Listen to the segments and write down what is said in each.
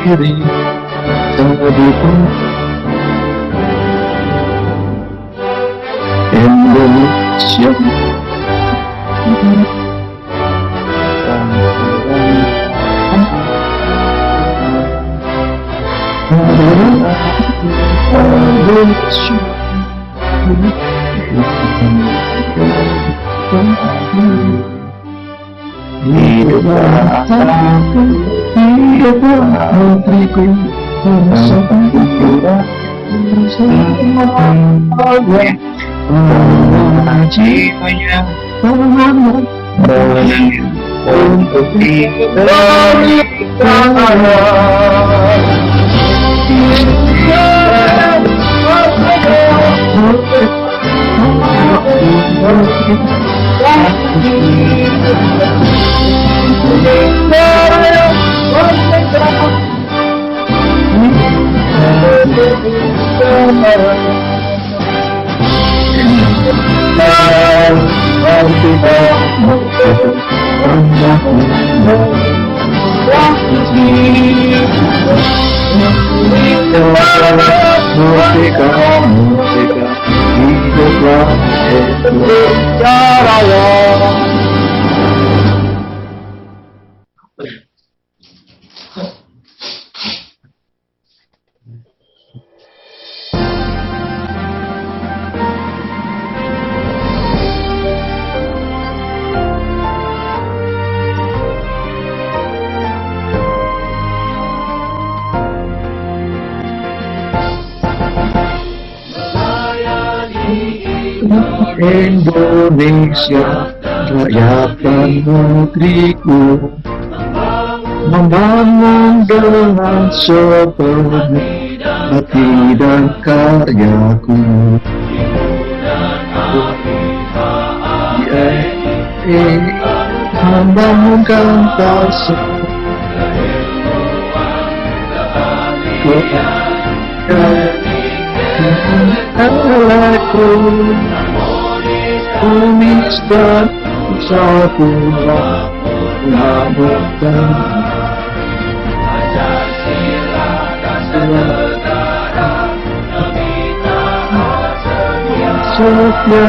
diri terbuka Indonesia hiduplah negeriku jiwanya untuk Indonesia, rakyat dan negeriku, membangun dengan sepenuh hati dan karyaku. Membangunkan bangsa Umis dan satu lamukan setia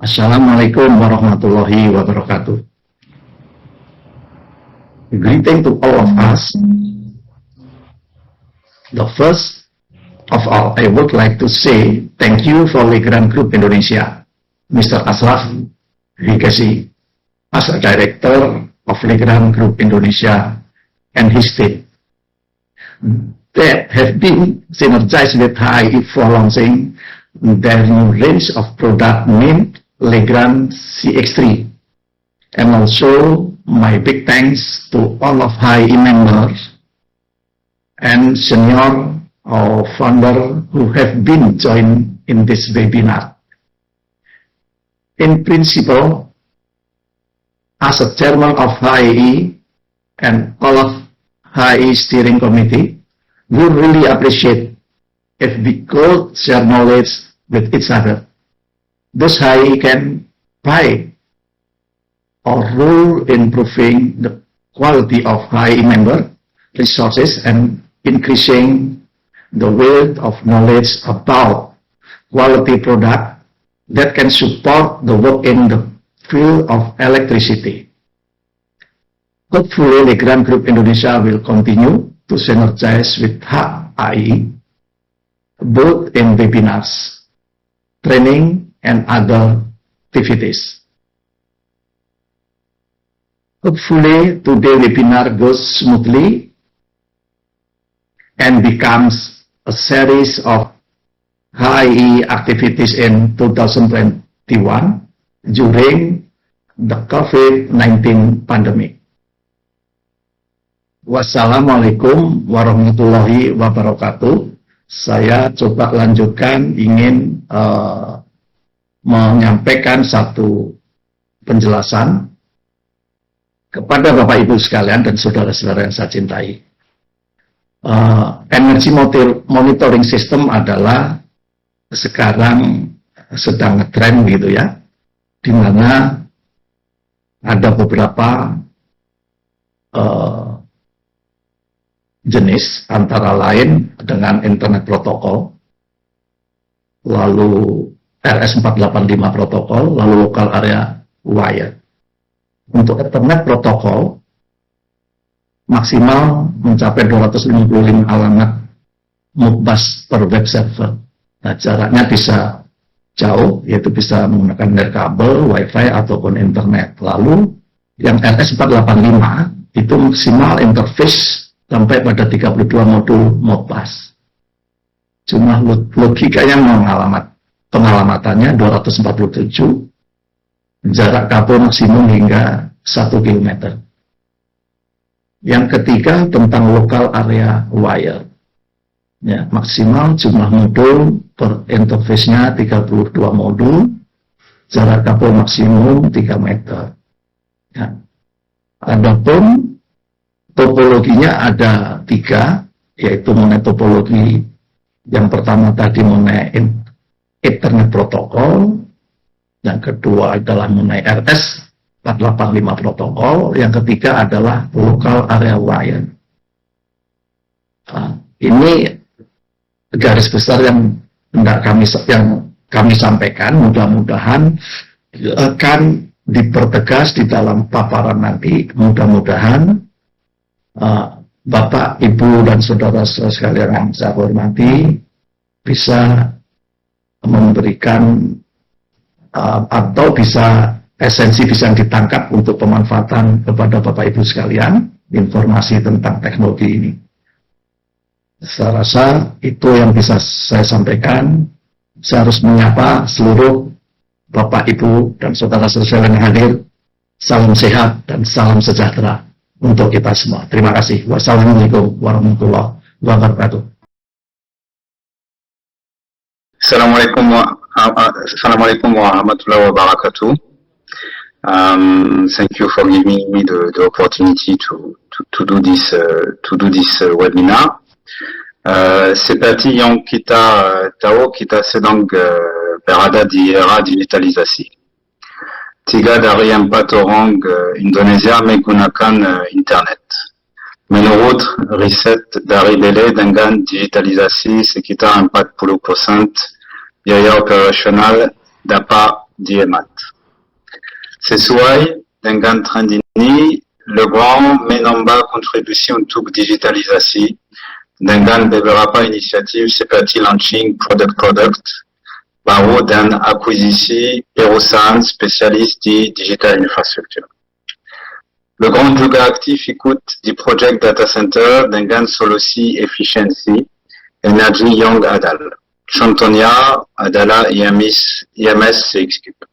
Assalamualaikum warahmatullahi wabarakatuh. Greeting to all of us. The first of all, I would like to say thank you for Legrand Group Indonesia, Mr. Ashraf Hikasi, as a director of Legrand Group Indonesia and his team that have been synergized with HAI for launching their new range of product named Legrand CX3. And also my big thanks to all of HAI members and senior or founder who have been joined in this webinar. In principle, as a chairman of HAI and all of HAI steering committee, we really appreciate if we could share knowledge with each other. Thus HAI can play a role in improving the quality of HAI member resources and increasing the wealth of knowledge about quality product that can support the work in the field of electricity. Hopefully, Legrand Group Indonesia will continue to synergize with HAI both in webinars, training, and other activities. Hopefully, today's webinar goes smoothly and becomes a series of HIE activities in 2021 during the COVID-19 pandemic. Wassalamualaikum warahmatullahi wabarakatuh. Saya coba lanjutkan, ingin menyampaikan satu penjelasan kepada Bapak Ibu sekalian dan saudara-saudara yang saya cintai. Energy monitoring system adalah sekarang sedang ngetren gitu ya, di mana ada beberapa jenis, antara lain dengan internet protokol, lalu RS485 protokol, lalu local area wire. Untuk internet protokol maksimal mencapai 255 alamat Modbus per web server. Nah, jaraknya bisa jauh, yaitu bisa menggunakan nirkabel, wifi, ataupun internet. Lalu yang RS485 itu maksimal interface sampai pada 32 modul Modbus. Cuma logikanya pengalamatannya 247, jarak kabel maksimum hingga 1 km. Yang ketiga tentang local area wire. Ya, maksimal jumlah modul per interface-nya 32 modul, jarak kabel maksimum 3 meter. Ya. Adapun topologinya ada 3, yaitu mengenai topologi yang pertama tadi mengenai Ethernet protokol, yang kedua adalah mengenai RS485 protokol, yang ketiga adalah local area wire. Ini garis besar yang kami sampaikan, mudah-mudahan akan dipertegas di dalam paparan nanti. Mudah-mudahan Bapak, Ibu, dan saudara-saudara sekalian yang saya hormati bisa memberikan atau bisa esensi bisa ditangkap untuk pemanfaatan kepada Bapak Ibu sekalian informasi tentang teknologi ini. Saya rasa itu yang bisa saya sampaikan. Saya harus menyapa seluruh Bapak, Ibu, dan saudara-saudara yang hadir. Salam sehat dan salam sejahtera untuk kita semua. Terima kasih. Wassalamualaikum warahmatullahi wabarakatuh. Assalamualaikum warahmatullahi wabarakatuh. Thank you for giving me the opportunity to do this webinar. Seperti yang kita tahu, kita sedang berada di era digitalisasi. 3 dari 4 orang Indonesia menggunakan internet. Menurut riset dari BELE, dengan digitalisasi sekitar 40% biaya operasional dapat dihemat. Sesuai dengan trend ini, le grand menambah kontribusi untuk digitalisasi dengan beberapa inisiatif seperti launching product baru dan akuisisi perusahaan spesialis di digital infrastructure. Le grand juga aktif ikut di project data center dengan solusi efisiensi energi yang adal. Contohnya adalah IMS CX-Cube.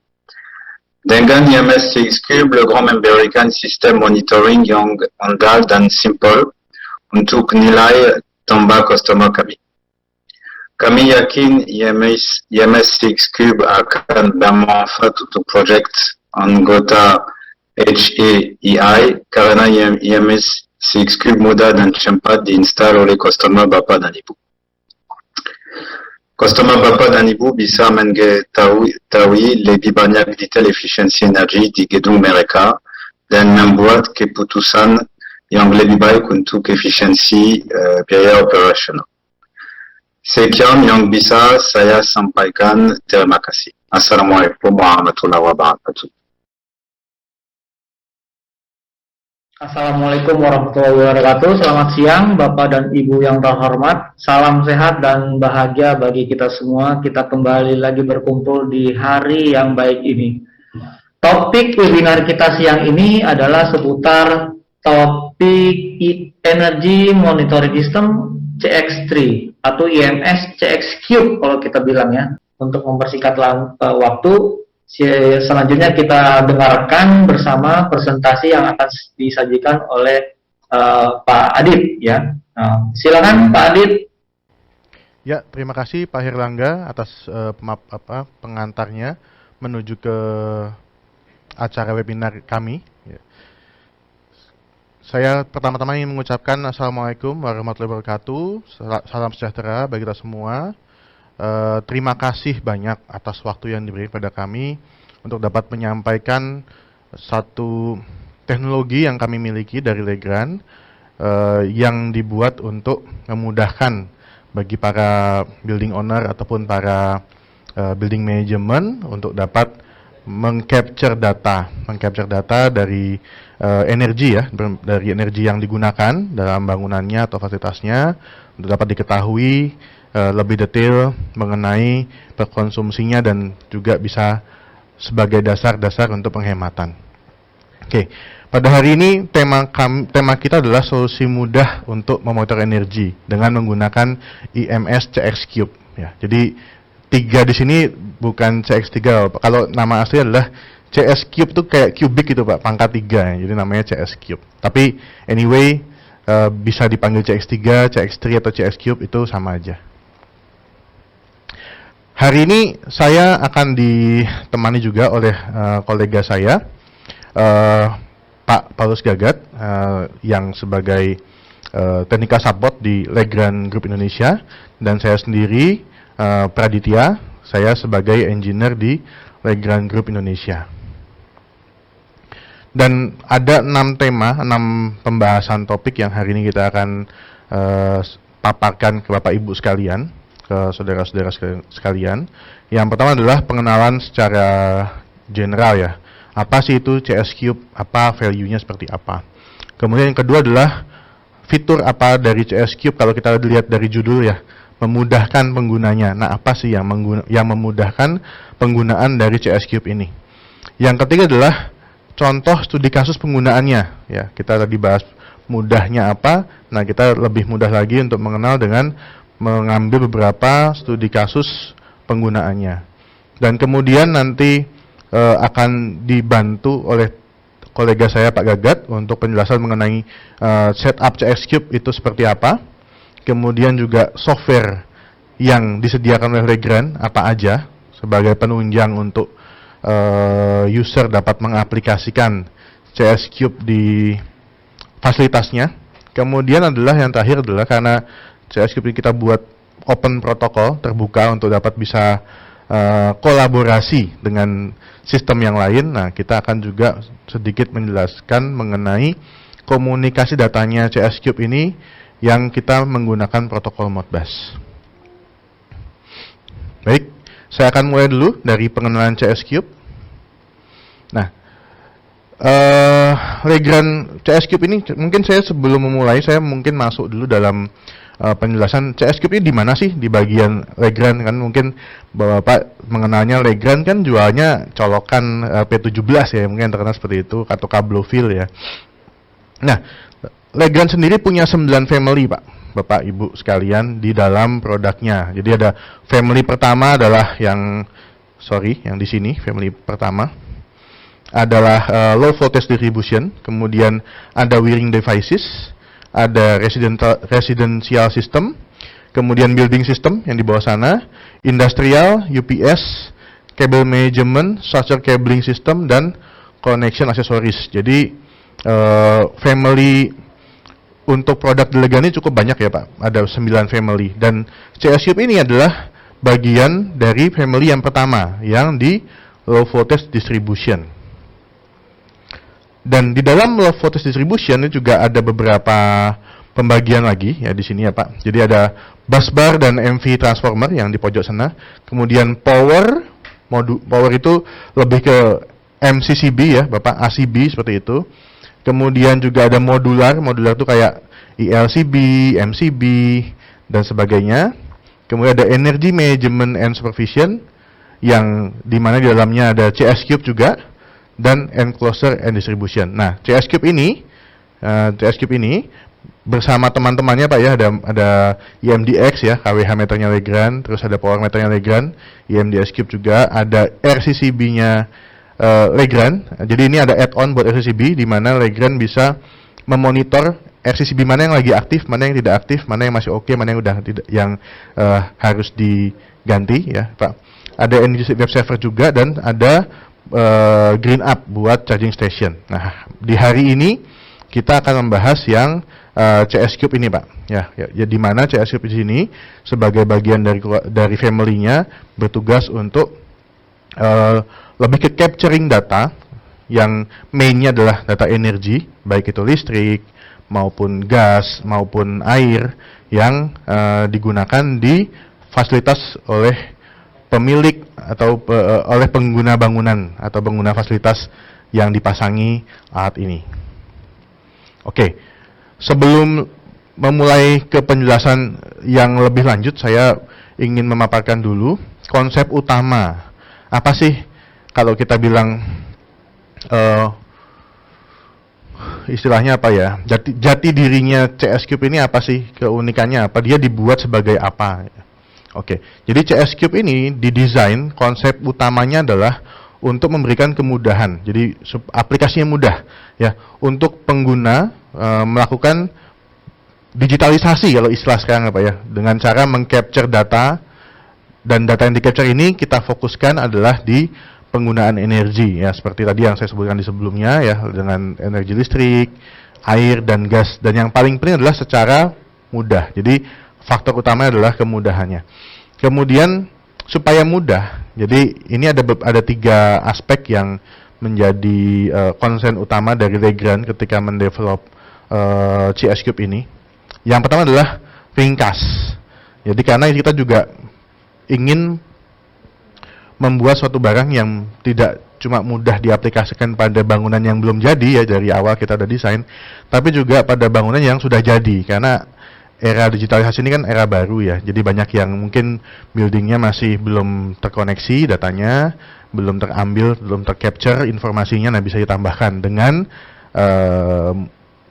Dengan IMS CX-Cube, le grand memberikan sistem monitoring yang andal dan simple untuk nilai tambah customer kami. Kami yakin IMS CX-Cube akan bermanfaat untuk project anggota HAEI karena IMS CX-Cube mudah dan cepat diinstal oleh customer Bapak dan Ibu. Customer Bapak dan Ibu bisa mengetahui lebih banyak detail efisiensi energi di gedung mereka dan membuat keputusan yang lebih baik untuk efisiensi biaya operasional. Sekian yang bisa saya sampaikan. Terima kasih. Assalamualaikum warahmatullahi wabarakatuh. Assalamualaikum warahmatullahi wabarakatuh. Selamat siang Bapak dan Ibu yang terhormat. Salam sehat dan bahagia bagi kita semua. Kita kembali lagi berkumpul di hari yang baik ini. Topik webinar kita siang ini adalah seputar topik Energy Monitoring System CX3 atau IMS CX Cube kalau kita bilang ya. Untuk mempersingkat waktu, selanjutnya kita dengarkan bersama presentasi yang akan disajikan oleh Pak Adit ya. Silakan Pak Adit. Ya, terima kasih Pak Herlangga atas pengantarnya menuju ke acara webinar kami. Ya. Saya pertama-tama ingin mengucapkan Assalamualaikum warahmatullahi wabarakatuh. Salam sejahtera bagi kita semua. Terima kasih banyak atas waktu yang diberi pada kami untuk dapat menyampaikan satu teknologi yang kami miliki dari Legrand yang dibuat untuk memudahkan bagi para building owner ataupun para building management untuk dapat mengcapture data dari energi ya, dari energi yang digunakan dalam bangunannya atau fasilitasnya untuk dapat diketahui lebih detail mengenai perkonsumsinya dan juga bisa sebagai dasar-dasar untuk penghematan. Oke, pada hari ini tema kita adalah solusi mudah untuk memonitor energi dengan menggunakan IMS CX Cube. Ya, jadi 3 di sini bukan CX3. Kalau nama asli adalah CS Cube itu kayak kubik gitu Pak, pangkat 3 ya. Jadi namanya CS Cube. Tapi anyway bisa dipanggil CX3, CX3 atau CS Cube itu sama aja. Hari ini saya akan ditemani juga oleh kolega saya, Pak Paulus Gagat, yang sebagai Technical Support di Legrand Group Indonesia, dan saya sendiri, Praditya, saya sebagai Engineer di Legrand Group Indonesia. Dan ada 6 tema, 6 pembahasan topik yang hari ini kita akan paparkan ke Bapak Ibu sekalian, ke saudara-saudara sekalian. Yang pertama adalah pengenalan secara general ya. Apa sih itu CS Cube? Apa value-nya seperti apa? Kemudian yang kedua adalah fitur apa dari CS Cube. Kalau kita lihat dari judul ya, memudahkan penggunanya. Nah, apa sih yang memudahkan penggunaan dari CS Cube ini? Yang ketiga adalah contoh studi kasus penggunaannya. Ya, kita tadi bahas mudahnya apa. Nah, kita lebih mudah lagi untuk mengenal dengan mengambil beberapa studi kasus penggunaannya. Dan kemudian nanti akan dibantu oleh kolega saya Pak Gagat untuk penjelasan mengenai setup CS Cube itu seperti apa. Kemudian juga software yang disediakan oleh Legrand apa aja sebagai penunjang untuk user dapat mengaplikasikan CS Cube di fasilitasnya. Kemudian adalah yang terakhir adalah karena CS Cube ini kita buat open protokol, terbuka untuk dapat bisa kolaborasi dengan sistem yang lain. Nah, kita akan juga sedikit menjelaskan mengenai komunikasi datanya CS Cube ini yang kita menggunakan protokol Modbus. Baik, saya akan mulai dulu dari pengenalan CS Cube. Nah, Legrand CS Cube ini mungkin saya sebelum memulai saya mungkin masuk dulu dalam penjelasan CS Cube ini di mana sih di bagian Legrand. Kan mungkin Bapak mengenalnya Legrand kan jualnya colokan P17 ya, mungkin terkenal seperti itu, atau Cablofil ya. Nah, Legrand sendiri punya 9 family Pak, Bapak Ibu sekalian di dalam produknya. Jadi ada family pertama adalah yang di sini family pertama adalah low voltage distribution, kemudian ada wiring devices, ada residential system, kemudian building system yang di bawah sana, industrial, UPS, cable management, structure cabling system, dan connection accessories. Jadi family untuk produk Legrand ini cukup banyak ya Pak, ada 9 family, dan CS Cube ini adalah bagian dari family yang pertama yang di low voltage distribution. Dan di dalam low voltage distribution ini juga ada beberapa pembagian lagi ya di sini ya Pak. Jadi ada busbar dan MV transformer yang di pojok sana. Kemudian power itu lebih ke MCCB ya Bapak, ACB seperti itu. Kemudian juga ada modular itu kayak ELCB, MCB, dan sebagainya. Kemudian ada Energy Management and Supervision, yang dimana di dalamnya ada CS Cube juga, dan Enclosure and Distribution. Nah, CS Cube ini bersama teman-temannya Pak ya, ada IMDX ya, KWH meternya Legrand, terus ada power meternya Legrand, IMDX Cube juga, ada RCCB-nya Legrand. Jadi ini ada add-on buat RCCB, di mana Legrand bisa memonitor RCCB mana yang lagi aktif, mana yang tidak aktif, mana yang masih oke, mana yang udah tidak, yang harus diganti ya Pak. Ada Energy Web Server juga, dan ada Green Up buat charging station. Nah, di hari ini kita akan membahas yang CS Cube ini Pak. Ya, di mana CS Cube di sini sebagai bagian dari family-nya bertugas untuk lebih ke capturing data yang mainnya adalah data energi, baik itu listrik maupun gas maupun air yang digunakan di fasilitas oleh pemilik atau oleh pengguna bangunan atau pengguna fasilitas yang dipasangi alat ini. Oke, sebelum memulai ke penjelasan yang lebih lanjut, saya ingin memaparkan dulu konsep utama. Apa sih kalau kita bilang istilahnya apa ya, jati dirinya CS Cube ini apa sih, keunikannya apa, dia dibuat sebagai apa? Oke, jadi CS Cube ini didesain, konsep utamanya adalah untuk memberikan kemudahan. Jadi aplikasinya mudah ya untuk pengguna melakukan digitalisasi kalau istilah sekarang apa ya, dengan cara mengcapture data, dan data yang di-capture ini kita fokuskan adalah di penggunaan energi ya, seperti tadi yang saya sebutkan di sebelumnya ya, dengan energi listrik, air, dan gas. Dan yang paling penting adalah secara mudah. Jadi faktor utamanya adalah kemudahannya. Kemudian supaya mudah, jadi ini ada 3 aspek yang menjadi konsen utama dari Legrand ketika mendevelop CS Cube ini. Yang pertama adalah ringkas. Jadi karena kita juga ingin membuat suatu barang yang tidak cuma mudah diaplikasikan pada bangunan yang belum jadi ya, dari awal kita udah desain, tapi juga pada bangunan yang sudah jadi, karena era digitalisasi ini kan era baru ya, jadi banyak yang mungkin buildingnya masih belum terkoneksi datanya, belum terambil, belum tercapture informasinya. Nah, bisa ditambahkan dengan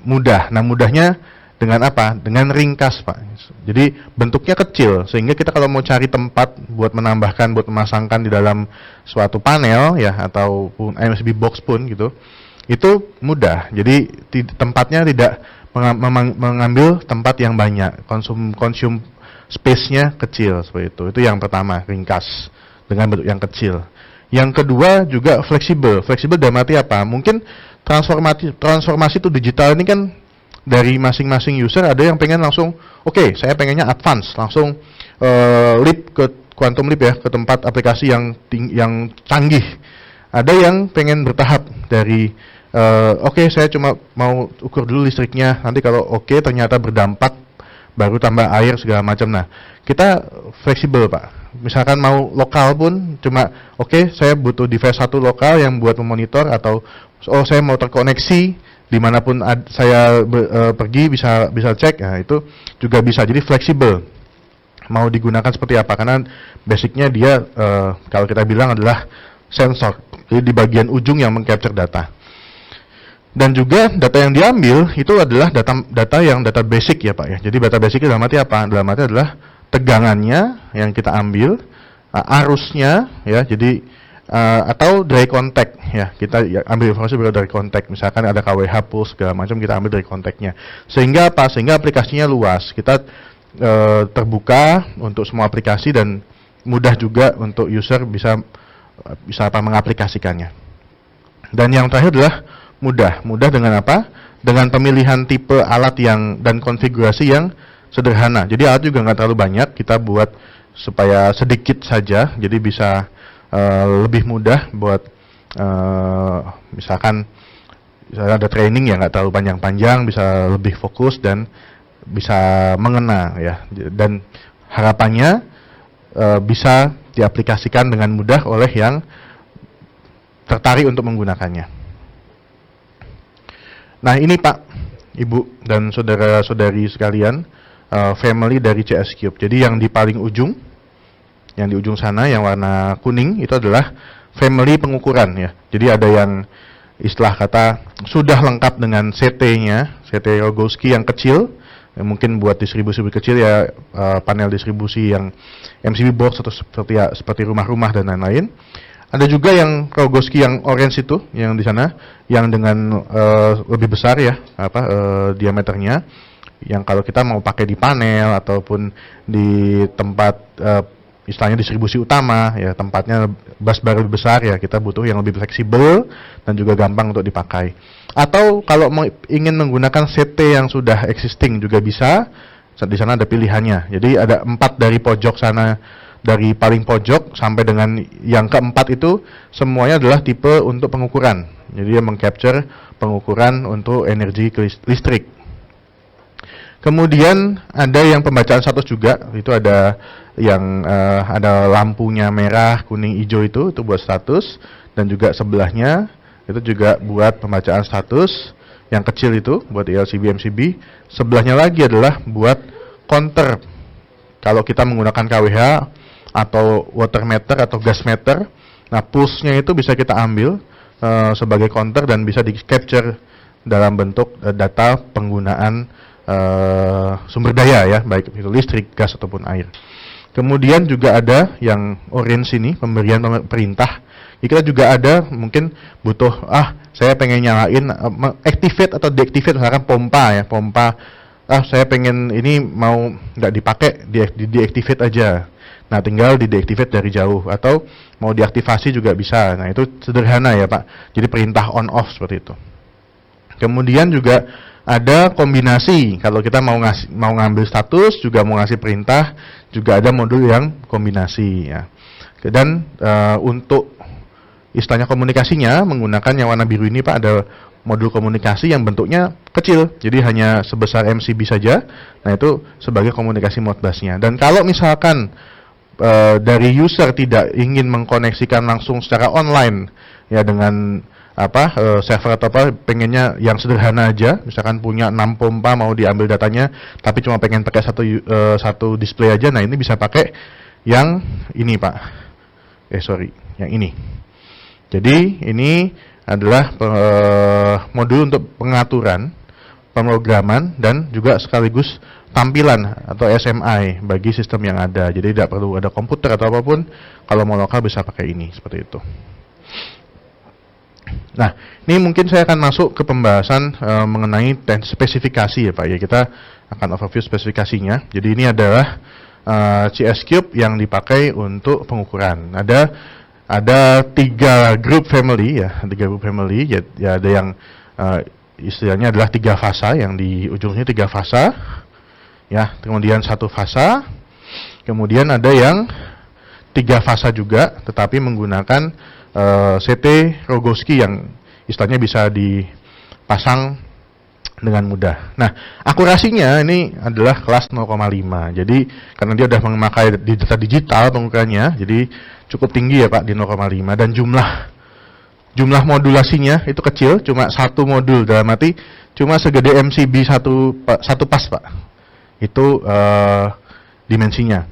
mudah. Nah, mudahnya dengan apa? Dengan ringkas Pak. Jadi bentuknya kecil, sehingga kita kalau mau cari tempat buat menambahkan, buat memasangkan di dalam suatu panel ya, ataupun MSB box pun gitu, itu mudah. Jadi tempatnya tidak mengambil tempat yang banyak, konsum space-nya kecil, seperti itu. Itu yang pertama, ringkas dengan bentuk yang kecil. Yang kedua juga fleksibel. Fleksibel dalam arti apa? Mungkin transformasi itu digital ini kan dari masing-masing user, ada yang pengen langsung, oke, saya pengennya advance, langsung leap ke quantum leap ya, ke tempat aplikasi yang canggih. Ada yang pengen bertahap dari oke, saya cuma mau ukur dulu listriknya, nanti kalau oke ternyata berdampak, baru tambah air segala macam. Nah, kita fleksibel Pak. Misalkan mau lokal pun cuma oke, saya butuh device satu lokal yang buat memonitor, atau saya mau terkoneksi dimanapun saya pergi bisa cek. Nah, itu juga bisa. Jadi fleksibel mau digunakan seperti apa, karena basicnya dia kalau kita bilang adalah sensor, jadi di bagian ujung yang mengcapture data. Dan juga data yang diambil itu adalah data basic ya Pak ya. Jadi data basic dalam arti apa? Dalam arti adalah tegangannya yang kita ambil, arusnya ya, jadi atau dry contact ya, kita ambil informasi dari contact, misalkan ada KWH pulse segala macam, kita ambil dari contact-nya. Sehingga apa? Sehingga aplikasinya luas, kita terbuka untuk semua aplikasi, dan mudah juga untuk user bisa mengaplikasikannya. Dan yang terakhir adalah mudah dengan apa? Dengan pemilihan tipe alat dan konfigurasi yang sederhana. Jadi alat juga nggak terlalu banyak, kita buat supaya sedikit saja, jadi bisa lebih mudah buat misalkan ada training yang nggak terlalu panjang-panjang, bisa lebih fokus dan bisa mengena ya. Dan harapannya bisa diaplikasikan dengan mudah oleh yang tertarik untuk menggunakannya. Nah ini Pak, Ibu dan saudara-saudari sekalian, family dari CS Cube. Jadi yang di paling ujung, yang di ujung sana yang warna kuning itu adalah family pengukuran ya. Jadi ada yang istilah kata sudah lengkap dengan CT-nya, CT Rogowski yang kecil, mungkin buat distribusi kecil ya, panel distribusi yang MCB box atau seperti rumah-rumah dan lain-lain. Ada juga yang Rogowski yang orange itu, yang di sana, yang dengan lebih besar ya, diameternya, yang kalau kita mau pakai di panel ataupun di tempat istilahnya distribusi utama ya, tempatnya busbar lebih besar ya, kita butuh yang lebih fleksibel dan juga gampang untuk dipakai. Atau kalau ingin menggunakan CT yang sudah existing juga bisa, di sana ada pilihannya. Jadi ada 4 dari pojok sana, dari paling pojok sampai dengan yang keempat itu semuanya adalah tipe untuk pengukuran. Jadi dia mengcapture pengukuran untuk energi listrik. Kemudian ada yang pembacaan status juga, itu ada yang ada lampunya merah, kuning, hijau itu buat status, dan juga sebelahnya itu juga buat pembacaan status. Yang kecil itu buat LCB MCB, sebelahnya lagi adalah buat counter. Kalau kita menggunakan KWH atau water meter atau gas meter, nah pulse-nya itu bisa kita ambil sebagai counter dan bisa di capture dalam bentuk data penggunaan sumber daya ya, baik itu listrik, gas ataupun air. Kemudian juga ada yang orange ini, pemberian perintah. Kita juga ada mungkin butuh, saya pengen nyalain activate atau deactivate, misalkan pompa ya, pompa. Saya pengen ini mau nggak dipakai, deactivate aja. Nah tinggal di deactivate dari jauh, atau mau diaktifasi juga bisa. Nah itu sederhana ya Pak, jadi perintah on off seperti itu. Kemudian juga ada kombinasi, kalau kita mau ngambil status juga mau ngasih perintah, juga ada modul yang kombinasi ya. Dan untuk istilahnya komunikasinya menggunakan yang warna biru ini Pak, ada modul komunikasi yang bentuknya kecil, jadi hanya sebesar MCB saja. Nah itu sebagai komunikasi Modbus-nya. Dan kalau misalkan dari user tidak ingin mengkoneksikan langsung secara online ya dengan server atau pengennya yang sederhana aja, misalkan punya 6 pompa mau diambil datanya tapi cuma pengen pakai satu display aja, nah ini bisa pakai yang ini Pak, yang ini. Jadi ini adalah modul untuk pengaturan, pemrograman, dan juga sekaligus tampilan atau SMI bagi sistem yang ada. Jadi tidak perlu ada komputer atau apapun, kalau mau lokal bisa pakai ini, seperti itu. Nah, ini mungkin saya akan masuk ke pembahasan mengenai spesifikasi ya Pak. Ya, kita akan overview spesifikasinya. Jadi ini adalah CS Cube yang dipakai untuk pengukuran. Ada 3 group family ya, 3 group family ya, ada yang istilahnya adalah 3 fasa, yang di ujungnya 3 fasa ya, kemudian 1 fasa, kemudian ada yang 3 fasa juga tetapi menggunakan CT Rogowski yang istilahnya bisa dipasang dengan mudah. Nah, akurasinya ini adalah kelas 0,5. Jadi karena dia sudah memakai data digital pengukurannya, jadi cukup tinggi ya Pak di 0,5, dan jumlah modulasinya itu kecil, cuma 1 modul, dalam arti cuma segede MCB satu pas Pak. Itu dimensinya.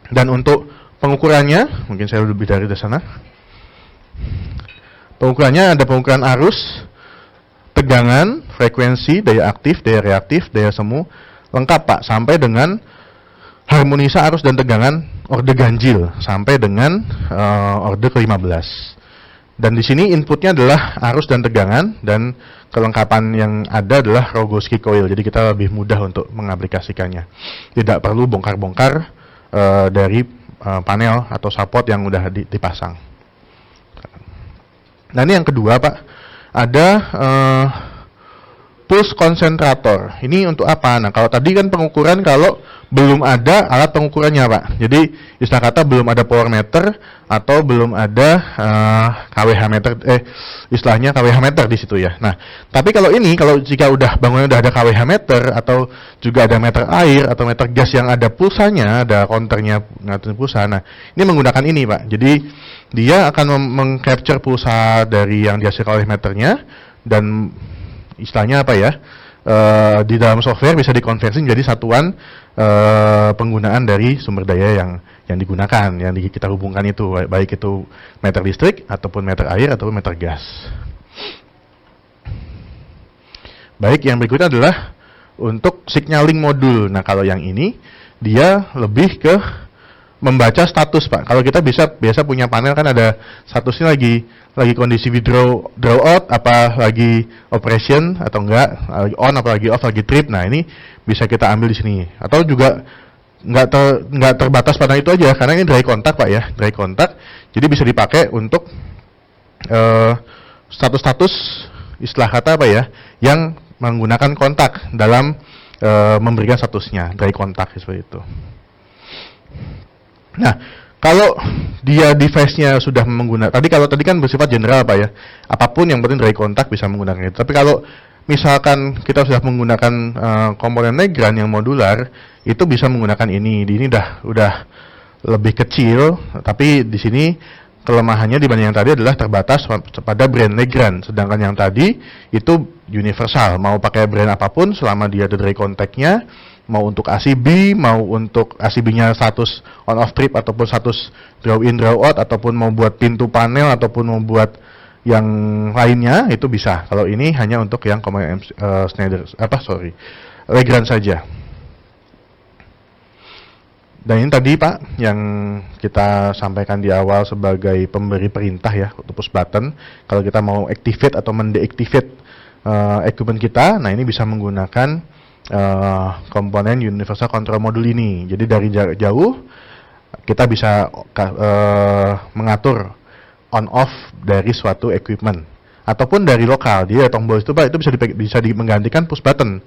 Dan untuk pengukurannya, mungkin saya lebih dari sana. Pengukurannya ada pengukuran arus, tegangan, frekuensi, daya aktif, daya reaktif, daya semu, lengkap Pak, sampai dengan harmonisa arus dan tegangan orde ganjil sampai dengan orde ke-15. Dan di sini inputnya adalah arus dan tegangan, dan kelengkapan yang ada adalah Rogowski coil. Jadi kita lebih mudah untuk mengaplikasikannya. Tidak perlu bongkar-bongkar dari panel atau support yang udah dipasang. Nah ini yang kedua Pak, ada pulse konsentrator. Ini untuk apa? Nah kalau tadi kan pengukuran kalau belum ada alat pengukurannya Pak. Jadi istilah kata belum ada power meter atau belum ada KWH meter, istilahnya KWH meter di situ ya. Nah tapi kalau ini, kalau jika bangunnya udah ada KWH meter atau juga ada meter air atau meter gas yang ada pulsanya, ada counternya ngatur pulsa. Nah ini menggunakan ini Pak. Jadi dia akan mengcapture pulsa dari yang dihasilkan oleh meternya, dan istilahnya apa ya? Di dalam software bisa dikonversi menjadi satuan penggunaan dari sumber daya yang digunakan, yang kita hubungkan itu, baik itu meter listrik ataupun meter air ataupun meter gas. Baik, yang berikutnya adalah untuk signaling modul. Nah, kalau yang ini dia lebih ke membaca status, Pak. Kalau kita biasa punya panel kan ada statusnya lagi kondisi withdraw out, apa lagi operation atau enggak, lagi on apa lagi off, lagi trip. Nah, ini bisa kita ambil di sini. Atau juga nggak terbatas pada itu aja, karena ini dry contact, Pak ya, dry contact. Jadi bisa dipakai untuk status-status istilah kata apa ya, yang menggunakan kontak dalam memberikan statusnya, dry contact seperti itu. Nah, kalau dia device-nya sudah menggunakan, kalau tadi kan bersifat general, Pak ya, apapun yang penting dry contact bisa menggunakan itu. Tapi kalau misalkan kita sudah menggunakan komponen Legrand yang modular, itu bisa menggunakan ini. Ini udah lebih kecil, tapi di sini kelemahannya dibanding yang tadi adalah terbatas pada brand Legrand. Sedangkan yang tadi itu universal, mau pakai brand apapun selama dia ada dry contact-nya, mau untuk ACB, mau untuk ACB-nya status on off trip ataupun status draw in draw out, ataupun mau buat pintu panel ataupun mau buat yang lainnya, itu bisa. Kalau ini hanya untuk yang komponen Legrand saja. Dan ini tadi, Pak, yang kita sampaikan di awal sebagai pemberi perintah ya untuk push button. Kalau kita mau activate atau mendeactivate equipment kita, nah ini bisa menggunakan komponen Universal Control Module ini. Jadi dari jarak jauh kita bisa mengatur on off dari suatu equipment, ataupun dari lokal. Jadi tombol itu, Pak, itu bisa menggantikan push button.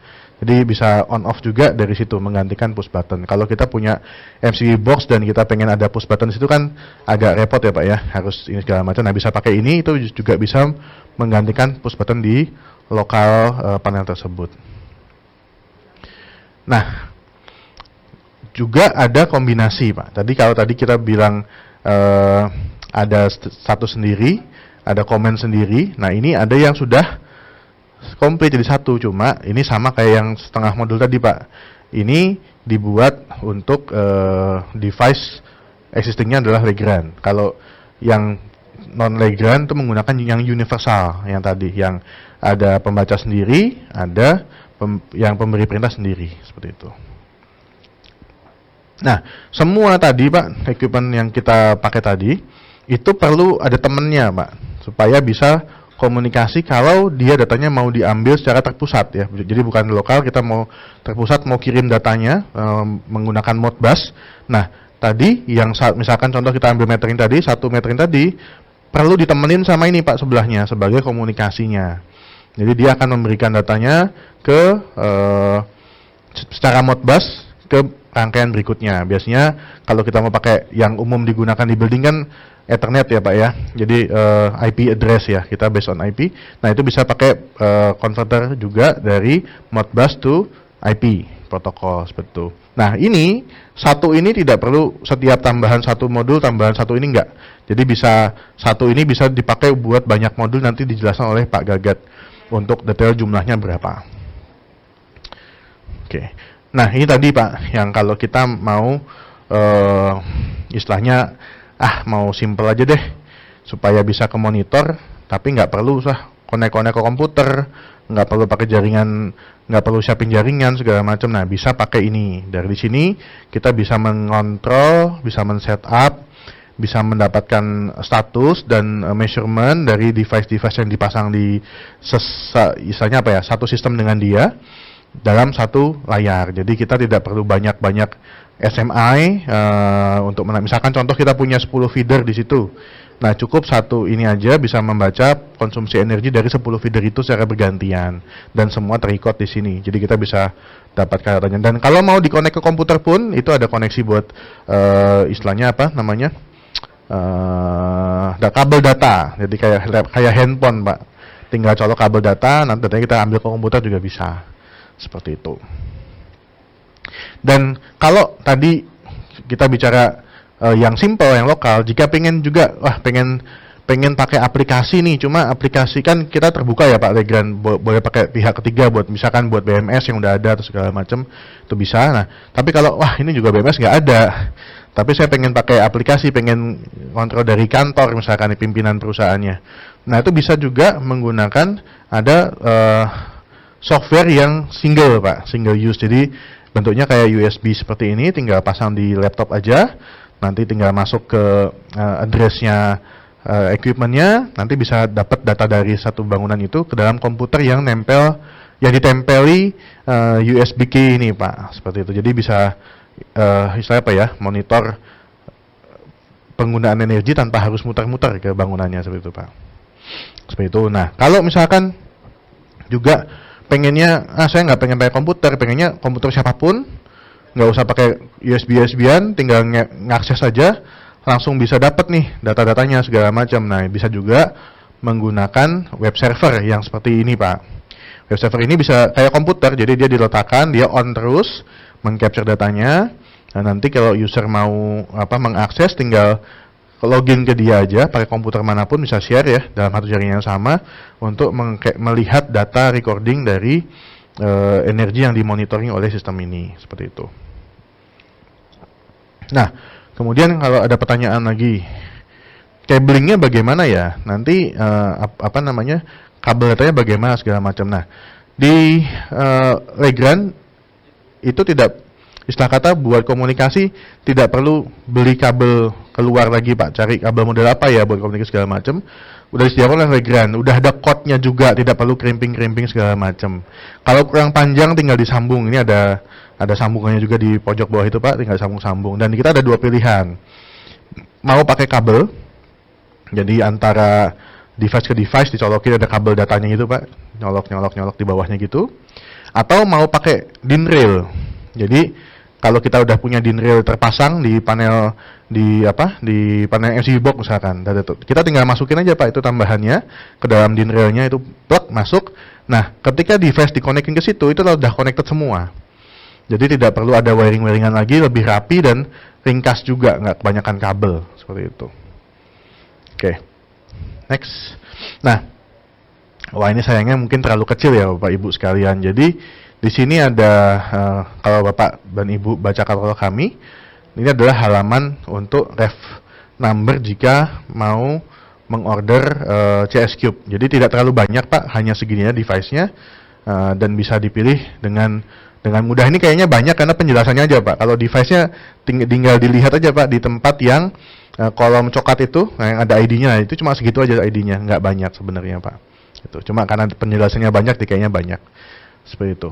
Jadi bisa on off juga dari situ, menggantikan push button. Kalau kita punya MCB box dan kita pengen ada push button di situ kan agak repot ya, Pak ya, harus ini segala macam. Nah, bisa pakai ini, itu juga bisa menggantikan push button di lokal panel tersebut. Nah, juga ada kombinasi, Pak. Kalau tadi kita bilang ada status sendiri, ada komen sendiri. Nah, ini ada yang sudah komplit jadi satu, cuma ini sama kayak yang setengah modul tadi, Pak. Ini dibuat untuk device existingnya adalah Legrand. Kalau yang non Legrand itu menggunakan yang universal, yang tadi, yang ada pembaca sendiri, ada yang pemberi perintah sendiri, seperti itu. Nah, semua tadi, Pak, equipment yang kita pakai tadi itu perlu ada temennya, Pak, supaya bisa komunikasi kalau dia datanya mau diambil secara terpusat ya. Jadi bukan lokal, kita mau terpusat, mau kirim datanya menggunakan Modbus. Nah, tadi yang misalkan contoh kita ambil metering tadi, 1 metering tadi perlu ditemenin sama ini, Pak, sebelahnya sebagai komunikasinya. Jadi dia akan memberikan datanya ke secara Modbus ke rangkaian berikutnya. Biasanya kalau kita mau pakai yang umum digunakan di building kan Ethernet ya, Pak ya. Jadi IP address ya, kita based on IP. Nah, itu bisa pakai converter juga dari Modbus to IP protokol seperti itu. Nah, ini satu ini tidak perlu setiap tambahan satu modul, tambahan satu ini enggak. Jadi bisa satu ini bisa dipakai buat banyak modul, nanti dijelaskan oleh Pak Gagat untuk detail jumlahnya berapa. Oke. Nah, ini tadi, Pak, yang kalau kita mau istilahnya mau simple aja deh supaya bisa ke monitor, tapi nggak perlu konek-konek ke komputer, nggak perlu pakai jaringan, nggak perlu siapin jaringan segala macam. Nah, bisa pakai ini. Dari sini kita bisa mengontrol, bisa men-setup, bisa mendapatkan status dan measurement dari device-device yang dipasang di istilahnya apa ya, satu sistem dengan dia dalam satu layar. Jadi kita tidak perlu banyak-banyak SMI untuk misalkan contoh kita punya 10 feeder di situ. Nah, cukup satu ini aja bisa membaca konsumsi energi dari 10 feeder itu secara bergantian dan semua terrecord di sini. Jadi kita bisa dapatkan datanya. Dan kalau mau dikonek ke komputer pun itu ada koneksi buat istilahnya apa namanya? Kabel data. Jadi kayak handphone, Pak. Tinggal colok kabel data, nanti datanya kita ambil ke komputer juga bisa. Seperti itu. Dan kalau tadi kita bicara yang simple, yang lokal, jika pengen juga, pengen pengen pakai aplikasi nih, cuma aplikasi kan kita terbuka ya Pak Legrand, boleh pakai pihak ketiga buat misalkan buat BMS yang udah ada atau segala macam itu bisa. Nah, tapi kalau wah ini juga BMS nggak ada, tapi saya pengen pakai aplikasi, pengen kontrol dari kantor misalkan di pimpinan perusahaannya. Nah itu bisa juga menggunakan ada software yang single Pak, single use. Jadi bentuknya kayak USB seperti ini, tinggal pasang di laptop aja, nanti tinggal masuk ke address-nya equipment-nya, nanti bisa dapat data dari satu bangunan itu ke dalam komputer yang ditempeli USB key ini Pak, seperti itu. Jadi bisa istilahnya apa ya, monitor penggunaan energi tanpa harus muter-muter ke bangunannya, seperti itu Pak. Seperti itu. Nah, kalau misalkan juga pengennya, saya nggak pengen pakai komputer, pengennya komputer siapapun, nggak usah pakai USB-USB-an, tinggal ngakses saja, langsung bisa dapat nih data-datanya segala macam. Nah, bisa juga menggunakan web server yang seperti ini Pak. Web server ini bisa kayak komputer, jadi dia diletakkan, dia on terus, mengcapture datanya. Nah, nanti kalau user mau mengakses, tinggal login ke dia aja, pakai komputer manapun bisa share ya, dalam satu jaringan yang sama, untuk melihat data recording dari energi yang dimonitoring oleh sistem ini, seperti itu. Nah, kemudian kalau ada pertanyaan lagi, cablingnya bagaimana ya? Nanti kabel datanya bagaimana segala macam. Nah, di Legrand itu tidak, istilah kata buat komunikasi tidak perlu beli kabel keluar lagi Pak, cari kabel model apa ya buat komunikasi segala macam. Udah disediakan oleh Legrand, udah ada code-nya juga, tidak perlu crimping segala macam. Kalau kurang panjang tinggal disambung. Ini ada sambungannya juga di pojok bawah itu Pak, tinggal sambung-sambung. Dan kita ada dua pilihan. Mau pakai kabel, jadi antara device ke device dicolokin ada kabel datanya gitu Pak, nyolok di bawahnya gitu. Atau mau pakai DIN rail. Jadi kalau kita udah punya DIN rail terpasang di panel di panel MCB box misalkan, kita tinggal masukin aja Pak itu tambahannya ke dalam DIN railnya, itu plug masuk. Nah, ketika device dikonekin ke situ, itu udah connected semua. Jadi tidak perlu ada wiring-wiringan lagi, lebih rapi dan ringkas juga, nggak kebanyakan kabel, seperti itu. Oke, next. Nah, wah ini sayangnya mungkin terlalu kecil ya Bapak Ibu sekalian. Jadi di sini ada, kalau Bapak dan Ibu baca katalog kami, ini adalah halaman untuk ref number jika mau mengorder CS Cube. Jadi tidak terlalu banyak Pak, hanya segininya device-nya, dan bisa dipilih dengan mudah. Ini kayaknya banyak karena penjelasannya aja Pak. Kalau device-nya tinggal dilihat aja Pak di tempat yang kolom coklat itu, yang ada ID-nya, itu cuma segitu aja ID-nya, nggak banyak sebenarnya Pak. Itu cuma karena penjelasannya banyak, kayaknya banyak. Seperti itu.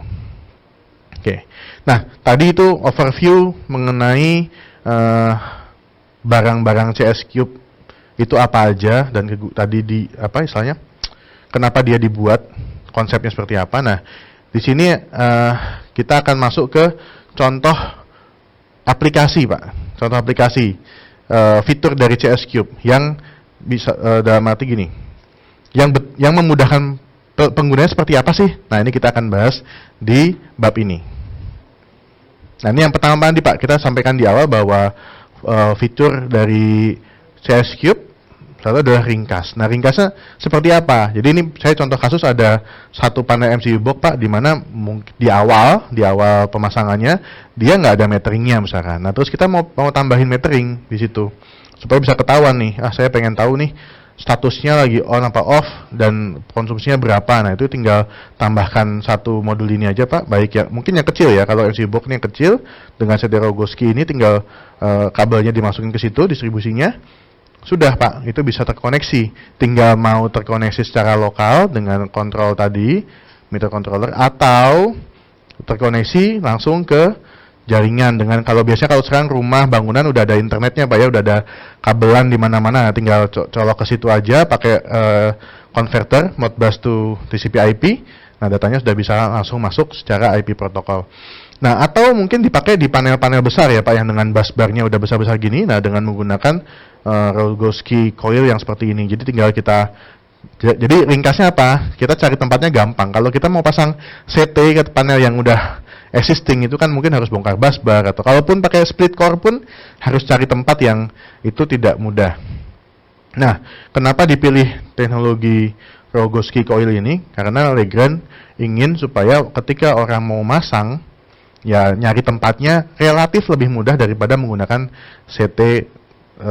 Oke. Nah, tadi itu overview mengenai barang-barang CS Cube itu apa aja, dan tadi istilahnya kenapa dia dibuat, konsepnya seperti apa. Nah, di sini kita akan masuk ke contoh aplikasi Pak. Contoh aplikasi fitur dari CS Cube yang bisa dalam arti gini. Yang memudahkan penggunanya seperti apa sih? Nah, ini kita akan bahas di bab ini. Nah, ini yang pertama tadi Pak, kita sampaikan di awal bahwa fitur dari CS Cube satu adalah ringkas. Nah, ringkasnya seperti apa? Jadi ini saya contoh kasus, ada satu panel MCB box Pak, di mana di awal pemasangannya dia nggak ada meteringnya misalkan. Nah, terus kita mau tambahin metering di situ supaya bisa ketahuan nih, saya pengen tahu nih statusnya lagi on apa off dan konsumsinya berapa. Nah, itu tinggal tambahkan satu modul ini aja Pak, baik ya mungkin yang kecil ya, kalau MCB box ini yang kecil dengan Sederogowski ini tinggal kabelnya dimasukin ke situ, distribusinya sudah Pak, itu bisa terkoneksi. Tinggal mau terkoneksi secara lokal dengan kontrol tadi, meter controller, atau terkoneksi langsung ke jaringan dengan, kalau biasanya kalau sekarang rumah bangunan udah ada internetnya Pak ya, udah ada kabelan di mana-mana, tinggal colok ke situ aja pakai converter Modbus to TCP/IP. Nah, datanya sudah bisa langsung masuk secara IP protokol. Nah, atau mungkin dipakai di panel-panel besar ya Pak, yang dengan bus bar-nya udah besar-besar gini. Nah, dengan menggunakan Rogowski coil yang seperti ini. Jadi tinggal kita, jadi ringkasnya apa? Kita cari tempatnya gampang. Kalau kita mau pasang CT ke panel yang udah existing, itu kan mungkin harus bongkar bus bar, atau kalaupun pakai split core pun harus cari tempat yang itu tidak mudah. Nah, kenapa dipilih teknologi Rogowski coil ini? Karena Legrand ingin supaya ketika orang mau masang, ya nyari tempatnya relatif lebih mudah daripada menggunakan CT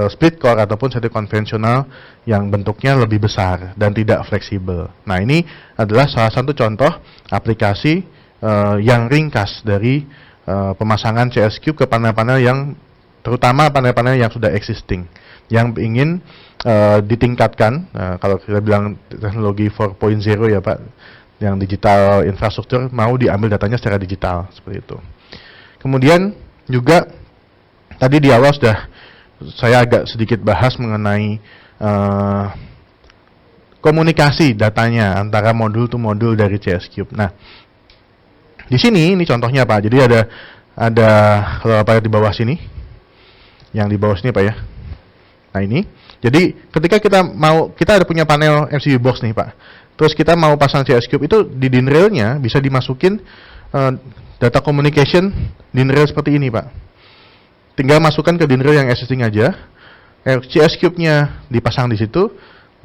split core ataupun CT konvensional yang bentuknya lebih besar dan tidak fleksibel. Nah, ini adalah salah satu contoh aplikasi yang ringkas dari pemasangan CS Cube ke panel-panel yang, terutama panel-panel yang sudah existing, yang ingin ditingkatkan. Kalau kita bilang teknologi 4.0 ya Pak, yang digital infrastruktur mau diambil datanya secara digital seperti itu. Kemudian juga tadi di awal sudah saya agak sedikit bahas mengenai komunikasi datanya antara modul to modul dari CS Cube. Nah, di sini ini contohnya Pak. Jadi ada kalau Pak di bawah sini, yang di bawah sini Pak ya. Nah ini, jadi ketika kita ada punya panel MCU box nih Pak, terus kita mau pasang CS Cube, itu di DIN railnya bisa dimasukin data communication DIN rail seperti ini Pak. Tinggal masukkan ke DIN rail yang existing aja, CS Cube-nya dipasang di situ.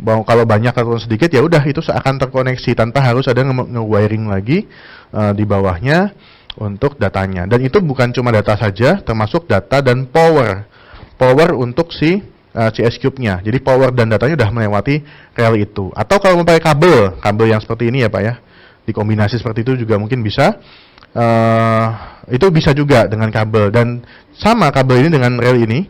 Kalau banyak atau sedikit ya udah itu akan terkoneksi tanpa harus ada nge-wiring lagi di bawahnya untuk datanya. Dan itu bukan cuma data saja, termasuk data dan power untuk si CS Cube-nya. Jadi power dan datanya udah melewati rel itu. Atau kalau mau pakai kabel yang seperti ini ya Pak ya, dikombinasi seperti itu juga mungkin bisa. Itu bisa juga dengan kabel, dan sama kabel ini dengan rel ini.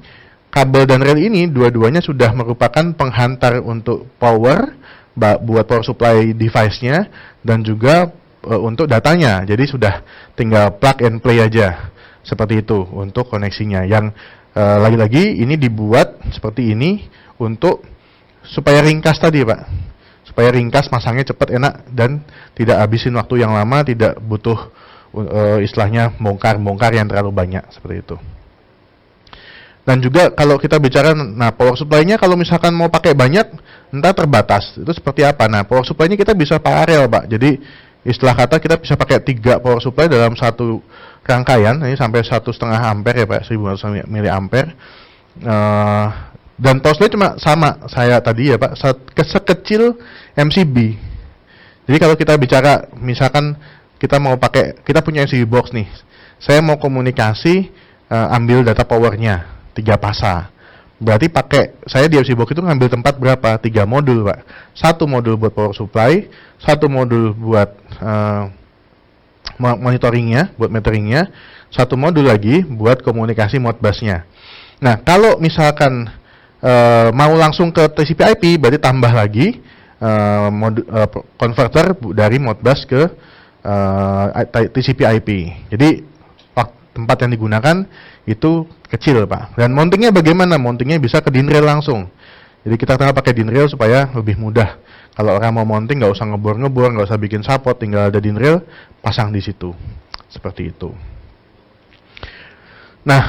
Kabel dan rel ini dua-duanya sudah merupakan penghantar untuk power buat power supply device-nya dan juga untuk datanya. Jadi sudah tinggal plug and play aja seperti itu untuk koneksinya. Yang lagi-lagi ini dibuat seperti ini untuk supaya ringkas tadi Pak. Supaya ringkas, masangnya cepat, enak, dan tidak habisin waktu yang lama, tidak butuh istilahnya bongkar yang terlalu banyak seperti itu. Dan juga kalau kita bicara, nah power supply-nya kalau misalkan mau pakai banyak, entah terbatas. Itu seperti apa? Nah, power supply-nya kita bisa paralel, Pak. Jadi istilah kata kita bisa pakai 3 power supply dalam satu rangkaian. Ini sampai 1,5 ampere ya Pak, 1500 miliampere. Dan power supply cuma sama saya tadi ya Pak, sekecil MCB. Jadi kalau kita bicara, misalkan kita mau pakai, kita punya MCB box nih. Saya mau komunikasi, ambil data powernya 3 pasa. Berarti saya di MCB box itu ngambil tempat berapa? 3 modul Pak. 1 modul buat power supply, 1 modul buat monitoringnya, buat meteringnya, 1 modul lagi buat komunikasi modbus-nya. Nah, kalau misalkan mau langsung ke TCP/IP, berarti tambah lagi konverter dari modbus ke TCP/IP. Jadi tempat yang digunakan itu kecil Pak. Dan mountingnya bagaimana? Mountingnya bisa ke DIN rail langsung. Jadi kita tinggal pakai DIN rail supaya lebih mudah. Kalau orang mau mounting nggak usah ngebor, nggak usah bikin support, tinggal ada DIN rail, pasang di situ. Seperti itu. Nah,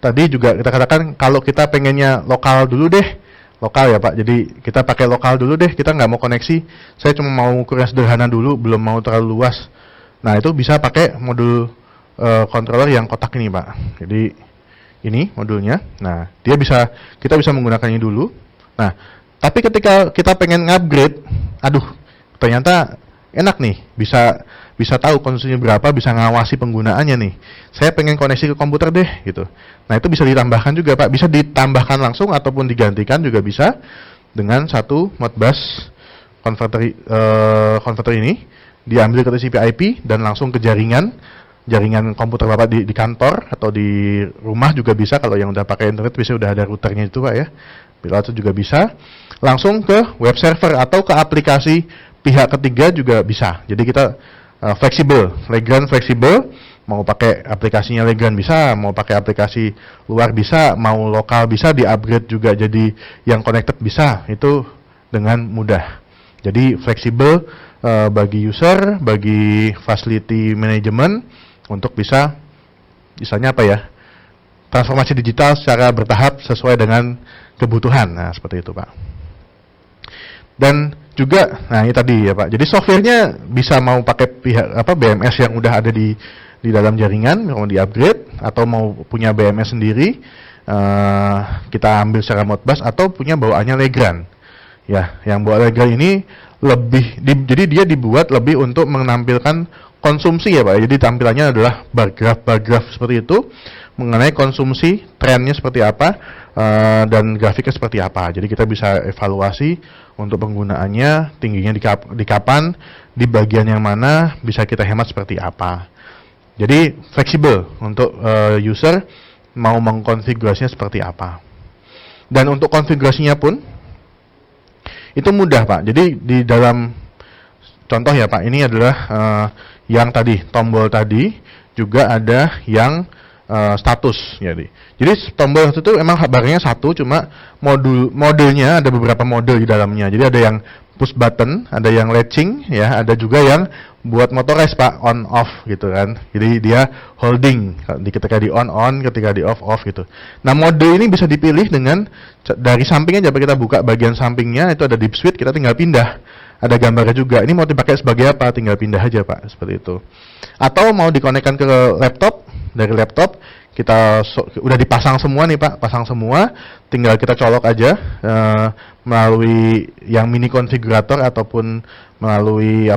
tadi juga kita katakan kalau kita pengennya lokal dulu deh, lokal ya Pak. Jadi kita pakai lokal dulu deh, kita nggak mau koneksi. Saya cuma mau ukuran sederhana dulu, belum mau terlalu luas. Nah, itu bisa pakai modul controller yang kotak ini Pak. Jadi ini modulnya. Nah, kita bisa menggunakannya dulu. Nah, tapi ketika kita pengen upgrade, aduh, ternyata enak nih, bisa tahu konsumsinya berapa, bisa ngawasi penggunaannya nih. Saya pengen koneksi ke komputer deh gitu. Nah, itu bisa ditambahkan juga Pak. Bisa ditambahkan langsung ataupun digantikan juga bisa dengan satu modbus converter ini diambil ke TCP/IP dan langsung ke jaringan komputer Bapak di kantor atau di rumah juga bisa. Kalau yang udah pakai internet bisa udah ada routernya itu Pak ya. Bila itu juga bisa langsung ke web server atau ke aplikasi pihak ketiga juga bisa. Jadi kita fleksibel, Legrand fleksibel. Mau pakai aplikasinya Legrand bisa, mau pakai aplikasi luar bisa, mau lokal bisa, di-upgrade juga jadi yang connected bisa. Itu dengan mudah. Jadi fleksibel bagi user, bagi facility management untuk bisa misalnya apa ya, transformasi digital secara bertahap sesuai dengan kebutuhan. Nah, seperti itu Pak. Dan juga, nah ini tadi ya Pak. Jadi softwarenya bisa mau pakai BMS yang udah ada di dalam jaringan, mau di upgrade atau mau punya BMS sendiri. kita ambil secara Modbus atau punya bawaannya Legrand. Ya, yang bawa Legrand ini jadi dia dibuat lebih untuk menampilkan konsumsi ya Pak. Jadi tampilannya adalah bar graph seperti itu mengenai konsumsi, trennya seperti apa, dan grafiknya seperti apa. Jadi kita bisa evaluasi untuk penggunaannya, tingginya di kapan, di bagian yang mana, bisa kita hemat seperti apa. Jadi fleksibel untuk user mau mengkonfigurasinya seperti apa. Dan untuk konfigurasinya pun itu mudah Pak. Jadi di dalam contoh ya Pak, ini adalah yang tadi tombol tadi juga ada yang status jadi tombol itu emang barangnya satu, cuma modulnya ada beberapa model di dalamnya. Jadi ada yang push button, ada yang latching ya, ada juga yang buat motorized Pak, on off gitu kan. Jadi dia holding ketika di on, ketika di off gitu. Nah, mode ini bisa dipilih dengan dari sampingnya. Coba kita buka bagian sampingnya, itu ada deep switch, kita tinggal pindah. Ada gambarnya juga. Ini mau dipakai sebagai apa? Tinggal pindah aja Pak, seperti itu. Atau mau dikonekkan ke laptop, dari laptop kita udah dipasang semua nih Pak, pasang semua, tinggal kita colok aja melalui yang mini konfigurator ataupun melalui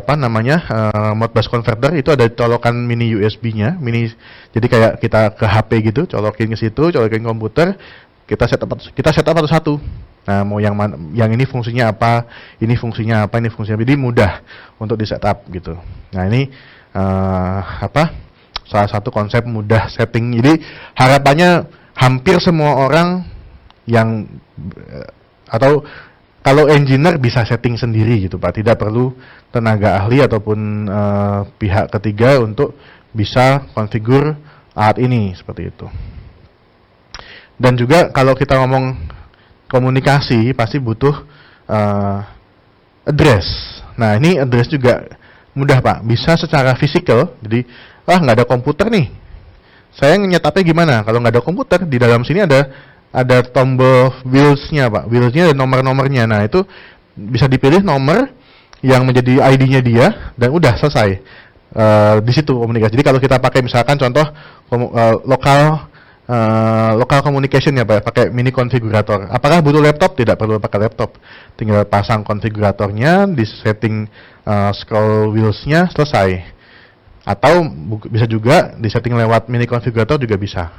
Modbus converter. Itu ada colokan mini USB-nya, jadi kayak kita ke HP gitu, colokin ke situ, colokin komputer, kita setup satu-satu. Nah, mau yang ini fungsinya apa, ini fungsinya apa, ini fungsinya, jadi mudah untuk di setup gitu. Nah, ini salah satu konsep mudah setting. Jadi harapannya hampir semua orang yang atau kalau engineer bisa setting sendiri gitu Pak, tidak perlu tenaga ahli ataupun pihak ketiga untuk bisa konfigur alat ini seperti itu. Dan juga kalau kita ngomong komunikasi pasti butuh address. Nah, ini address juga mudah Pak, bisa secara fisikal. Jadi nggak ada komputer nih, saya nyetapnya gimana? Kalau nggak ada komputer, di dalam sini ada tombol wheels-nya Pak, wheels-nya ada nomor-nomornya. Nah, itu bisa dipilih nomor yang menjadi ID-nya dia, dan udah selesai di situ komunikasi. Jadi kalau kita pakai misalkan contoh local communication ya Pak, pakai mini konfigurator. Apakah butuh laptop? Tidak perlu pakai laptop, tinggal pasang konfiguratornya, di setting scroll wheels-nya, selesai. Atau bisa juga disetting lewat mini konfigurator juga bisa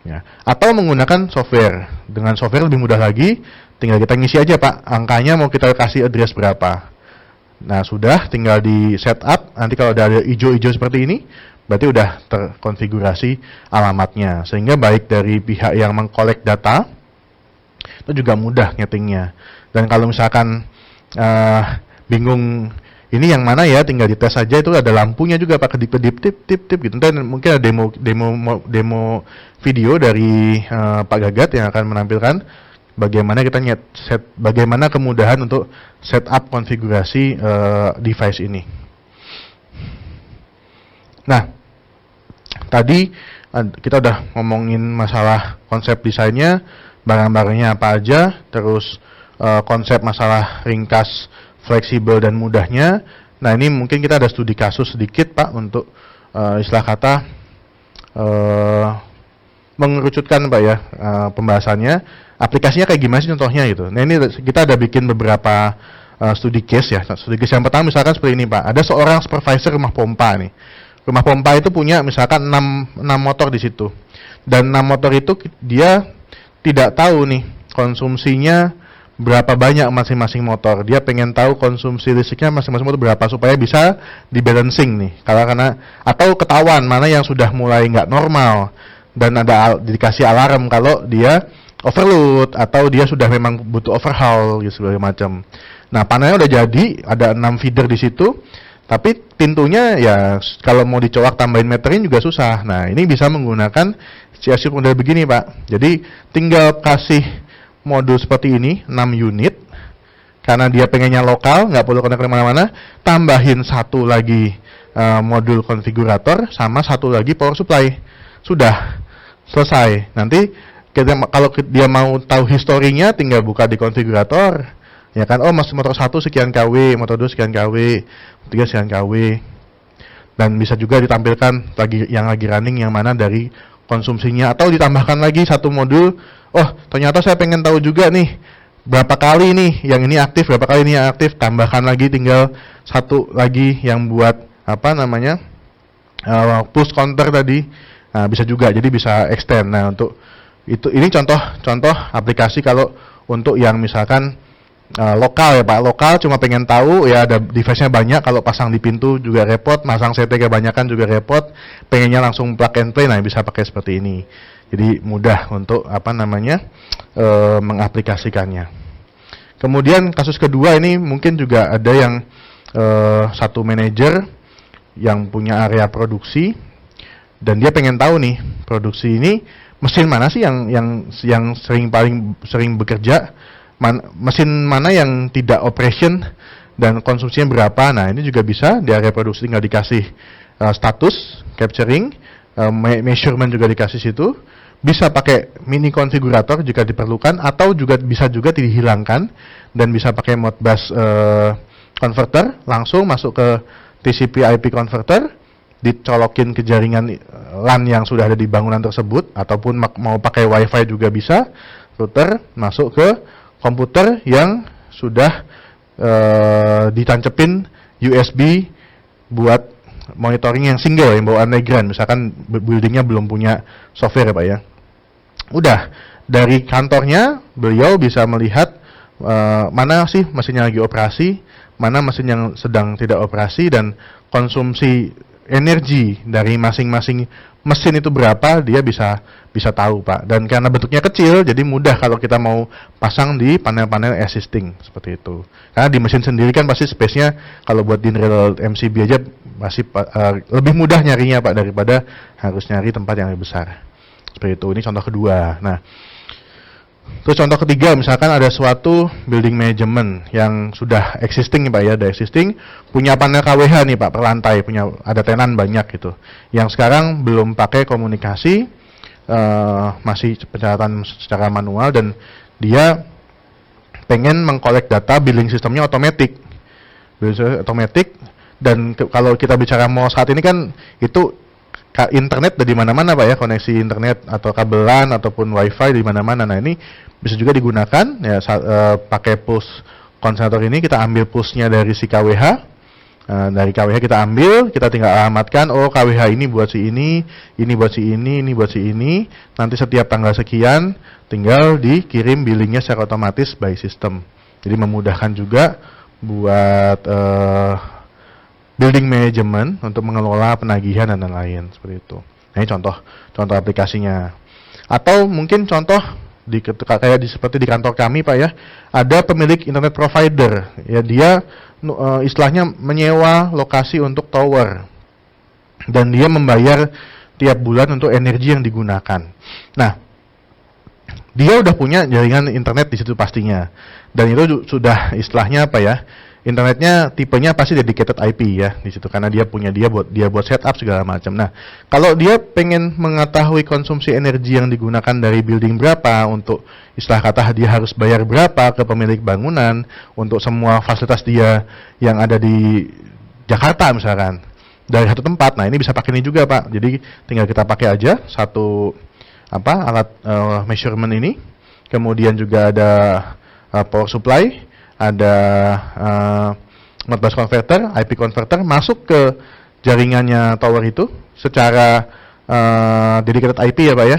ya. Atau menggunakan software. Dengan software lebih mudah lagi, tinggal kita ngisi aja Pak, angkanya mau kita kasih address berapa. Nah, sudah tinggal di setup. Nanti kalau ada hijau-hijau seperti ini, berarti udah terkonfigurasi alamatnya, sehingga baik dari pihak yang mengkolek data itu juga mudah nyetingnya. Dan kalau misalkan bingung ini yang mana ya, tinggal dites saja. Itu ada lampunya juga Pak, kedip-kedip, tip gitu. Nanti mungkin ada demo video dari Pak Gagat yang akan menampilkan bagaimana kita bagaimana kemudahan untuk setup konfigurasi device ini. Nah, tadi kita udah ngomongin masalah konsep desainnya, barang-barangnya apa aja, terus konsep masalah ringkas, fleksibel dan mudahnya. Nah, ini mungkin kita ada studi kasus sedikit Pak untuk istilah kata mengerucutkan Pak ya pembahasannya. Aplikasinya kayak gimana sih contohnya gitu. Nah, ini kita ada bikin beberapa studi case ya. Studi case yang pertama misalkan seperti ini Pak. Ada seorang supervisor rumah pompa nih. Rumah pompa itu punya misalkan 6 motor di situ. Dan 6 motor itu dia tidak tahu nih konsumsinya berapa banyak masing-masing motor. Dia pengen tahu konsumsi listriknya masing-masing motor berapa supaya bisa dibalancing nih. Karena atau ketahuan mana yang sudah mulai nggak normal dan ada dikasih alarm kalau dia overload atau dia sudah memang butuh overhaul gitu segala macam. Nah, panelnya udah jadi, ada 6 feeder di situ. Tapi pintunya ya kalau mau dicolok tambahin meterin juga susah. Nah, ini bisa menggunakan CSU model begini Pak. Jadi tinggal kasih modul seperti ini 6 unit, karena dia pengennya lokal, nggak perlu konek kemana-mana, tambahin satu lagi modul konfigurator sama satu lagi power supply, sudah selesai. Nanti kalau dia mau tahu historinya, tinggal buka di konfigurator, ya kan, oh motor 1 sekian kW, motor 2 sekian kW, 3 sekian kW, dan bisa juga ditampilkan yang lagi running yang mana dari konsumsinya, atau ditambahkan lagi satu modul, oh ternyata saya pengen tahu juga nih berapa kali nih yang ini aktif, berapa kali ini yang aktif, tambahkan lagi tinggal satu lagi yang buat apa namanya push counter tadi. Nah, bisa juga, jadi bisa extend. Nah, untuk itu ini contoh aplikasi kalau untuk yang misalkan lokal ya Pak, lokal cuma pengen tahu ya ada device-nya banyak, kalau pasang di pintu juga repot, masang CT kebanyakan juga repot, pengennya langsung plug and play, nah bisa pakai seperti ini. Jadi mudah untuk apa namanya mengaplikasikannya. Kemudian kasus kedua ini mungkin juga ada yang satu manajer yang punya area produksi dan dia pengen tahu nih produksi ini mesin mana sih yang paling sering bekerja, mesin mana yang tidak operation dan konsumsinya berapa. Nah ini juga bisa di area produksi, tinggal dikasih status capturing, measurement juga dikasih situ. Bisa pakai mini konfigurator jika diperlukan, atau juga bisa dihilangkan dan bisa pakai Modbus converter, langsung masuk ke TCP IP converter, dicolokin ke jaringan LAN yang sudah ada di bangunan tersebut, ataupun mau pakai WiFi juga bisa, router masuk ke komputer yang sudah ditancepin USB buat monitoring yang single, yang bawaan Legrand, misalkan buildingnya belum punya software ya Pak ya. Udah, dari kantornya beliau bisa melihat mana sih mesinnya lagi operasi, mana mesin yang sedang tidak operasi, dan konsumsi energi dari masing-masing mesin itu berapa, dia bisa tahu Pak. Dan karena bentuknya kecil, jadi mudah kalau kita mau pasang di panel-panel existing seperti itu. Karena di mesin sendiri kan pasti space-nya kalau buat di real MCB aja masih lebih mudah nyarinya Pak, daripada harus nyari tempat yang lebih besar. Seperti itu. Ini contoh kedua. Nah, terus contoh ketiga, misalkan ada suatu building management yang sudah existing nih Pak ya, ada existing, punya panel KWH nih Pak per lantai, ada tenan banyak gitu, yang sekarang belum pakai komunikasi, masih pencatatan secara manual, dan dia pengen mengkolek data billing sistemnya otomatis, dan kalau kita bicara mall saat ini kan itu internet dari mana-mana Pak ya, koneksi internet atau kabelan ataupun wifi di mana-mana. Nah ini bisa juga digunakan ya, pakai pulse konsentrator ini, kita ambil pulse-nya dari si KWH. Dari KWH kita ambil, kita tinggal alamatkan, oh KWH ini buat si ini buat si ini buat si ini. Nanti setiap tanggal sekian tinggal dikirim billingnya secara otomatis by system. Jadi memudahkan juga buat building management untuk mengelola penagihan dan lain-lain seperti itu. Nah, ini contoh aplikasinya. Atau mungkin contoh seperti di kantor kami Pak ya, ada pemilik internet provider ya, dia istilahnya menyewa lokasi untuk tower dan dia membayar tiap bulan untuk energi yang digunakan. Nah, dia udah punya jaringan internet di situ pastinya, dan itu sudah istilahnya apa ya, internetnya tipenya pasti dedicated IP ya di situ, karena dia buat setup segala macam. Nah, kalau dia pengen mengetahui konsumsi energi yang digunakan dari building berapa, untuk istilah kata dia harus bayar berapa ke pemilik bangunan untuk semua fasilitas dia yang ada di Jakarta misalkan dari satu tempat. Nah, ini bisa pakai ini juga Pak. Jadi tinggal kita pakai aja satu alat measurement ini. Kemudian juga ada power supply, ada Modbus converter, IP converter, masuk ke jaringannya tower itu secara dedicated IP ya Pak ya,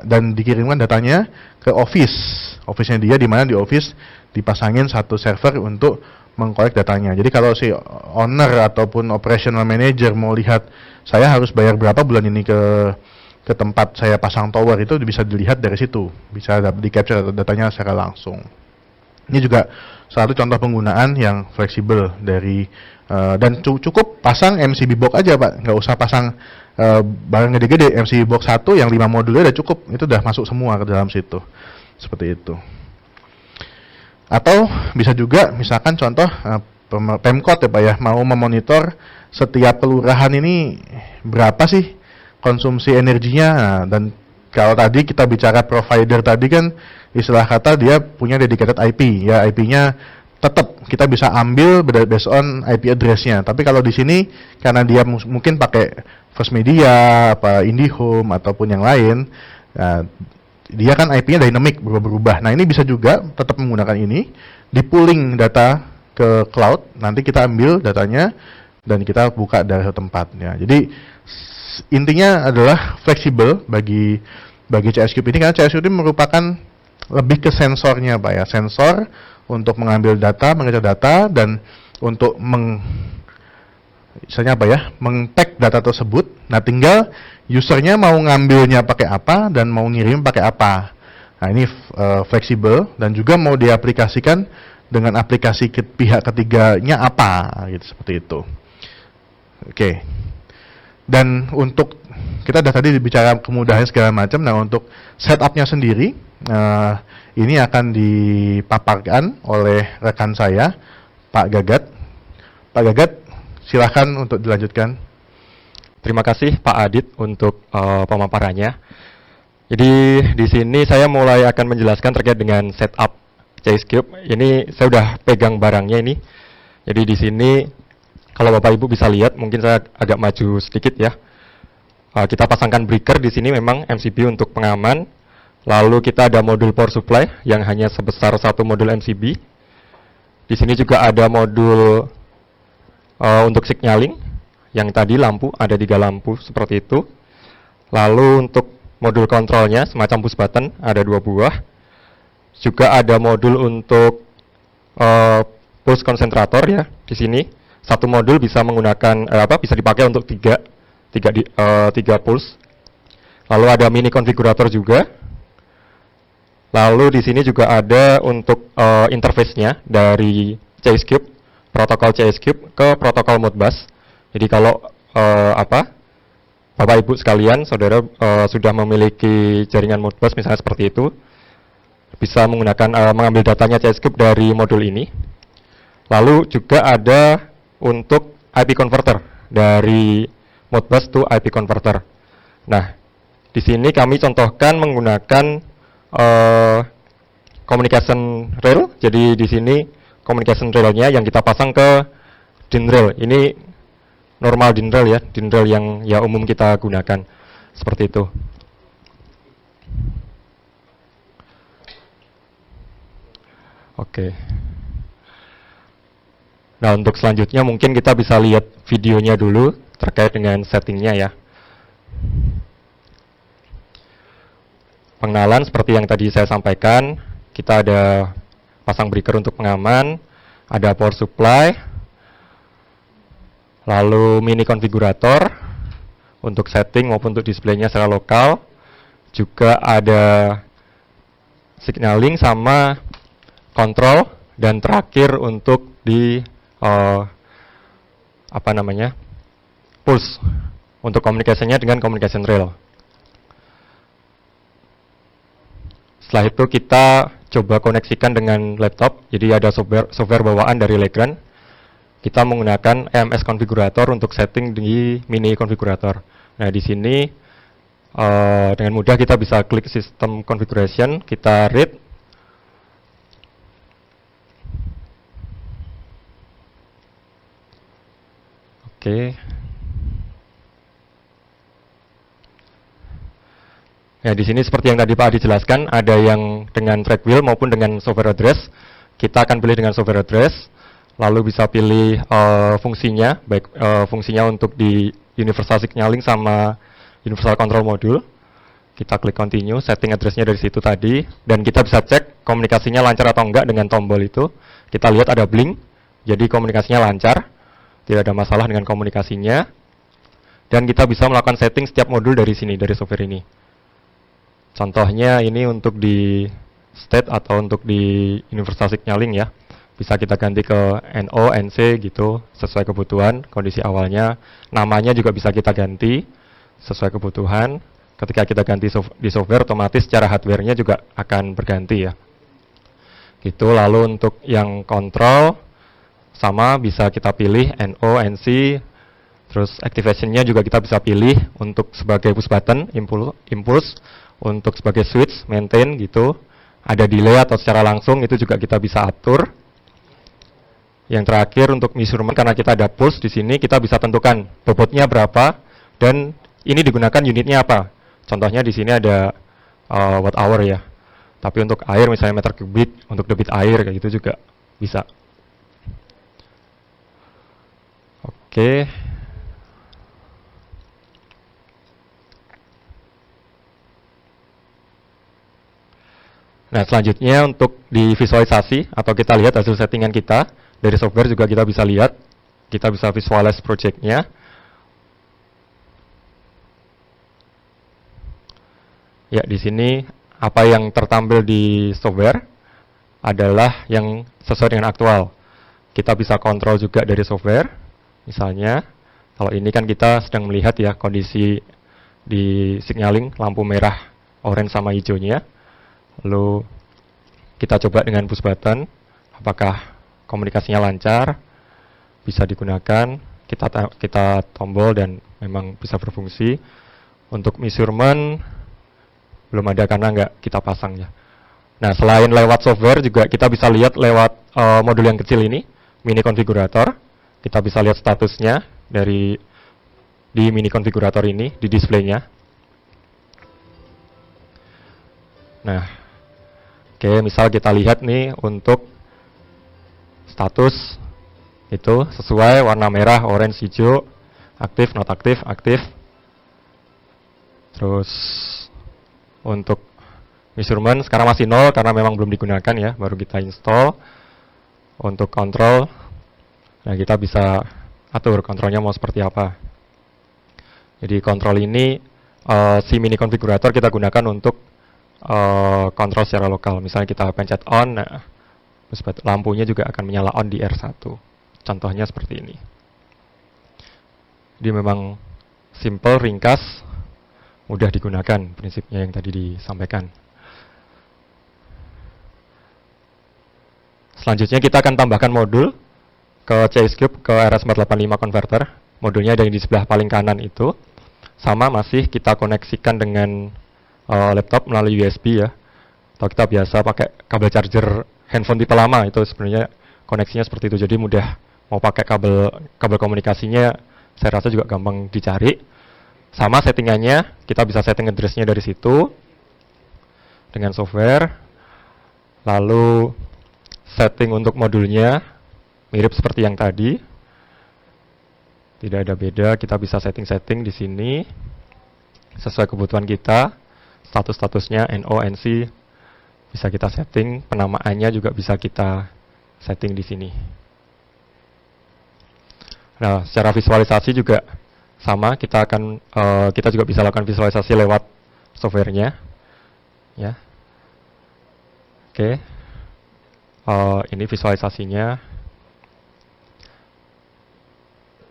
dan dikirimkan datanya ke office-nya dia, di mana di office dipasangin satu server untuk mengkolek datanya. Jadi kalau si owner ataupun operational manager mau lihat saya harus bayar berapa bulan ini ke tempat saya pasang tower, itu bisa dilihat dari situ, bisa di capture datanya secara langsung. Ini juga salah satu contoh penggunaan yang fleksibel dari dan cukup pasang MCB box aja Pak, nggak usah pasang barang gede-gede. MCB box 1 yang 5 modulnya udah cukup, itu udah masuk semua ke dalam situ, seperti itu. Atau bisa juga misalkan contoh Pemkot ya Pak ya, mau memonitor setiap kelurahan ini berapa sih konsumsi energinya. Nah, dan kalau tadi kita bicara provider tadi kan istilah kata dia punya dedicated IP ya, IP-nya tetap kita bisa ambil based on IP address-nya. Tapi kalau di sini karena dia mungkin pakai First Media, apa IndiHome ataupun yang lain, dia kan IP-nya dynamic, berubah-berubah. Nah, ini bisa juga tetap menggunakan ini, di pooling data ke cloud, nanti kita ambil datanya dan kita buka dari satu tempat. Ya. Jadi intinya adalah fleksibel bagi CS Cube ini, karena CS Cube ini merupakan lebih ke sensornya, Pak ya, sensor untuk mengambil data, mengecek data, dan untuk misalnya apa ya, meng-tag data tersebut. Nah, tinggal usernya mau ngambilnya pakai apa dan mau ngirim pakai apa. Nah, ini fleksibel dan juga mau diaplikasikan dengan aplikasi pihak ketiganya apa, gitu, seperti itu. Oke. Dan untuk kita tadi bicara kemudahan segala macam. Nah, untuk setupnya sendiri, ini akan dipaparkan oleh rekan saya, Pak Gagat. Pak Gagat, silahkan untuk dilanjutkan. Terima kasih Pak Adit untuk pemaparannya. Jadi di sini saya mulai akan menjelaskan terkait dengan setup CS Cube. Ini saya udah pegang barangnya ini. Jadi di sini kalau Bapak Ibu bisa lihat, mungkin saya agak maju sedikit ya. Kita pasangkan breaker di sini memang MCB untuk pengaman. Lalu kita ada modul power supply yang hanya sebesar satu modul MCB. Di sini juga ada modul untuk signaling, yang tadi lampu, ada 3 lampu seperti itu. Lalu untuk modul kontrolnya, semacam push button, ada 2 buah. Juga ada modul untuk pulse konsentrator ya, di sini. Satu modul bisa menggunakan, bisa dipakai untuk 3 pulse. Lalu ada mini konfigurator juga. Lalu di sini juga ada untuk interface-nya dari CS Cube, protokol CS Cube ke protokol Modbus. Jadi kalau Bapak Ibu sekalian, saudara sudah memiliki jaringan Modbus misalnya seperti itu, bisa menggunakan mengambil datanya CS Cube dari modul ini. Lalu juga ada untuk IP converter dari Modbus to IP converter. Nah, di sini kami contohkan menggunakan communication rail. Jadi di sini communication railnya yang kita pasang ke DIN rail. Ini normal DIN rail ya, DIN rail yang ya umum kita gunakan seperti itu. Oke. Nah, untuk selanjutnya mungkin kita bisa lihat videonya dulu terkait dengan settingnya ya. Pengenalan seperti yang tadi saya sampaikan, kita ada pasang breaker untuk pengaman, ada power supply, lalu mini konfigurator untuk setting maupun untuk displaynya secara lokal, juga ada signaling sama kontrol, dan terakhir untuk di pulse untuk komunikasinya dengan communication rail. Setelah itu kita coba koneksikan dengan laptop. Jadi ada software bawaan dari Legrand. Kita menggunakan EMS konfigurator untuk setting di mini konfigurator. Nah, di sini dengan mudah kita bisa klik system configuration, kita read. Oke. Ya, di sini seperti yang tadi Pak Adi jelaskan, ada yang dengan track wheel maupun dengan software address. Kita akan pilih dengan software address, lalu bisa pilih fungsinya, baik fungsinya untuk di universal signaling sama universal control module. Kita klik continue, setting addressnya dari situ tadi, dan kita bisa cek komunikasinya lancar atau enggak dengan tombol itu. Kita lihat ada blink, jadi komunikasinya lancar, tidak ada masalah dengan komunikasinya. Dan kita bisa melakukan setting setiap modul dari sini, dari software ini. Contohnya ini untuk di state atau untuk di universal signaling ya. Bisa kita ganti ke NO, NC gitu, sesuai kebutuhan, kondisi awalnya. Namanya juga bisa kita ganti sesuai kebutuhan. Ketika kita ganti di software, otomatis secara hardware-nya juga akan berganti ya. Gitu, lalu untuk yang kontrol, sama bisa kita pilih NO, NC, terus activation-nya juga kita bisa pilih untuk sebagai push button, impulse, untuk sebagai switch, maintain gitu. Ada delay atau secara langsung, itu juga kita bisa atur. Yang terakhir untuk measurement, karena kita ada pulse di sini, kita bisa tentukan bobotnya berapa, Dan ini digunakan unitnya apa? Contohnya di sini ada watt hour ya. Tapi untuk air misalnya meter kubik, untuk debit air kayak gitu juga bisa. Oke. Nah, selanjutnya untuk di visualisasi atau kita lihat hasil settingan kita dari software juga kita bisa lihat, kita bisa visualize project-nya. Ya, di sini apa yang tertampil di software adalah yang sesuai dengan aktual. Kita bisa kontrol juga dari software. Misalnya, kalau ini kan kita sedang melihat ya kondisi di signaling lampu merah, orange sama hijaunya. Lalu kita coba dengan push button, apakah komunikasinya lancar, bisa digunakan. Kita tombol dan memang bisa berfungsi. Untuk measurement belum ada karena nggak kita pasang ya. Nah, selain lewat software juga kita bisa lihat lewat modul yang kecil ini, mini konfigurator. Kita bisa lihat statusnya di mini konfigurator ini, di displaynya. Nah, oke, misal kita lihat nih untuk status itu sesuai warna merah, orange, hijau, aktif, not aktif, aktif. Terus untuk measurement sekarang masih 0 karena memang belum digunakan ya, baru kita install. Untuk kontrol, nah kita bisa atur kontrolnya mau seperti apa. Jadi kontrol ini si mini konfigurator kita gunakan untuk kontrol secara lokal. Misalnya kita pencet on, nah lampunya juga akan menyala on di R1. Contohnya seperti ini. Jadi memang simple, ringkas, mudah digunakan prinsipnya yang tadi disampaikan. Selanjutnya kita akan tambahkan modul ke CXCube, ke RS485 converter. Modulnya ada yang di sebelah paling kanan itu. Sama masih kita koneksikan dengan laptop melalui USB ya. Atau kita biasa pakai kabel charger handphone tipe lama, itu sebenarnya koneksinya seperti itu. Jadi mudah, mau pakai kabel komunikasinya saya rasa juga gampang dicari. Sama settingannya, kita bisa setting address-nya dari situ dengan software. Lalu setting untuk modulnya mirip seperti yang tadi. Tidak ada beda, kita bisa setting-setting di sini sesuai kebutuhan kita. Status-statusnya NO, NC bisa kita setting, penamaannya juga bisa kita setting di sini. Nah, secara visualisasi juga sama, kita juga bisa lakukan visualisasi lewat softwarenya, ya. Oke, ini visualisasinya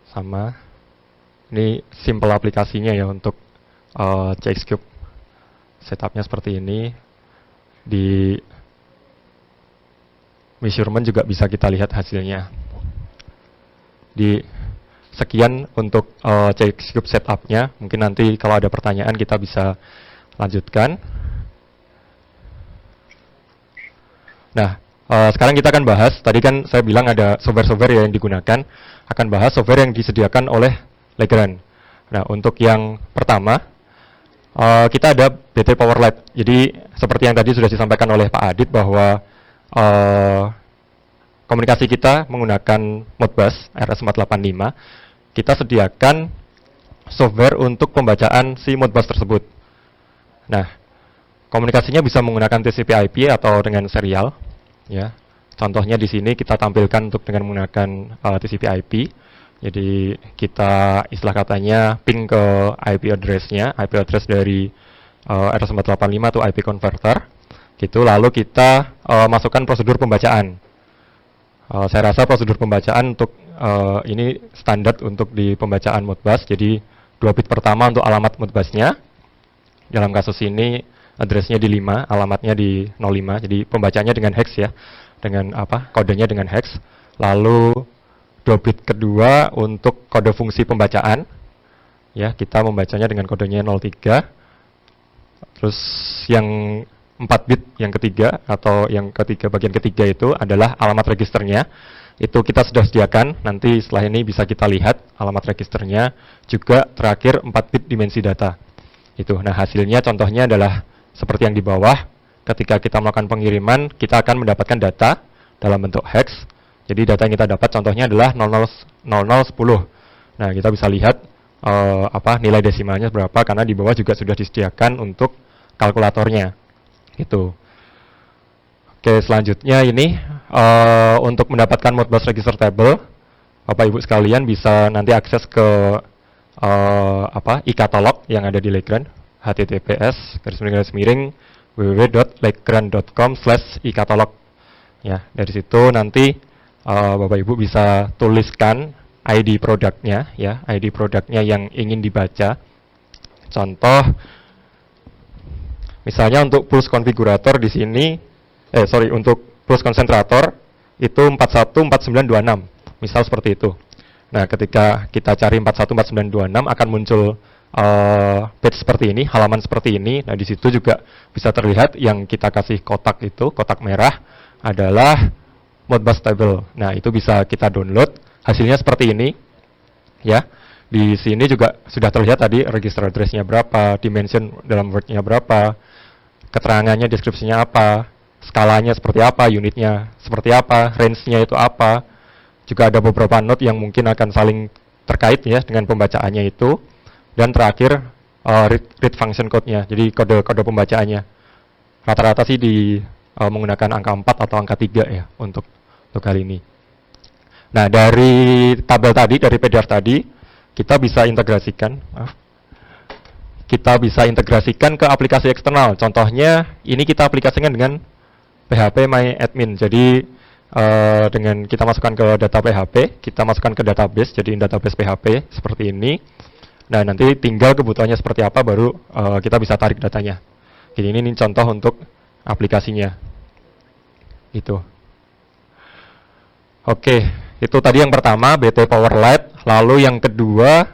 sama. Ini simple aplikasinya ya untuk CXCube. Setupnya seperti ini. Di measurement juga bisa kita lihat hasilnya. Sekian untuk CXCube setupnya. Mungkin nanti kalau ada pertanyaan kita bisa lanjutkan. Nah, sekarang kita akan bahas. Tadi kan saya bilang ada software-software yang digunakan. Akan bahas software yang disediakan oleh Legrand. Nah, untuk yang pertama, kita ada BT Powerlight. Jadi seperti yang tadi sudah disampaikan oleh Pak Adit bahwa komunikasi kita menggunakan Modbus RS485. Kita sediakan software untuk pembacaan si Modbus tersebut. Nah, komunikasinya bisa menggunakan TCP/IP atau dengan serial. Ya, contohnya di sini kita tampilkan untuk dengan menggunakan TCP/IP. Jadi kita istilah katanya ping ke IP address-nya, IP address dari RS485 atau IP converter. Gitu, lalu kita masukkan prosedur pembacaan. Saya rasa prosedur pembacaan untuk ini standar untuk di pembacaan Modbus. Jadi 2 bit pertama untuk alamat Modbusnya. Dalam kasus ini addressnya di 5, alamatnya di 05. Jadi pembacanya dengan hex ya, dengan kodenya dengan hex. Lalu 2 bit kedua untuk kode fungsi pembacaan. Ya, kita membacanya dengan kodenya 03. Terus yang 4 bit yang ketiga atau yang ketiga bagian ketiga itu adalah alamat registernya. itu kita sudah sediakan, nanti setelah ini bisa kita lihat alamat registernya, juga terakhir 4 bit dimensi data. Itu. Nah, hasilnya contohnya adalah seperti yang di bawah. Ketika kita melakukan pengiriman, kita akan mendapatkan data dalam bentuk hex. Jadi data yang kita dapat contohnya adalah 0010. Nah, kita bisa lihat nilai desimalnya berapa, karena di bawah juga sudah disediakan untuk kalkulatornya. Gitu. Oke, selanjutnya ini untuk mendapatkan Modbus Register Table, Bapak Ibu sekalian bisa nanti akses ke e-katalog yang ada di Legrand, https://www.legrand.com/e-katalog. Ya, dari situ nanti Bapak Ibu bisa tuliskan ID produknya, ya, ID produknya yang ingin dibaca. Contoh, misalnya untuk pulse konfigurator di sini. Untuk pulse konsentrator itu 414926, misal seperti itu. Nah, ketika kita cari 414926 akan muncul page seperti ini, halaman seperti ini. Nah, di situ juga bisa terlihat yang kita kasih kotak itu, kotak merah adalah Modbus table. Nah, itu bisa kita download. Hasilnya seperti ini, ya. Di sini juga sudah terlihat tadi register address-nya berapa, dimension dalam Word-nya berapa, keterangannya, deskripsinya apa, skalanya seperti apa, unitnya seperti apa, range-nya itu apa. Juga ada beberapa note yang mungkin akan saling terkait ya dengan pembacaannya itu. Dan terakhir read function code-nya, jadi kode pembacaannya. Rata-rata sih menggunakan angka 4 atau angka 3 ya untuk hal ini. Nah, dari tabel tadi, dari PDF tadi, kita bisa integrasikan. Kita bisa integrasikan ke aplikasi eksternal. Contohnya, ini kita aplikasikan dengan PHP MyAdmin. Jadi dengan kita masukkan ke data PHP, kita masukkan ke database, jadi database PHP seperti ini. Nah, nanti tinggal kebutuhannya seperti apa, baru kita bisa tarik datanya. Jadi ini contoh untuk aplikasinya. Itu. Oke, itu tadi yang pertama, BT Powerlight. Lalu yang kedua,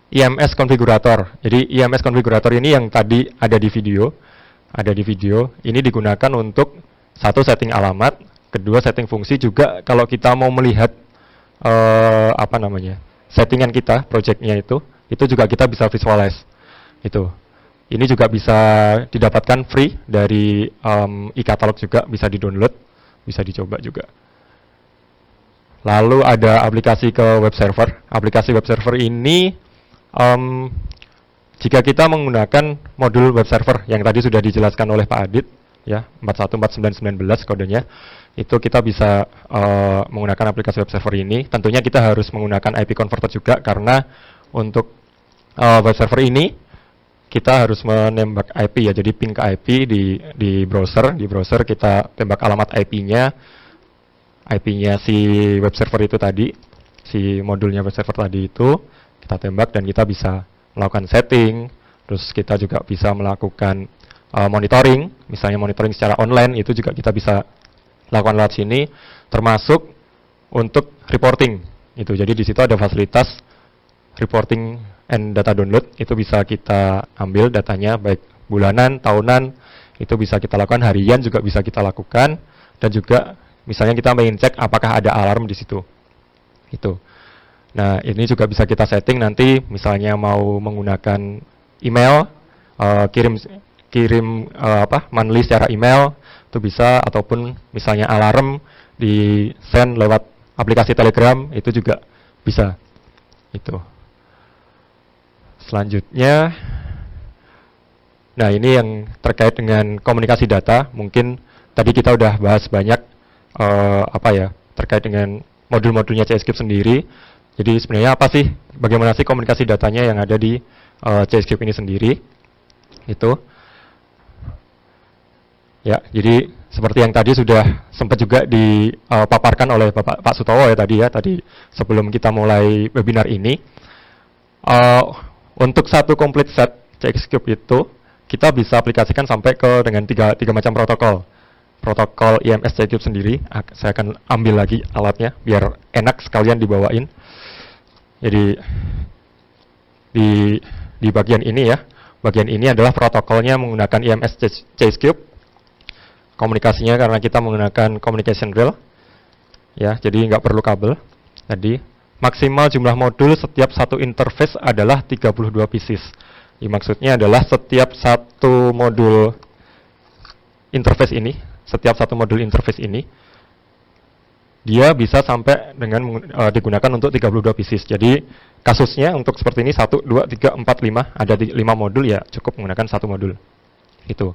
IMS Configurator. Jadi IMS Configurator ini yang tadi ada di video. Ini digunakan untuk satu, setting alamat, kedua setting fungsi. Juga kalau kita mau melihat settingan kita, projectnya itu juga kita bisa visualize. Itu. Ini juga bisa didapatkan free dari e-katalog, juga bisa di-download, bisa dicoba juga. Lalu ada aplikasi ke web server. Aplikasi web server ini jika kita menggunakan modul web server yang tadi sudah dijelaskan oleh Pak Adit, ya, 414919 kodenya, itu kita bisa menggunakan aplikasi web server ini. Tentunya kita harus menggunakan IP converter juga, karena untuk web server ini kita harus menembak IP ya, jadi ping ke IP di browser. Di browser kita tembak alamat IP-nya si web server itu tadi, si modulnya web server tadi itu kita tembak, dan kita bisa melakukan setting. Terus kita juga bisa melakukan monitoring, misalnya monitoring secara online, itu juga kita bisa lakukan lewat sini, termasuk untuk reporting. Itu jadi di situ ada fasilitas reporting and data download, itu bisa kita ambil datanya baik bulanan, tahunan, itu bisa kita lakukan, harian juga bisa kita lakukan, dan juga misalnya kita ingin cek apakah ada alarm di situ. Itu. Nah, ini juga bisa kita setting nanti, misalnya mau menggunakan email, kirim monthly secara email, itu bisa, ataupun misalnya alarm di send lewat aplikasi Telegram, itu juga bisa. Itu. Selanjutnya, nah ini yang terkait dengan komunikasi data. Mungkin tadi kita udah bahas banyak terkait dengan modul-modulnya CSCube sendiri. Jadi sebenarnya apa sih, bagaimana sih komunikasi datanya yang ada di CSCube ini sendiri? Itu. Ya, jadi seperti yang tadi sudah sempat juga dipaparkan oleh Pak Sutowo ya tadi sebelum kita mulai webinar ini. Untuk satu complete set CSCube itu kita bisa aplikasikan sampai dengan tiga macam protokol. Protokol IMS CSCube sendiri, saya akan ambil lagi alatnya biar enak sekalian dibawain. Jadi di bagian ini ya, bagian ini adalah protokolnya menggunakan IMS CSCube. Komunikasinya karena kita menggunakan communication rail. ya, jadi nggak perlu kabel. Jadi maksimal jumlah modul setiap satu interface adalah 32 pieces. Ini maksudnya adalah setiap satu modul interface ini, dia bisa sampai dengan digunakan untuk 32 pieces. Jadi kasusnya untuk seperti ini 1, 2, 3, 4, 5, ada 5 modul ya cukup menggunakan satu modul. Itu.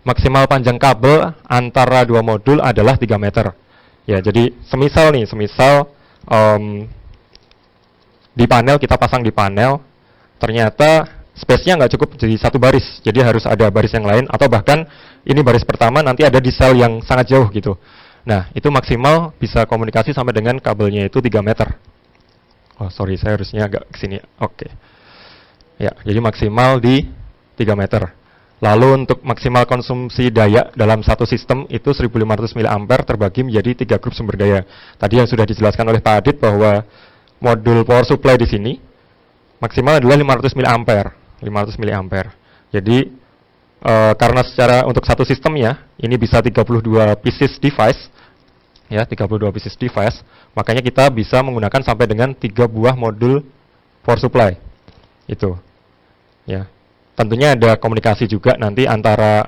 Maksimal panjang kabel antara dua modul adalah 3 meter. Ya, jadi semisal di panel, kita pasang di panel, ternyata space-nya nggak cukup jadi satu baris, jadi harus ada baris yang lain, atau bahkan ini baris pertama nanti ada di sel yang sangat jauh gitu. Nah, itu maksimal bisa komunikasi sampai dengan kabelnya itu 3 meter. Oh, sorry, saya harusnya agak kesini. Oke. Ya, jadi maksimal di 3 meter. Lalu untuk maksimal konsumsi daya dalam satu sistem itu 1500 mAh terbagi menjadi 3 grup sumber daya. Tadi yang sudah dijelaskan oleh Pak Adit bahwa modul power supply di sini maksimal adalah 500 mAh. Jadi karena secara untuk satu sistemnya ini bisa 32 pieces device, ya 32 pieces device, makanya kita bisa menggunakan sampai dengan 3 buah modul power supply. Itu, ya. Tentunya ada komunikasi juga nanti antara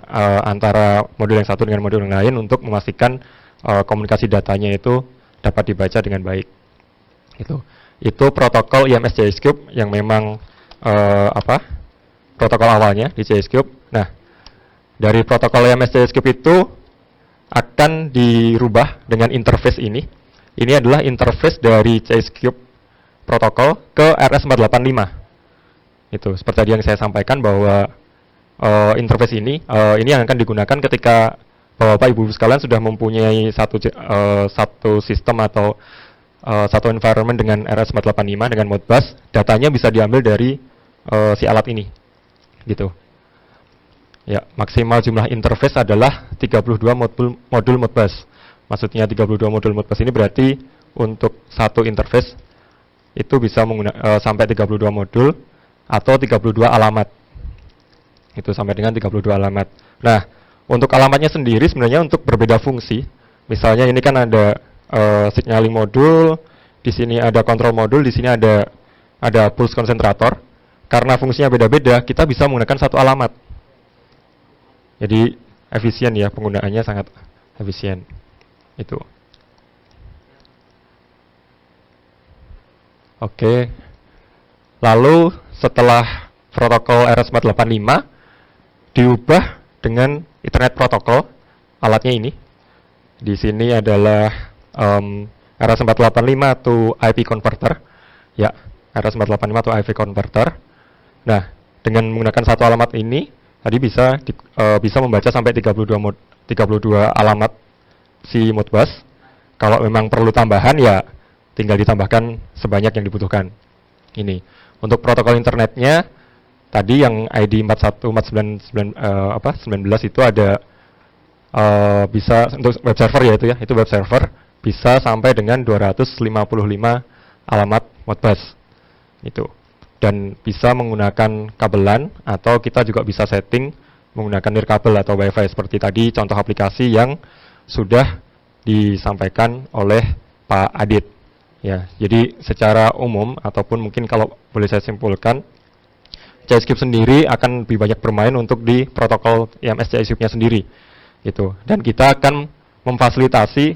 modul yang satu dengan modul yang lain untuk memastikan komunikasi datanya itu dapat dibaca dengan baik. Itu protokol IMS JSCube yang memang protokol awalnya di JSCube. Nah, dari protokol IMS JSCube itu akan dirubah dengan interface ini. Ini adalah interface dari JSCube protokol ke RS485. Itu seperti tadi yang saya sampaikan bahwa interface ini yang akan digunakan ketika Bapak Ibu sekalian sudah mempunyai satu sistem atau satu environment dengan RS485 dengan Modbus, datanya bisa diambil dari si alat ini. Gitu. Ya, maksimal jumlah interface adalah 32 modul Modbus. Maksudnya 32 modul Modbus ini berarti untuk satu interface itu bisa sampai 32 modul atau 32 alamat. Itu sampai dengan 32 alamat. Nah, untuk alamatnya sendiri sebenarnya untuk berbeda fungsi. Misalnya ini kan ada signaling modul, di sini ada kontrol modul, di sini ada pulse konsentrator. Karena fungsinya beda-beda, kita bisa menggunakan satu alamat. Jadi efisien ya, penggunaannya sangat efisien. Itu. Oke. Lalu setelah protokol RS485 diubah dengan Ethernet protokol, alatnya ini. Di sini adalah RS485 to IP converter. Ya, RS485 to IP converter. Nah, dengan menggunakan satu alamat ini tadi bisa membaca sampai 32 alamat si Modbus. Kalau memang perlu tambahan ya tinggal ditambahkan sebanyak yang dibutuhkan. Ini. Untuk protokol internetnya tadi yang ID 41499 19 itu ada bisa untuk web server ya, itu web server bisa sampai dengan 255 alamat Modbus. Itu. Dan bisa menggunakan kabelan atau kita juga bisa setting menggunakan nirkabel atau WiFi seperti tadi contoh aplikasi yang sudah disampaikan oleh Pak Adit. Ya, jadi secara umum ataupun mungkin kalau boleh saya simpulkan, JSCube sendiri akan lebih banyak bermain untuk di protokol IMS JSCube-nya sendiri, gitu. Dan kita akan memfasilitasi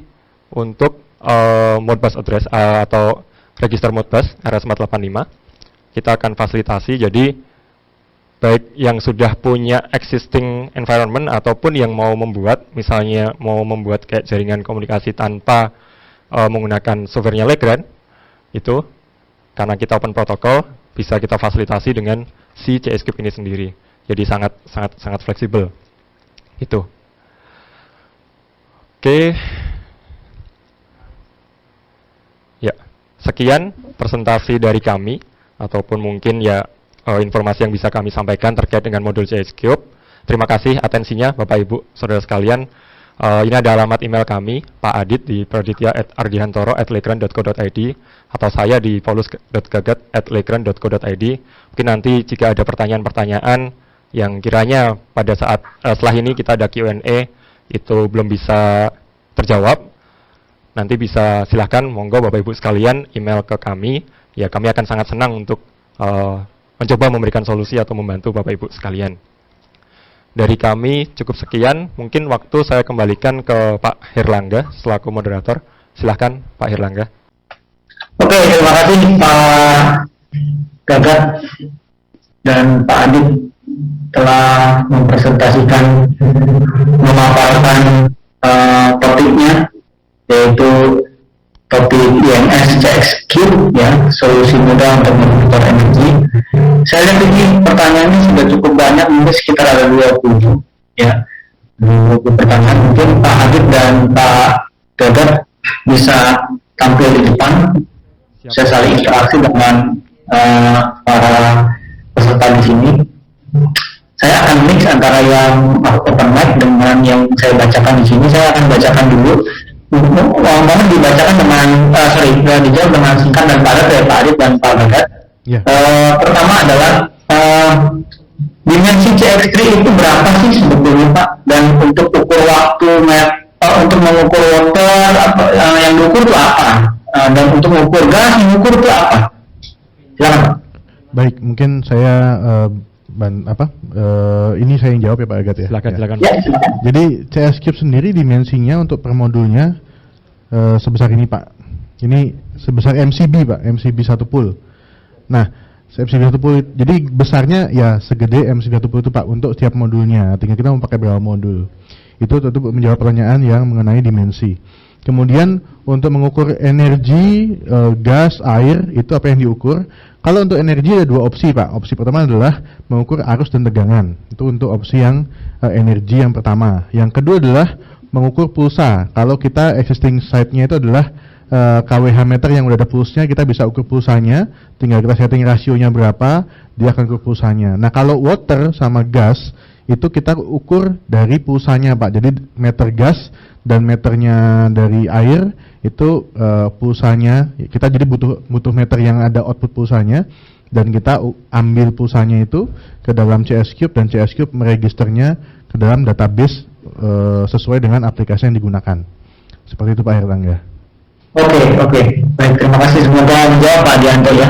untuk Modbus address atau register Modbus RS485. Kita akan fasilitasi, jadi baik yang sudah punya existing environment ataupun yang mau membuat, misalnya mau membuat kayak jaringan komunikasi tanpa menggunakan software-nya Legrand, itu karena kita open protokol bisa kita fasilitasi dengan si JSCube ini sendiri. Jadi sangat fleksibel. Itu. Oke. Ya, sekian presentasi dari kami ataupun mungkin ya informasi yang bisa kami sampaikan terkait dengan modul JSCube. Terima kasih atensinya Bapak Ibu Saudara sekalian. Ini ada alamat email kami, Pak Adit di praditya@ardihantoro@legrand.co.id atau saya di paulus.gagat@legrand.co.id. Mungkin nanti jika ada pertanyaan-pertanyaan yang kiranya pada saat setelah ini kita ada Q&A itu belum bisa terjawab, nanti bisa silahkan monggo Bapak Ibu sekalian email ke kami. Ya, kami akan sangat senang untuk mencoba memberikan solusi atau membantu Bapak Ibu sekalian. Dari kami cukup sekian, mungkin waktu saya kembalikan ke Pak Herlangga selaku moderator. Silahkan Pak Herlangga. Oke, terima kasih Pak Gagat dan Pak Adit telah mempresentasikan, memaparkan topiknya, yaitu topik IMS CXQ, ya, solusi mudah untuk memonitor energi. Saya lihat ini pertanyaannya sudah cukup banyak, mungkin sekitar ada 20, ya. 20 pertanyaan, mungkin Pak Adit dan Pak Gagat bisa tampil di depan. Siap. Saya saling interaksi dengan para peserta di sini. Saya akan mix antara yang open mic dengan yang saya bacakan di sini. Saya akan bacakan dulu. Mohon dibacakan dengan dijawab dengan singkat dan padat dari Pak Adit dan Pak Gagat. Ya. Pertama adalah dimensi CX3 itu berapa sih sebetulnya Pak? Dan untuk ukur waktu untuk mengukur water yang diukur itu apa? Dan untuk mengukur gas yang diukur itu apa? Silakan Pak. Baik, mungkin saya ini saya yang jawab ya Pak Agat ya. Silakan, Ya. silakan. Ya, silakan. Jadi CS Cube sendiri dimensinya untuk per modulnya sebesar ini Pak. Ini sebesar MCB Pak, MCB 1 pool. Nah, MCB 1 pool, jadi besarnya ya segede MCB 1 pool itu Pak untuk setiap modulnya. Tinggal kita mau pakai berapa modul. Itu tentu menjawab pertanyaan yang mengenai dimensi. Kemudian untuk mengukur energi, gas, air, itu apa yang diukur? Kalau untuk energi ada dua opsi Pak. Opsi pertama adalah mengukur arus dan tegangan. Itu untuk opsi yang energi yang pertama. Yang kedua adalah mengukur pulsa. Kalau kita existing site-nya itu adalah kWh meter yang udah ada pulsnya, kita bisa ukur pulsanya. Tinggal kita setting rasionya berapa, dia akan ukur pulsanya. Nah kalau water sama gas, itu kita ukur dari pulsanya Pak. Jadi meter gas dan meternya dari air itu pulsanya kita jadi butuh meter yang ada output pulsanya, dan kita ambil pulsanya itu ke dalam CS Cube dan CS Cube meregisternya ke dalam database sesuai dengan aplikasi yang digunakan. Seperti itu Pak Herlangga. Oke. Baik, terima kasih. Semoga menjawab Pak Dianto ya.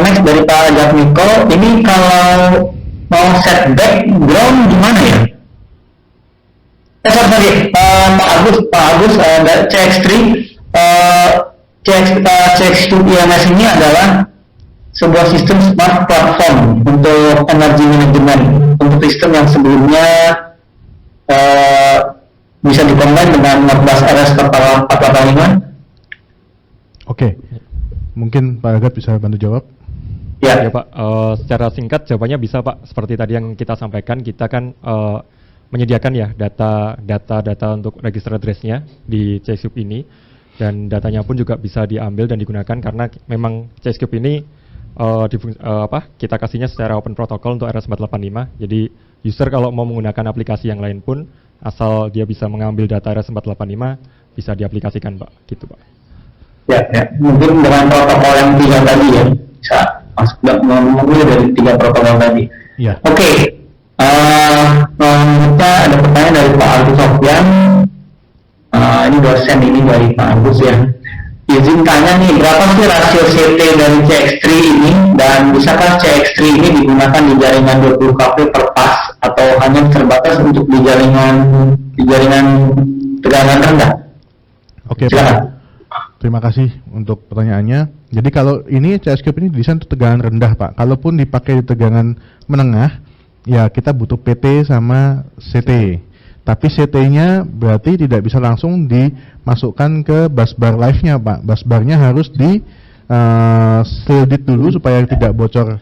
Next dari Pak Jatmiko, ini kalau mau set background gimana ya? Sorry, Pak Agus dari CX3, CX2 IMS ini adalah sebuah sistem smart platform untuk energy management, untuk sistem yang sebelumnya bisa dikombin dengan Modbus RS 485. Oke, mungkin Pak Agat bisa bantu jawab. Ya Pak, secara singkat jawabannya bisa Pak. Seperti tadi yang kita sampaikan, kita kan menyediakan ya data untuk register address-nya di CXCube ini, dan datanya pun juga bisa diambil dan digunakan karena memang CXCube ini kita kasihnya secara open protocol untuk RS485. Jadi user kalau mau menggunakan aplikasi yang lain pun asal dia bisa mengambil data RS485 bisa diaplikasikan Pak, gitu Pak. Ya, mungkin dengan protokol yang 3 tadi ya, bisa masuk memilih dari 3 protokol tadi. Iya. Oke, kita ada pertanyaan dari Pak Agus Sofyan. Ini dosen ini dari Pak Agus ya. Izin tanya nih, berapa sih rasio CT dari CX3 ini, dan bisakah CX3 ini digunakan di jaringan 20 kV per pas atau hanya terbatas untuk di jaringan tegangan rendah? Oke Silakan. Pak. Terima kasih untuk pertanyaannya. Jadi kalau ini CS Cube ini desain untuk tegangan rendah Pak. Kalaupun dipakai di tegangan menengah, ya kita butuh PT sama CT. Tapi CT-nya berarti tidak bisa langsung dimasukkan ke busbar live-nya Pak. Busbarnya harus di shielded dulu supaya tidak bocor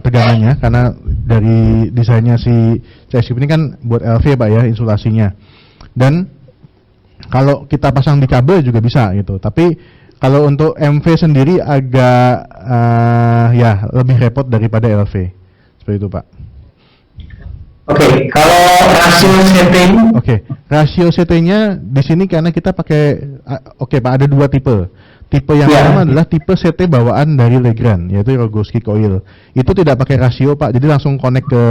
tegangannya, karena dari desainnya si CS Cube ini kan buat LV Pak ya, insulasinya. Dan kalau kita pasang di kabel juga bisa gitu. Tapi kalau untuk MV sendiri agak ya lebih repot daripada LV. Seperti itu Pak. Oke, kalau rasio CT ini? Oke, rasio CT-nya di sini karena kita pakai oke Pak, ada 2 tipe. Tipe yang pertama adalah tipe CT bawaan dari Legrand, yaitu Rogowski coil. Itu tidak pakai rasio Pak, jadi langsung connect ke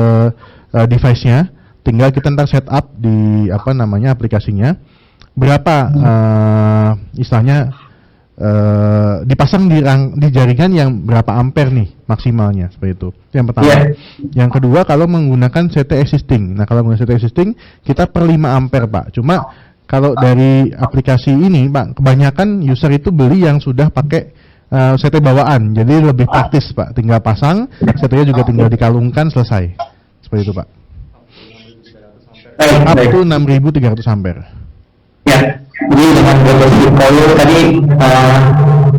device-nya. Tinggal kita ntar setup di aplikasinya. berapa istilahnya dipasang di jaringan yang berapa ampere nih maksimalnya, seperti itu. Itu yang pertama. Yang kedua, kalau menggunakan CT existing. Nah, kalau menggunakan CT existing kita per 5 ampere, Pak. Cuma kalau dari aplikasi ini, Pak, kebanyakan user itu beli yang sudah pakai CT bawaan. Jadi lebih praktis, Pak. Tinggal pasang, CT-nya juga tinggal dikalungkan, selesai. Seperti itu, Pak. Up to 6.300 ampere. Ya, jadi dengan beberapa coil tadi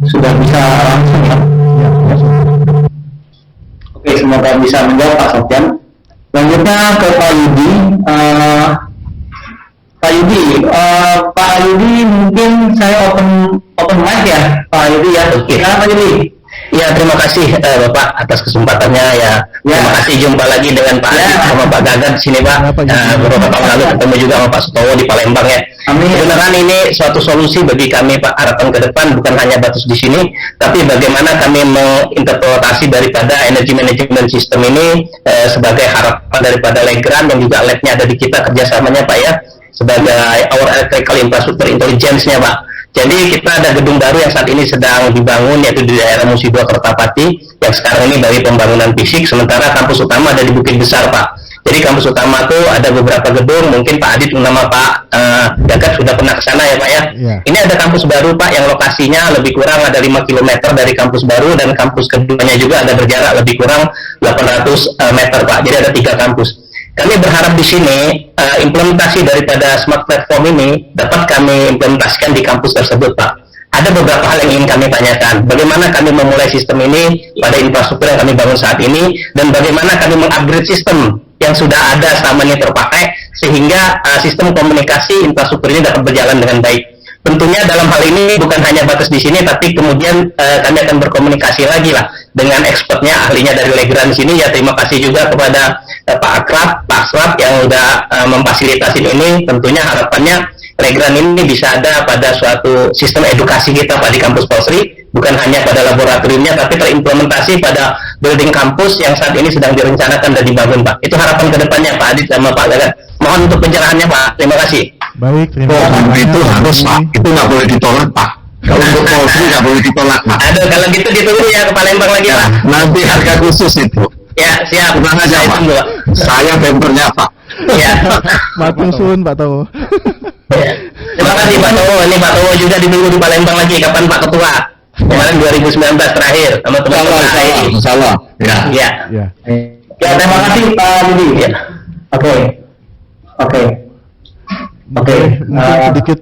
sudah bisa langsung ya. Ya, langsung. Oke, semoga bisa menjawab Pak Sofyan. Lanjutnya ke Pak Yudi. Pak Yudi mungkin saya open mic ya, Pak Yudi ya. Oke. Pak Yudi. Ya, terima kasih Bapak atas kesempatannya ya. Terima kasih, jumpa lagi dengan Pak Adit sama Pak Gagat di sini, Pak. Beberapa tahun lalu ketemu juga sama Pak Sutowo di Palembang ya. Amin. Beneran ini suatu solusi bagi kami, Pak. Harapan ke depan bukan hanya batas di sini, tapi bagaimana kami menginterpretasi daripada energy management system ini sebagai harapan daripada Legrand dan juga lab-nya ada di kita kerjasamanya, Pak ya, sebagai our electrical infrastructure intelligence-nya, Pak. Jadi kita ada gedung baru yang saat ini sedang dibangun, yaitu di daerah Musi 2 Kertapati, yang sekarang ini dari pembangunan fisik, sementara kampus utama ada di Bukit Besar, Pak. Jadi kampus utama itu ada beberapa gedung, mungkin Pak Adit nama Pak Gagat sudah pernah ke sana ya, Pak ya. Ini ada kampus baru, Pak, yang lokasinya lebih kurang ada 5 km dari kampus baru, dan kampus keduanya juga ada berjarak lebih kurang 800 meter, Pak. Jadi ada 3 kampus. Kami berharap di sini implementasi daripada smart platform ini dapat kami implementasikan di kampus tersebut, Pak. Ada beberapa hal yang ingin kami tanyakan. Bagaimana kami memulai sistem ini pada infrastruktur yang kami bangun saat ini, dan bagaimana kami mengupgrade sistem yang sudah ada selama ini terpakai, sehingga sistem komunikasi infrastruktur ini dapat berjalan dengan baik. Tentunya dalam hal ini bukan hanya batas di sini, tapi kemudian kami akan berkomunikasi lagi lah dengan expertnya, ahlinya dari Legrand di sini. Ya, terima kasih juga kepada Pak Akrab, Pak Asraf yang sudah memfasilitasi ini. Tentunya harapannya Legrand ini bisa ada pada suatu sistem edukasi kita, Pak, di kampus Polsri, bukan hanya pada laboratoriumnya, tapi terimplementasi pada building kampus yang saat ini sedang direncanakan dan dibangun, Pak. Itu harapan ke depannya, Pak Adit sama Pak Gagat. Mohon untuk pencerahannya, Pak. Terima kasih. Baik, terima kasih. Itu harus, Pak. Itu nggak boleh ditolak, Pak. Kalau untuk Polri nggak boleh ditolak, Pak. Aduh, kalau gitu ditunggu ya ke Palembang lagi, Pak. Nanti harga khusus itu. Ya, siap. Tenang aja, Saya Pak. tunggu, Pak. Saya membernya, Pak. Ya. Matur suwun, Pak Towo. Ya. Terima kasih Pak Towo. Ini Pak Towo juga ditunggu di Palembang lagi. Kapan Pak Ketua? Kemarin 2019 terakhir sama teman-teman lain. Insyaallah. Ya. Ya. Ya. Ya, terima kasih Pak Yudi. Ya. Oke. Mungkin sedikit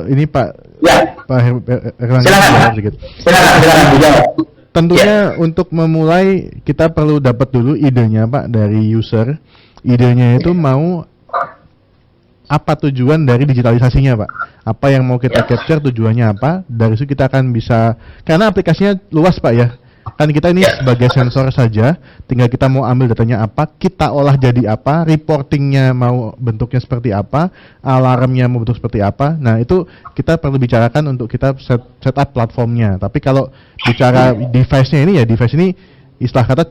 ini Pak Ya, Erlangga, silakan. sedikit. Silakan dijawab. Tentunya untuk memulai kita perlu dapat dulu idenya, Pak, dari user. Idenya itu mau apa tujuan dari digitalisasinya, Pak? Apa yang mau kita capture, tujuannya apa? Dari situ kita akan bisa, karena aplikasinya luas, Pak ya. Kan kita ini sebagai sensor saja, tinggal kita mau ambil datanya apa, kita olah jadi apa, reportingnya mau bentuknya seperti apa, alarmnya mau bentuk seperti apa. Nah, itu kita perlu bicarakan untuk kita set up platformnya. Tapi kalau bicara device-nya ini, ya device ini istilah kata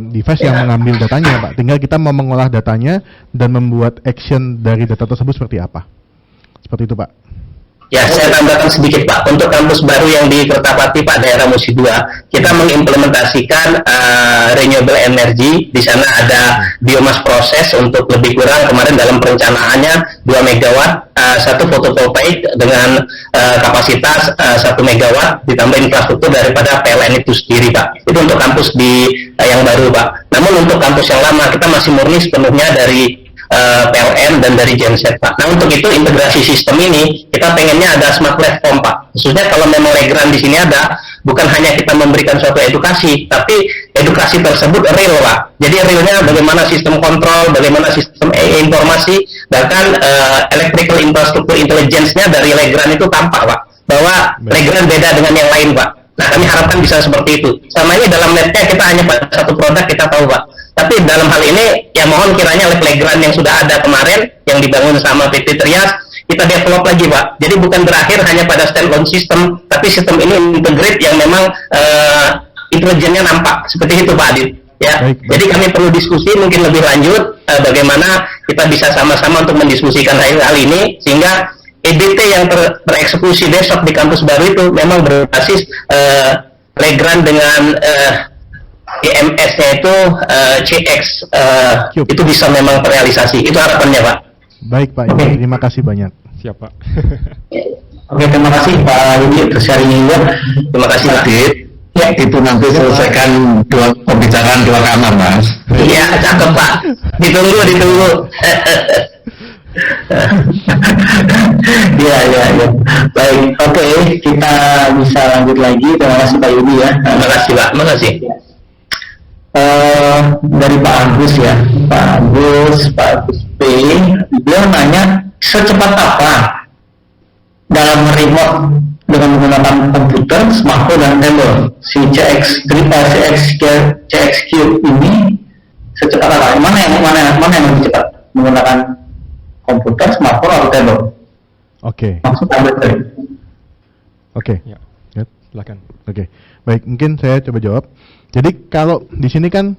device yang mengambil datanya, Pak. Tinggal kita mau mengolah datanya dan membuat action dari data tersebut seperti apa. Seperti itu, Pak. Ya, saya tambahkan sedikit, Pak. Untuk kampus baru yang di Kertapati, Pak, daerah Musi 2, kita mengimplementasikan renewable energy. Di sana ada biomas proses untuk lebih kurang kemarin dalam perencanaannya 2 megawatt, satu fotovoltaik dengan kapasitas 1 megawatt ditambah infrastruktur daripada PLN itu sendiri, Pak. Itu untuk kampus di yang baru, Pak. Namun untuk kampus yang lama kita masih murni sepenuhnya dari PLN dan dari genset, Pak. Nah, untuk itu integrasi sistem ini kita pengennya ada smart platform, Pak. Khususnya kalau memang Legrand di sini ada, bukan hanya kita memberikan suatu edukasi, tapi edukasi tersebut real, Pak. Jadi realnya bagaimana sistem kontrol, bagaimana sistem informasi, bahkan electrical infrastructure intelligence-nya dari Legrand itu tampak, Pak, bahwa Legrand beda dengan yang lain, Pak. Nah, kami harapkan bisa seperti itu. Sama ini dalam lab-nya kita hanya pada satu produk kita tahu, Pak. Tapi dalam hal ini, ya mohon kiranya lab Legrand yang sudah ada kemarin, yang dibangun sama PT Trias, kita develop lagi, Pak. Jadi bukan berakhir hanya pada standalone system, tapi sistem ini integrate yang memang intelijennya nampak. Seperti itu, Pak Adit. Ya, Baik, jadi kami perlu diskusi mungkin lebih lanjut bagaimana kita bisa sama-sama untuk mendiskusikan hal ini sehingga EBT yang tereksekusi besok di kampus baru itu memang berbasis Legrand dengan IMS-nya itu CX Cube. itu bisa memang terrealisasi. Itu harapannya, Pak. Baik Pak Ibu, terima kasih banyak. Siap, Pak. Oke, terima kasih Pak Yudi untuk sharing-nya. Terima kasih, Pak. Adit, itu nanti selesaikan pembicaraan dua kamar, Mas. Iya, cakep Pak. Ditunggu. Iya. Baik, oke, kita bisa lanjut lagi. Terima kasih Pak Yudi ya. Terima kasih Pak. Terima kasih. Dari Pak Agus ya, Pak Agus P, beliau nanya secepat apa dalam remote dengan menggunakan komputer, smartphone dan tablet si CXQ ini secepat apa? Mana yang lebih cepat menggunakan komputer, smartphone atau tablet? Oke. Maksud tablet tadi. Oke. Ya, Ya. silakan. Oke, baik, mungkin saya coba jawab. Jadi kalau di sini kan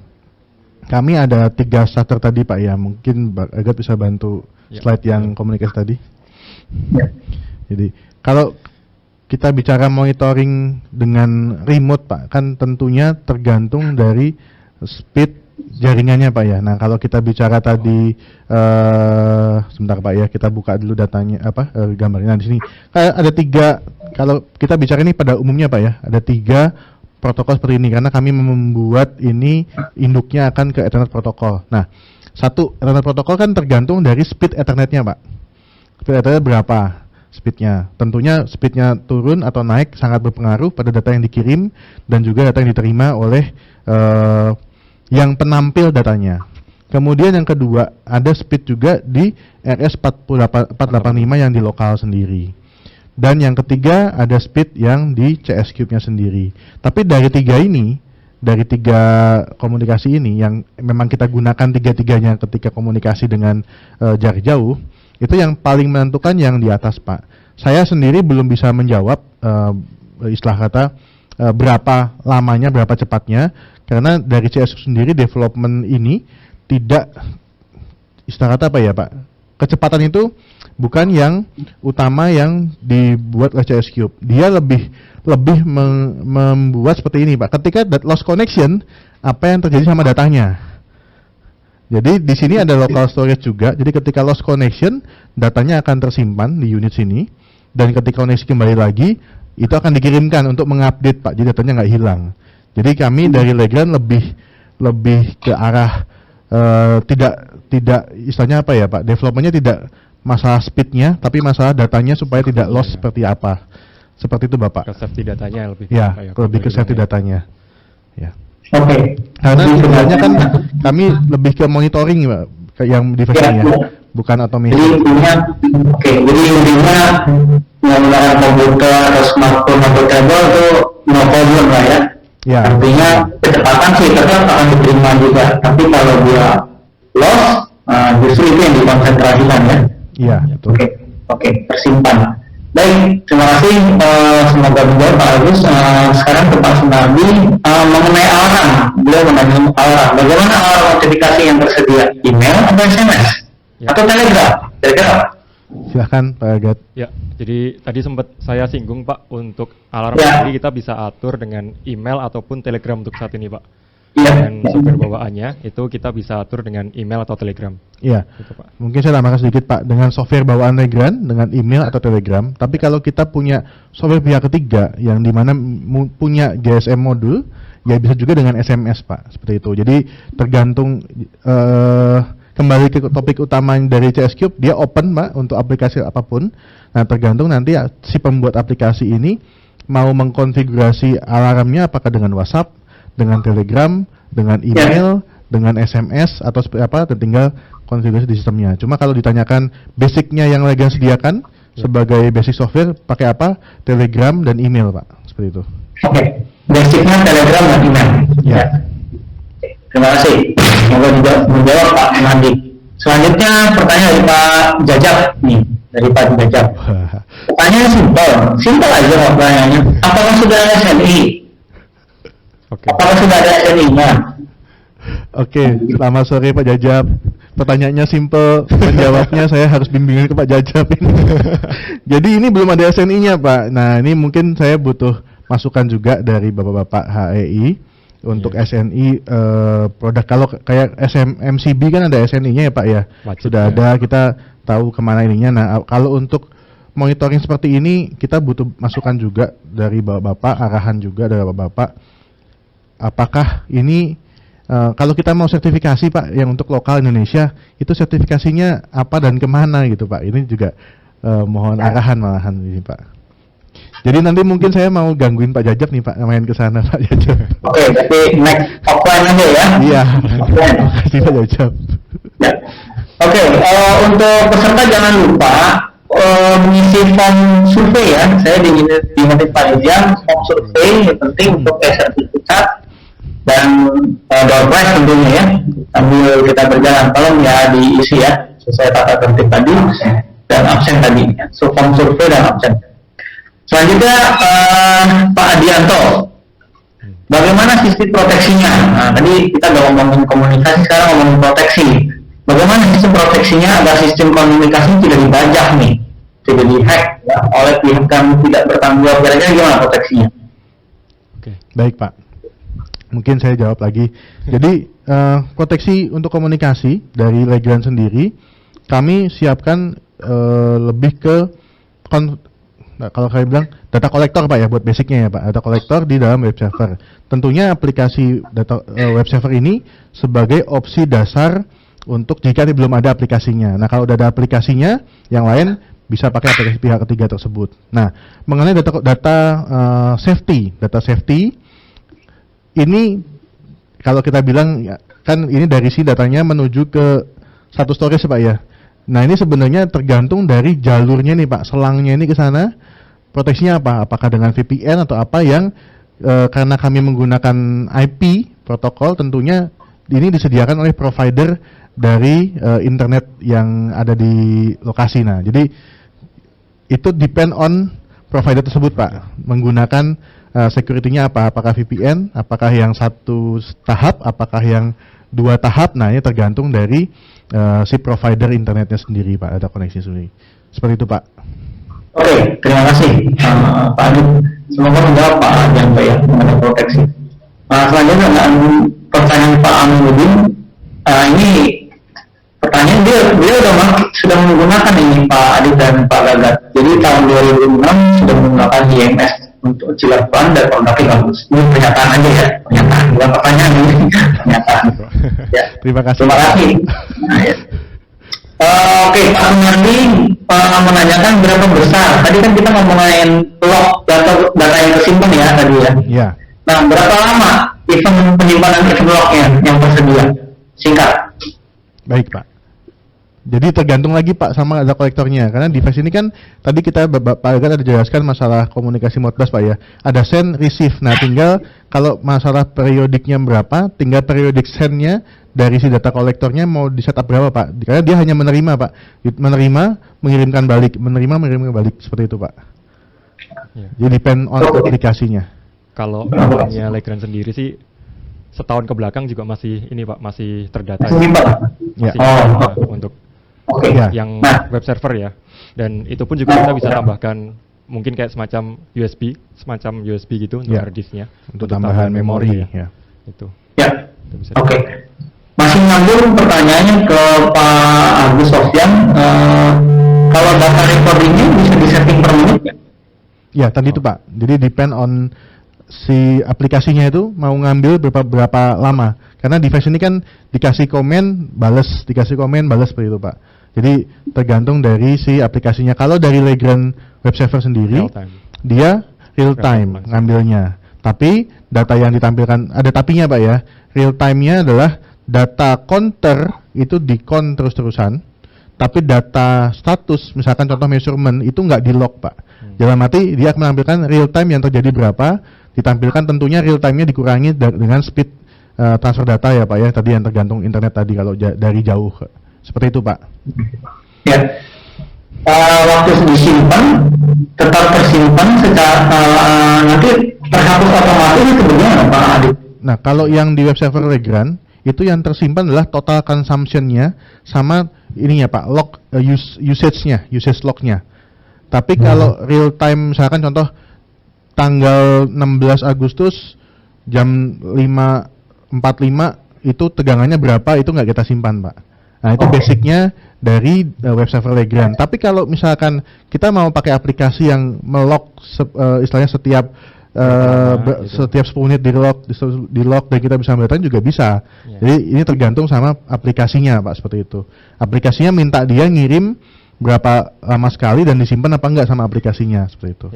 kami ada 3 starter tadi Pak ya, mungkin Agat bisa bantu Ya. slide yang komunikasi tadi. Ya. Jadi kalau kita bicara monitoring dengan remote Pak, kan tentunya tergantung dari speed jaringannya Pak ya. Nah kalau kita bicara tadi, sebentar Pak ya, kita buka dulu datanya gambarnya. Nah di sini ada 3. Kalau kita bicara ini pada umumnya Pak ya, ada 3 protokol seperti ini karena kami membuat ini induknya akan ke Ethernet protokol. Nah, satu Ethernet protokol kan tergantung dari speed Ethernetnya Pak. Speed Ethernet berapa speednya? Tentunya speednya turun atau naik sangat berpengaruh pada data yang dikirim dan juga data yang diterima oleh yang penampil datanya. Kemudian yang kedua ada speed juga di RS485 yang di lokal sendiri. Dan yang ketiga ada speed yang di CS Cube-nya sendiri. Tapi dari 3 ini, dari 3 komunikasi ini yang memang kita gunakan 3-3-nya ketika komunikasi dengan jarak jauh, itu yang paling menentukan yang di atas Pak. Saya sendiri belum bisa menjawab istilah kata berapa lamanya, berapa cepatnya, karena dari CS sendiri development ini tidak istilah kata apa ya Pak? Kecepatan itu bukan yang utama yang dibuat oleh CS Cube. Dia lebih membuat seperti ini Pak. Ketika lost connection, apa yang terjadi sama datanya? Jadi di sini ada local storage juga. Jadi ketika lost connection, datanya akan tersimpan di unit sini. Dan ketika koneksi kembali lagi, itu akan dikirimkan untuk mengupdate Pak. Jadi datanya nggak hilang. Jadi kami dari Legrand lebih ke arah tidak istilahnya apa ya Pak? Developmentnya tidak masalah speednya, tapi masalah datanya supaya tidak loss seperti apa. Seperti itu Bapak. Ke safety datanya lebih. Ya, kayak lebih ke safety ya. datanya. Ya. Oke. Karena sebenarnya kan kami lebih ke monitoring Pak, yang di versi ya, bukan Jadi automation. intinya, jadi intinya menggunakan komputer atau smartphone atau tablet itu no problem lah ya. Ya. Artinya kecepatan sih tetap akan diterima juga, tapi kalau dia loss, justru itu yang dikonsentrasikan ya. Iya, betul. Oke, tersimpan. Baik, terima kasih. Semoga menjawab Pak Agus. Sekarang ke Pak Sunardi mengenai alarm. Beliau menanya alarm. Bagaimana alarm notifikasi yang tersedia? Email atau SMS? Ya. Atau Telegram? Kira-kira? Silahkan Pak Agat. Ya, jadi tadi sempat saya singgung Pak, untuk alarm Ya. sendiri kita bisa atur dengan email ataupun Telegram untuk saat ini Pak. Iya. Dan software bawaannya itu kita bisa atur dengan email atau Telegram. Iya. Gitu Pak. Mungkin saya tambahkan sedikit Pak, dengan software bawaan Legrand, dengan email atau Telegram. Tapi kalau kita punya software pihak ketiga yang dimana punya GSM modul, ya bisa juga dengan SMS Pak, seperti itu. Jadi tergantung kembali ke topik utama dari CS Cube, dia open Pak untuk aplikasi apapun. Nah tergantung nanti si pembuat aplikasi ini mau mengkonfigurasi alarmnya apakah dengan WhatsApp, dengan Telegram, dengan email, dengan SMS atau seperti apa, tinggal konfigurasi di sistemnya. Cuma kalau ditanyakan basicnya yang Legrand sediakan sebagai basic software pakai apa? Telegram dan email Pak, seperti itu. Oke. Basicnya Telegram dan email. Ya. Terima kasih. Semoga menjawab Pak Nandi. Selanjutnya pertanyaan dari Pak Jajab nih, dari Pak Jajab. Pertanyaan simpel aja Pak pertanyaannya. Apakah sudah ada SNI? Oke. Apakah sudah ada SNI-nya? Oke, selamat sore Pak Jajab. Pertanyaannya simple, menjawabnya saya harus bimbingan ke Pak Jajab ini. Jadi ini belum ada SNI-nya Pak. Nah ini mungkin saya butuh masukan juga dari Bapak-Bapak HEI untuk SNI produk. Kalau kayak MCB kan ada SNI-nya ya Pak ya. Wajib, Sudah ya. ada, kita tahu kemana ininya. Nah kalau untuk monitoring seperti ini kita butuh masukan juga dari Bapak-Bapak, arahan juga dari Bapak-Bapak. Apakah ini kalau kita mau sertifikasi Pak yang untuk lokal Indonesia itu sertifikasinya apa dan kemana gitu Pak? Ini juga mohon arahan malahan ini Pak. Jadi nanti mungkin saya mau gangguin Pak Jajab nih Pak, main ke sana Pak Jajab. Oke, berarti next offline aja ya. Iya. Offline. Terima kasih Pak Jajab. Ya. Oke, untuk peserta jangan lupa mengisi form survei ya. Saya diingetin Pak Ijam, form survei yang penting untuk sertifikat dan door prize tentunya ya. Sambil kita berjalan, tolong ya diisi ya sesuai tata tertib tadi dan absen tadi. So form survei dan absen. Selanjutnya Pak Adianto, bagaimana sistem proteksinya? Nah, tadi kita udah ngomongin komunikasi, sekarang ngomongin proteksi. Bagaimana sistem proteksinya agar sistem komunikasi tidak dibajak nih, tidak dihack ya, oleh pihak yang tidak bertanggung jawab? Kira-kira gimana proteksinya? Oke. Baik Pak. Mungkin saya jawab lagi. Jadi proteksi untuk komunikasi dari Legrand sendiri kami siapkan lebih ke kalau saya bilang data kolektor Pak ya, buat basicnya ya Pak, data kolektor di dalam web server. Tentunya aplikasi data web server ini sebagai opsi dasar untuk jika belum ada aplikasinya. Nah kalau udah ada aplikasinya, yang lain bisa pakai aplikasi pihak ketiga tersebut. Nah mengenai data safety ini kalau kita bilang ya, kan ini dari si datanya menuju ke satu storage Pak ya. Nah ini sebenarnya tergantung dari jalurnya nih Pak, selangnya ini ke sana, proteksinya apa? Apakah dengan VPN atau apa yang karena kami menggunakan IP protokol, tentunya ini disediakan oleh provider dari internet yang ada di lokasi. Nah jadi itu depend on provider tersebut Pak, menggunakan security-nya apa? Apakah VPN? Apakah yang satu tahap? Apakah yang dua tahap? Nah ini tergantung dari si provider internetnya sendiri Pak, ada koneksi sendiri. Seperti itu Pak. Oke, terima kasih Pak Adi. Semoga menjawab Pak Janto ya mengenai proteksi. Selanjutnya dengan pertanyaan Pak Aminuddin. Ini pertanyaan dia sudah menggunakan ini Pak Adi dan Pak Gagat. Jadi tahun 2006 sudah menggunakan IMS untuk Cilegon dan produknya bagus. Ini pernyataan aja ya, pernyataan bukan pertanyaan ini, pernyataan. Ya. Terima kasih. Terima kasih. Nah, ya. Oke, Pak Sunardi menanyakan berapa besar. Tadi kan kita ngomongin log data yang tersimpan ya tadi ya. Ya. Nah, berapa lama event penyimpanan event lognya yang tersedia? Singkat. Baik Pak. Jadi tergantung lagi Pak sama data kolektornya, karena device ini kan tadi kita Pak Agat ada jelaskan masalah komunikasi Modbus Pak ya. Ada send receive. Nah tinggal kalau masalah periodiknya berapa, tinggal periodik send-nya dari si data kolektornya mau di setup berapa Pak. Karena dia hanya menerima Pak, menerima mengirimkan balik, menerima mengirimkan balik, seperti itu Pak. Ya. Jadi depend on aplikasinya. Kalau namanya Legrand sendiri sih setahun ke belakang juga masih ini Pak, masih terdata ya. Ya. Masih Oh, untuk Oke. Ya. yang Nah. web server ya. Dan itu pun juga kita bisa tambahkan mungkin kayak semacam USB gitu untuk Ya. hard disknya. Untuk tambahan memori ya. Itu. Ya. Itu bisa Oke. Masih nyambung pertanyaannya ke Pak Agus Sofyan. Kalau data recordingnya bisa disetting per menit nggak? Ya tadi itu Pak. Jadi depend on si aplikasinya itu mau ngambil berapa lama. Karena device ini kan dikasih komen, balas, seperti itu Pak. Jadi tergantung dari si aplikasinya. Kalau dari Legrand web server sendiri, real time. dia real time langsung. ngambilnya. Tapi data yang ditampilkan, ada tapinya Pak ya. Real time-nya adalah data counter itu di-count terus-terusan. Tapi data status, misalkan contoh measurement, itu nggak di-log Pak. Dalam arti dia akan menampilkan real time yang terjadi berapa, ditampilkan tentunya real time-nya dikurangi dengan speed transfer data ya Pak ya, tadi yang tergantung internet tadi kalau dari jauh. Seperti itu Pak. Ya. Waktu disimpan tetap tersimpan secara nanti terhapus otomatis itu bagaimana Pak Adit? Nah kalau yang di web server Legrand itu yang tersimpan adalah total consumption-nya sama ininya Pak, usage log-nya. Tapi kalau real time misalkan contoh tanggal 16 Agustus jam 5.45 itu tegangannya berapa, itu nggak kita simpan Pak. Nah itu basicnya dari web server Legrand. Tapi kalau misalkan kita mau pakai aplikasi yang melog istilahnya setiap setiap 10 menit di log dan kita bisa melihatnya juga bisa. Jadi ini tergantung sama aplikasinya Pak, seperti itu. Aplikasinya minta dia ngirim berapa lama sekali dan disimpan apa enggak sama aplikasinya, seperti itu.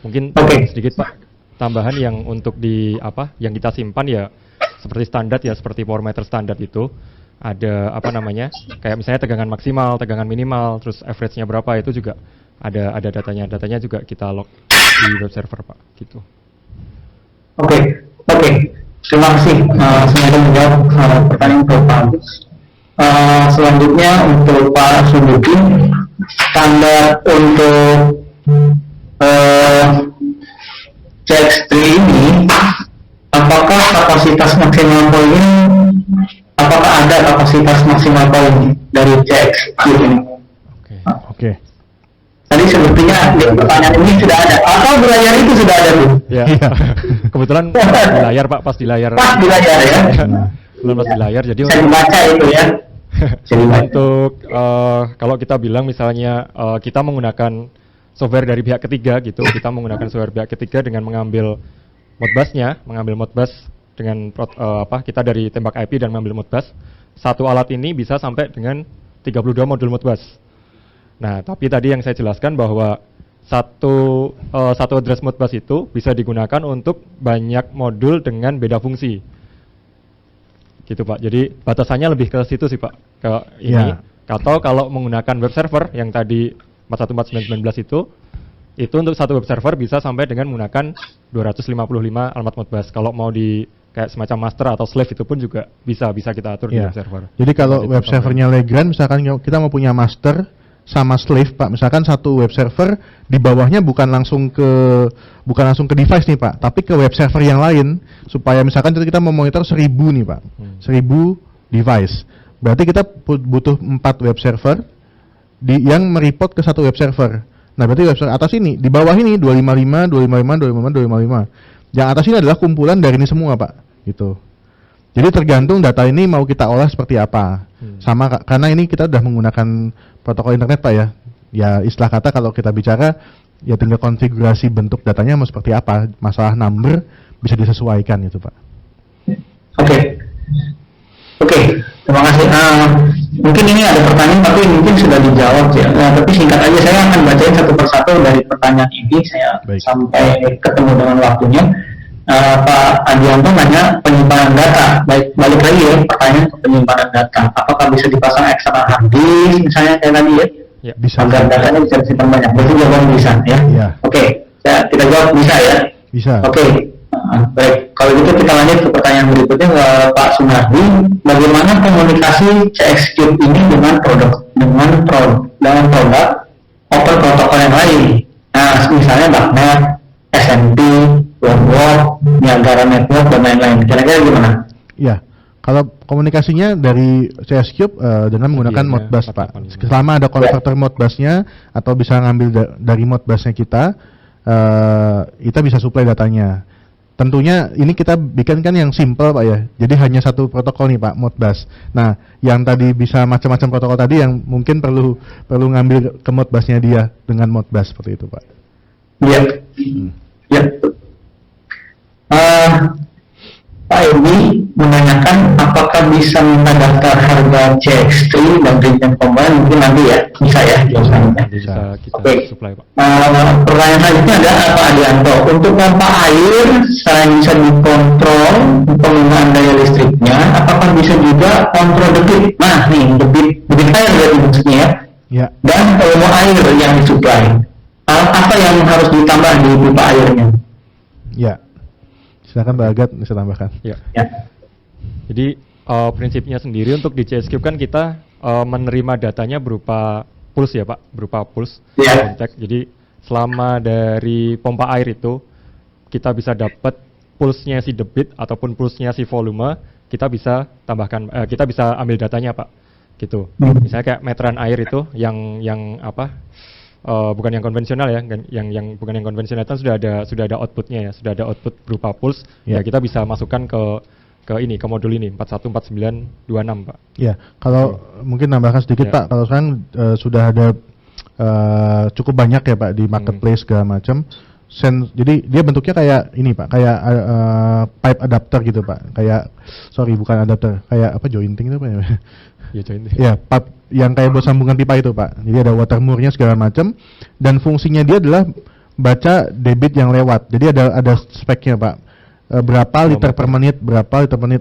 Mungkin sedikit Pak, tambahan yang untuk yang kita simpan ya seperti standar ya, seperti power meter standar itu ada kayak misalnya tegangan maksimal, tegangan minimal, terus average-nya berapa, itu juga ada datanya juga kita log di web server Pak, gitu. Oke. Terima kasih. Semoga menjawab pertanyaan Pak Agus. Selanjutnya untuk Pak Subuki, standar untuk CX3 ini, apakah kapasitas maksimal poin? Apakah ada kapasitas maksimal poin dari CX3 ini? Oke. Tadi sepertinya di pertanyaan ini sudah ada, atau di layar itu sudah ada tuh? Ya. Kebetulan pas di layar Pak, pas di layar ya. Kebetulan pas di layar, jadi saya membaca itu ya. Untuk kalau kita bilang misalnya kita menggunakan software dari pihak ketiga gitu, kita menggunakan software pihak ketiga dengan mengambil Modbus dengan kita dari tembak IP dan mengambil Modbus. Satu alat ini bisa sampai dengan 32 modul Modbus. Nah, tapi tadi yang saya jelaskan bahwa satu address Modbus itu bisa digunakan untuk banyak modul dengan beda fungsi. Gitu Pak. Jadi batasannya lebih ke situ sih Pak. Ke ini. Atau kalau menggunakan web server yang tadi 414919 itu untuk satu web server bisa sampai dengan menggunakan 255 alamat Modbus. Kalau mau di kayak semacam master atau slave itu pun juga bisa kita atur di web server. Jadi kalau web servernya Legrand, misalkan kita mau punya master sama slave Pak, misalkan satu web server di bawahnya bukan langsung ke device nih Pak, tapi ke web server yang lain, supaya misalkan kita mau monitor 1000 nih Pak, 1000 device, berarti kita butuh 4 web server yang mereport ke satu web server. Nah berarti web server atas ini, di bawah ini 255, yang atas ini adalah kumpulan dari ini semua Pak, gitu. Jadi tergantung data ini mau kita olah seperti apa. Sama karena ini kita sudah menggunakan protokol internet Pak ya. Ya istilah kata kalau kita bicara ya tinggal konfigurasi bentuk datanya mau seperti apa. Masalah number bisa disesuaikan gitu Pak. Oke. Terima kasih. Mungkin ini ada pertanyaan tapi mungkin sudah dijawab ya. Tapi singkat aja, saya akan bacain satu persatu dari pertanyaan ini sampai ketemu dengan waktunya. Pak Adianto nanya penyimpanan data. Balik lagi ya pertanyaan ke penyimpanan data. Apakah bisa dipasang eksternal hard disk misalnya kayak tadi ya? Bisa. Agar datanya bisa disimpan banyak. Berarti jawaban bisa ya? Oke. Kita jawab bisa ya? Bisa. Oke. Baik. Kalau gitu kita lanjut ke pertanyaan berikutnya Pak Sunardi. Bagaimana komunikasi CX3 ini dengan produk open protokol yang lain? Nah, misalnya .NET, SMP, World, Niagara Network, dan lain-lain. Kira-kira gimana? Ya, kalau komunikasinya dari CX3 dengan menggunakan Modbus Pak. Selama ada konverter Modbusnya atau bisa ngambil dari Modbusnya kita bisa supply datanya. Tentunya ini kita bikin kan yang simple Pak ya. Jadi hanya satu protokol nih Pak, Modbus. Nah, yang tadi bisa macam-macam protokol tadi yang mungkin perlu ngambil ke Modbusnya dia dengan Modbus seperti itu Pak. Iya. Ya. Pak Edi menanyakan apakah bisa minta daftar harga CX3 dan region komponen, mungkin nanti ya, bisa ya jawabannya. Bisa kita supply Pak. Pertanyaan selanjutnya ada Pak Adianto, untuk pompa air selain bisa dikontrol penggunaan daya listriknya, apakah bisa juga kontrol debit? Nah nih, debit air dari maksudnya ya. Dan volume air yang disuplai. Apa yang harus ditambah di pipa airnya? Ya, silakan Pak Agat bisa tambahkan. Ya. Jadi prinsipnya sendiri untuk di CX3 kan kita menerima datanya berupa pulse ya Pak, berupa pulse kontak. Jadi selama dari pompa air itu kita bisa dapat pulse-nya si debit ataupun pulse-nya si volume, kita bisa tambahkan, kita bisa ambil datanya Pak, gitu. Misalnya kayak meteran air itu yang apa, bukan yang konvensional ya, yang bukan yang konvensional itu sudah ada outputnya ya, sudah ada output berupa pulse, ya kita bisa masukkan ke modul ini 414926 Pak. Ya, kalau mungkin nambahkan sedikit Pak, kalau sekarang sudah ada cukup banyak ya Pak di marketplace segala macam. Jadi dia bentuknya kayak ini Pak, kayak pipe adapter gitu Pak. Bukan adapter, kayak apa, jointing itu Pak ya? Ya jointing. Ya, pipe yang kayak buat sambungan pipa itu Pak. Jadi ada water moor-nya segala macam, dan fungsinya dia adalah baca debit yang lewat. Jadi ada speknya Pak. Berapa liter per menit,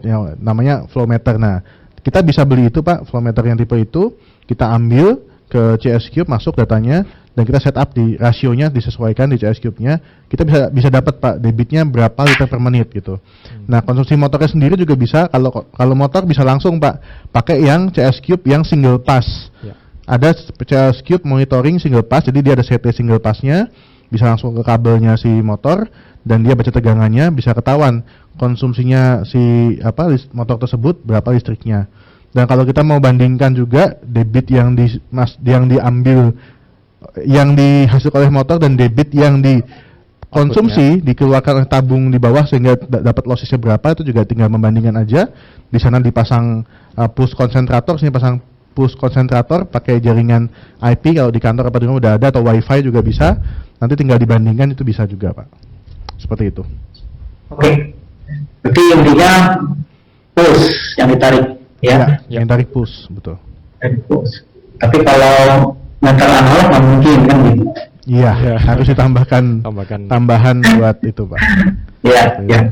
ya, namanya flow meter. Nah, kita bisa beli itu Pak, flow meter yang tipe itu, kita ambil ke CS Cube, masuk datanya, dan kita set up di rasionya, disesuaikan di CS Cube-nya, kita bisa dapat Pak debitnya berapa liter per menit gitu. Nah, konsumsi motornya sendiri juga bisa, kalau motor bisa langsung Pak pakai yang CS Cube yang single pass. Ya. Ada CS Cube monitoring single pass, jadi dia ada CT single pass-nya, bisa langsung ke kabelnya si motor, dan dia baca tegangannya, bisa ketahuan konsumsinya si motor tersebut berapa listriknya. Dan kalau kita mau bandingkan juga debit yang diambil, yang dihasilkan oleh motor, dan debit yang dikonsumsi, dikeluarkan oleh tabung di bawah sehingga dapat lossesnya berapa, itu juga tinggal membandingkan aja. Di sana dipasang push konsentrator, sini pasang push konsentrator pakai jaringan IP, kalau di kantor apa di rumah udah ada, atau WiFi juga bisa. Nanti tinggal dibandingkan, itu bisa juga Pak. Seperti itu. Oke. Berarti intinya push yang ditarik. Ya, yang tarik push, betul. Tapi kalau meter analog nggak mungkin kan gitu. Iya, harus ditambahkan tambahan buat itu Pak. Iya, ya.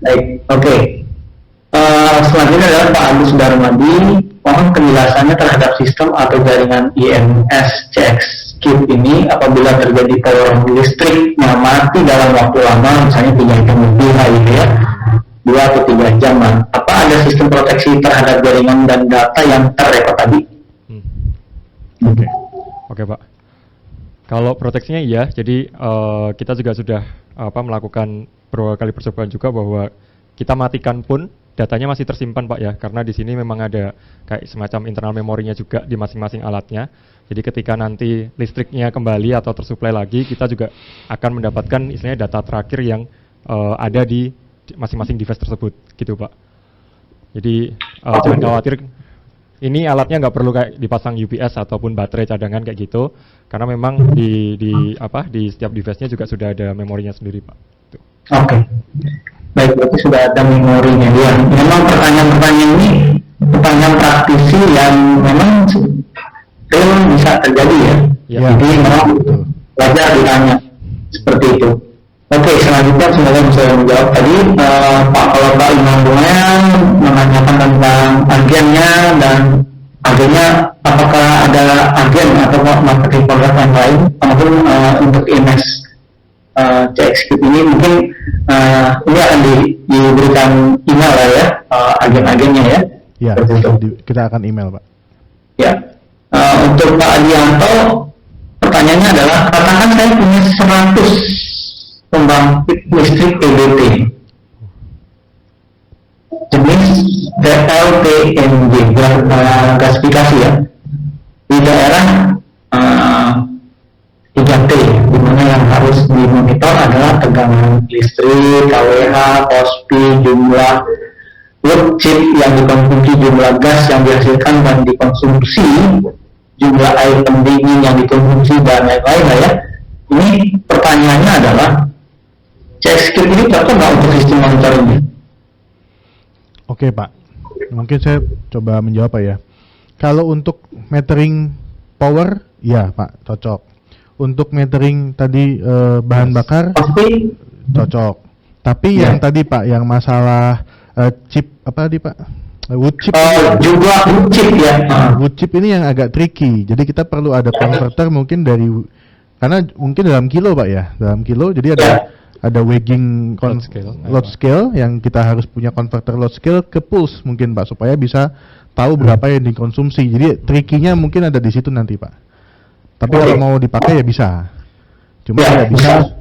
Baik, oke. Selanjutnya adalah Pak Agus Darmadi, mohon penjelasannya terhadap sistem atau jaringan IMS CX Cube ini apabila terjadi power listrik yang mati dalam waktu lama, misalnya 3 jam lebih lah gitu ya. 2 atau 3 jam. Apa ada sistem proteksi terhadap jaringan dan data yang terrekod tadi? Oke Pak. Kalau proteksinya iya, jadi kita juga sudah melakukan beberapa kali percobaan juga bahwa kita matikan pun datanya masih tersimpan Pak ya, karena di sini memang ada kayak semacam internal memorinya juga di masing-masing alatnya. Jadi ketika nanti listriknya kembali atau tersuplai lagi, kita juga akan mendapatkan istilahnya data terakhir yang ada di masing-masing device tersebut, gitu Pak. Jadi jangan khawatir, ini alatnya nggak perlu kayak dipasang UPS ataupun baterai cadangan kayak gitu, karena memang di setiap device-nya juga sudah ada memorinya sendiri Pak. Oke. Baik, berarti sudah ada memorinya ya. Memang pertanyaan-pertanyaan ini pertanyaan praktisi yang memang real bisa terjadi ya. Jadi memang wajar ditanya seperti itu. Oke, selanjutnya semoga bisa menjawab tadi Pak, kalau Pak Imam Bungan menanyakan tentang agennya dan agennya apakah ada agen atau marketing produk yang lain maupun untuk IMS CX Cube ini mungkin ini akan diberikan email lah ya, agen-agennya ya. Ya, kita akan email Pak. Ya, untuk Pak Adianto pertanyaannya adalah, katakan saya punya 100 pembangkit listrik PBT jenis DLTNG, gasifikasi ya, di daerah 3T, di mana yang harus dimonitor adalah tegangan listrik, KWH, POSPI, jumlah load chip yang dikonsumsi, jumlah gas yang dihasilkan dan dikonsumsi, jumlah air pendingin yang dikonsumsi, dan lain-lain lah ya. Ini pertanyaannya adalah, CX Cube ini cocok nggak untuk sistem monitoringnya? Oke Pak, mungkin saya coba menjawab Pak ya. Kalau untuk metering power, ya Pak, cocok. Untuk metering tadi bahan bakar, pasti cocok. Tapi yang tadi Pak, yang masalah chip apa tadi Pak? Wood chip. Jumlah wood chip ya. Wood chip ini yang agak tricky. Jadi kita perlu ada converter mungkin karena mungkin dalam kilo Pak ya, dalam kilo. Jadi ada weighing load scale yang kita harus punya converter load scale ke pulse mungkin Pak, supaya bisa tahu berapa yang dikonsumsi. Jadi trikinya mungkin ada di situ nanti Pak. Tapi kalau mau dipakai ya bisa. Cuma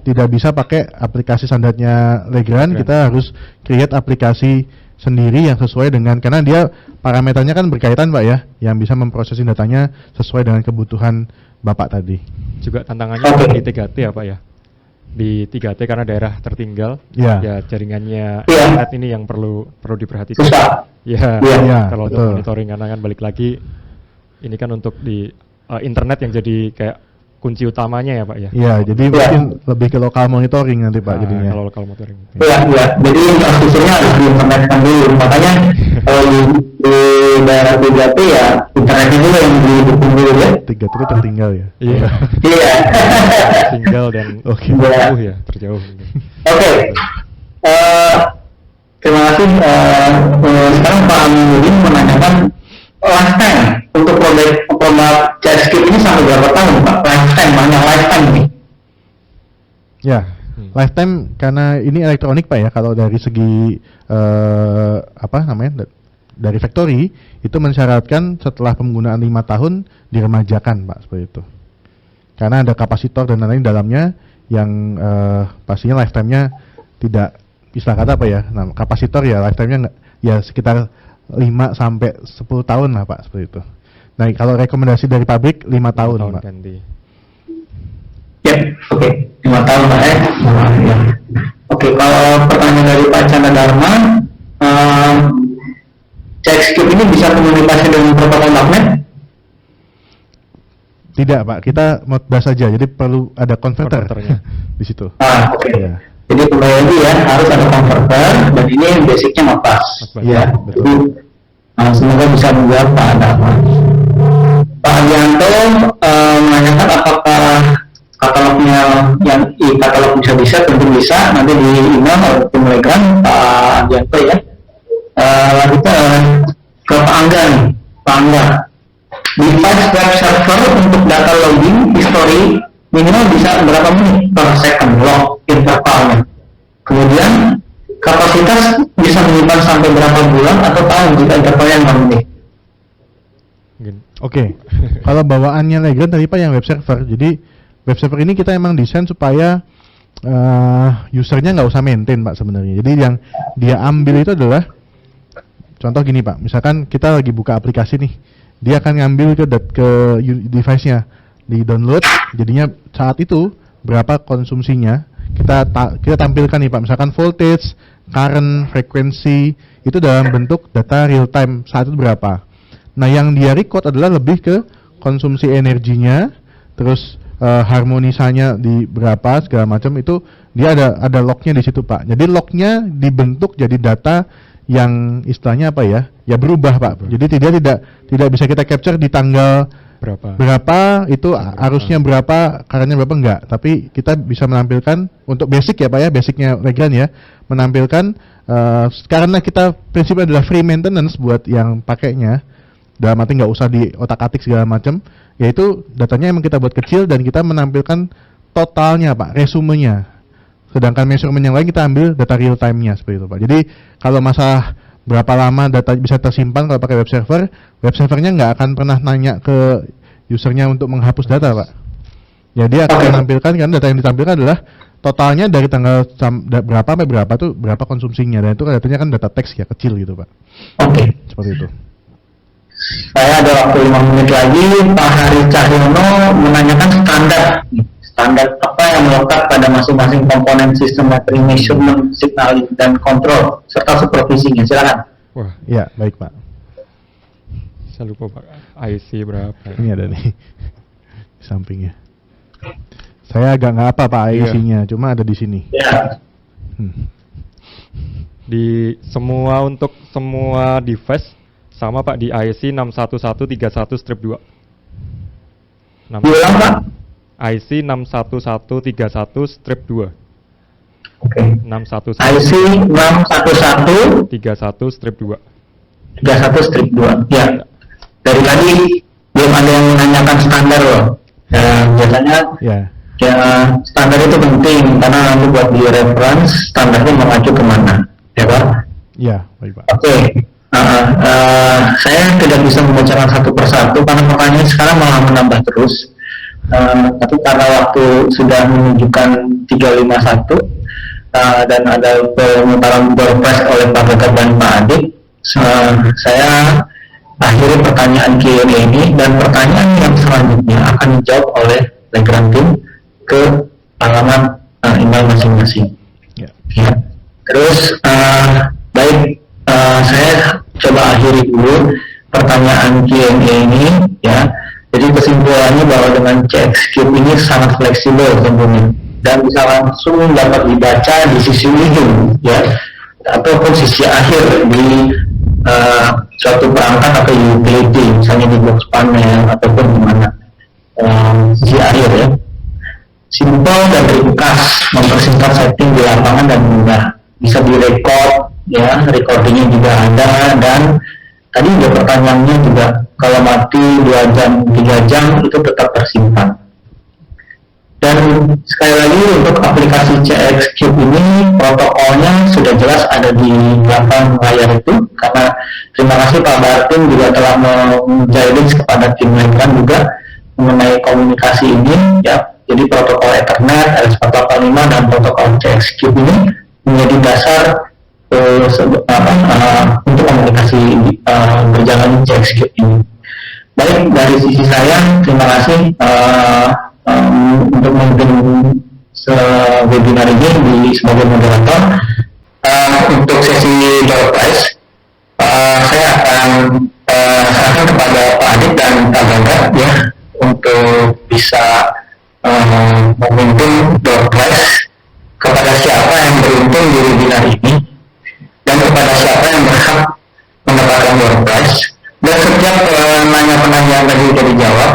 tidak bisa pakai aplikasi standarnya Legrand. Kita harus create aplikasi sendiri yang sesuai dengan, karena dia parameternya kan berkaitan Pak ya, yang bisa memproses datanya sesuai dengan kebutuhan Bapak tadi. Juga tantangannya Oke. di 3T ya Pak ya. Di 3T karena daerah tertinggal, Ya. ya jaringannya Iya. internet ini yang perlu diperhatikan. Susah. Ya, Iya. Ya, kalau untuk betul. monitoring karena kan balik lagi ini kan untuk di internet yang jadi kayak kunci utamanya ya Pak ya. Iya, jadi Iya. mungkin lebih ke lokal monitoring nanti Pak Nah, jadinya. kalau monitoring. Iya, iya. Jadi infrastrukturnya harus diinternetkan dulu. Makanya kalau di daerah 3T ya internetnya dulu yang didukung dulu ya. 3 itu tertinggal ya. Iya. Iya. Single dan Oke. terjauh ya, terjauh. Oke. Terima kasih. Sekarang Pak Aminuddin menanyakan lifetime untuk produk CSKIP ini sampai berapa tahun Pak? Lifetime, banyak lifetime nih. Ya, lifetime karena ini elektronik Pak ya. Kalau dari segi apa namanya dari factory itu mensyaratkan setelah penggunaan 5 tahun diremajakan Pak, seperti itu. Karena ada kapasitor dan lain-lain dalamnya yang pastinya lifetime-nya tidak, istilah kata apa ya? Nah, kapasitor ya lifetime-nya nggak, ya sekitar 5 sampai 10 tahun lah Pak, seperti itu. Nah, kalau rekomendasi dari pabrik 5 tahun Pak. ganti. Ya, oke. 5 tahun Pak ya. Ya. Oke, kalau pertanyaan dari Pak Chandra Dharma, CXCube ini bisa komunikasi dengan protokol magnet? Tidak Pak, kita Modbus saja, jadi perlu ada converter Konverternya. di situ. Oke. Iya. Jadi kembali lagi ya, harus ada converter dan ini basicnya Modbus. Modbus, Ya, betul. jadi semoga bisa menjawab Pak Dharma. Pak Adianto menanyakan apakah katalognya yang e-katalog bisa, tentu bisa, nanti di email atau di Telegram Pak Adianto ya. Lanjut ke Pak Angga nih, Pak Angga. Device web server untuk data logging history minimal bisa berapa menit per second log intervalnya. Kemudian kapasitas bisa menyimpan sampai berapa bulan atau tahun jika intervalnya 6 menit. Oke, kalau bawaannya Legrand tadi Pak yang web server, jadi web server ini kita emang desain supaya usernya nggak usah maintain Pak sebenarnya. Jadi yang dia ambil itu adalah, contoh gini Pak, misalkan kita lagi buka aplikasi nih, dia akan ngambil ke device-nya, di download, jadinya saat itu berapa konsumsinya, kita tampilkan nih Pak, misalkan voltage, current, frekuensi, itu dalam bentuk data real time saat itu berapa. Nah, yang dia record adalah lebih ke konsumsi energinya, terus harmonisanya di berapa segala macam, itu dia ada lognya di situ Pak. Jadi lognya dibentuk jadi data yang istilahnya apa ya? Ya berubah Pak. Jadi tidak bisa kita capture di tanggal berapa itu arusnya berapa, currentnya berapa, enggak. Tapi kita bisa menampilkan untuk basic ya Pak ya, basicnya Legrand ya, menampilkan karena kita prinsipnya adalah free maintenance buat yang pakainya. Dalam arti nggak usah di otak-atik segala macam, yaitu datanya emang kita buat kecil dan kita menampilkan totalnya Pak, resumenya. Sedangkan measurement yang lain kita ambil data real time-nya seperti itu Pak. Jadi kalau masalah berapa lama data bisa tersimpan kalau pakai web servernya nggak akan pernah nanya ke usernya untuk menghapus data Pak. Ya dia akan menampilkan, karena data yang ditampilkan adalah totalnya dari tanggal berapa sampai berapa tuh berapa konsumsinya, dan itu datanya kan data teks ya, kecil gitu Pak. Oke. Seperti itu. Saya ada waktu 5 menit lagi. Pak Hari Cahyono menanyakan standar apa yang melekat pada masing-masing komponen sistem metering, measurement, signaling, dan kontrol serta supervisinya. Silakan. Wah, Ya baik Pak. saya lupa Pak, IC berapa? Ini ada nih di sampingnya. Saya agak nggak apa Pak IC-nya, cuma ada di sini. Ya. Di untuk semua device sama Pak, di IC 61131-2. Diulang Pak. IC 61131-2. Oke. 611 IC 611 31-2. 31-2. Ya. Dari tadi belum ada yang menanyakan standar loh. Biasanya Ya. ya standar itu penting karena nanti buat di reference standarnya mengacu kemana, ya Pak? Ya baik Pak. Oke. Saya tidak bisa membacakan satu persatu karena pertanyaan sekarang malah menambah terus. 'Tapi karena waktu sudah menunjukkan 351, dan ada pemutaran door prize oleh Pak Gagat dan Pak Adit, saya akhiri pertanyaan Q&A ini, dan pertanyaan yang selanjutnya akan dijawab oleh Legrand Team ke alamat email masing-masing. Ya. Ya. Terus baik, saya coba akhiri dulu pertanyaan Q&A ini ya. Jadi kesimpulannya bahwa dengan CX Cube ini sangat fleksibel tentunya dan bisa langsung dapat dibaca di sisi ujung ya, ataupun sisi akhir di suatu perangkat atau utility, misalnya di box panel ataupun di mana sisi akhir ya. Simpel dan ringkas, mempersingkat setting di lapangan dan mudah, bisa direkod ya, recordingnya juga ada, dan tadi juga pertanyaannya juga kalau mati 2 jam 3 jam itu tetap tersimpan. Dan sekali lagi untuk aplikasi CX Cube ini protokolnya sudah jelas ada di belakang layar itu, karena terima kasih Pak Bartin juga telah menjadi kepada tim Legrand juga mengenai komunikasi ini ya. Jadi protokol Ethernet, RS485 dan protokol CX Cube ini menjadi dasar untuk komunikasi berjalan CX Cube ini. Baik, dari sisi saya terima kasih untuk memimpin webinar ini sebagai moderator. Untuk sesi door prize, saya akan serahkan kepada Pak Adit dan Pak Gagat ya untuk bisa memimpin door prize kepada siapa yang beruntung di webinar ini dan kepada siapa yang berhak mendapatkan door prize. Dan setiap penanya-penanya yang tadi sudah dijawab,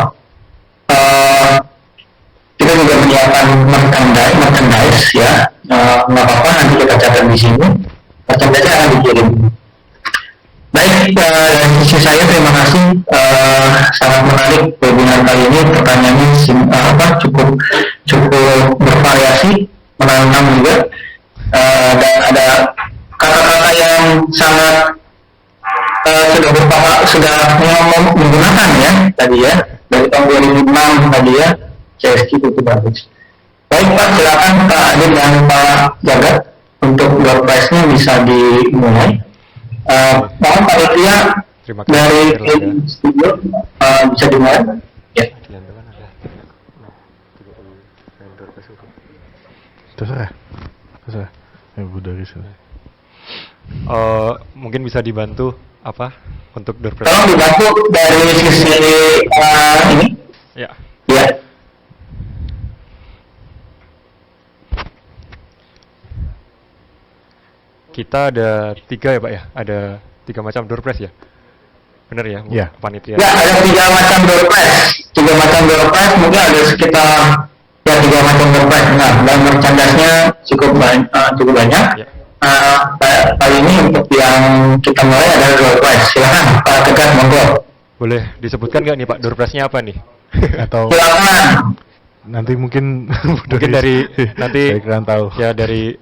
kita juga menyiapkan merchandise ya, nggak apa-apa nanti kita catat di sini, merchandise akan dikirim. Baik, dari sisi saya terima kasih, sangat menarik webinar kali ini, pertanyaannya cukup bervariasi, menantang juga, dan ada kata-kata yang sangat sudah menggunakan ya tadi ya, dari tahun 2006 tadi ya, CSQ itu bagus. Baik Pak, silakan Pak Adit dan Pak Gagat untuk door prize-nya bisa dimulai. Mohon Pak Ria dari tim studio bisa dimulai. Ya. Terserah. Ibu dari sana. Mungkin bisa dibantu apa untuk door prize? Tolong dibantu dari sisi ini. Ya. Ya. Kita ada 3 ya Pak ya, ada 3 macam door prize ya, benar ya? Ya. Panitia. Ya, ada 3 macam door prize. 3 macam door prize mungkin ada sekitar ya 3 macam door prize. Nah, dan merchandise-nya cukup banyak. Ya. Kali ini untuk yang kita mulai adalah door prize. Silakan Pak Gagat, monggo. Boleh disebutkan nggak nih Pak door prize-nya apa nih? Atau Silakan. nanti mungkin Mungkin dari nanti kalian tahu. ya dari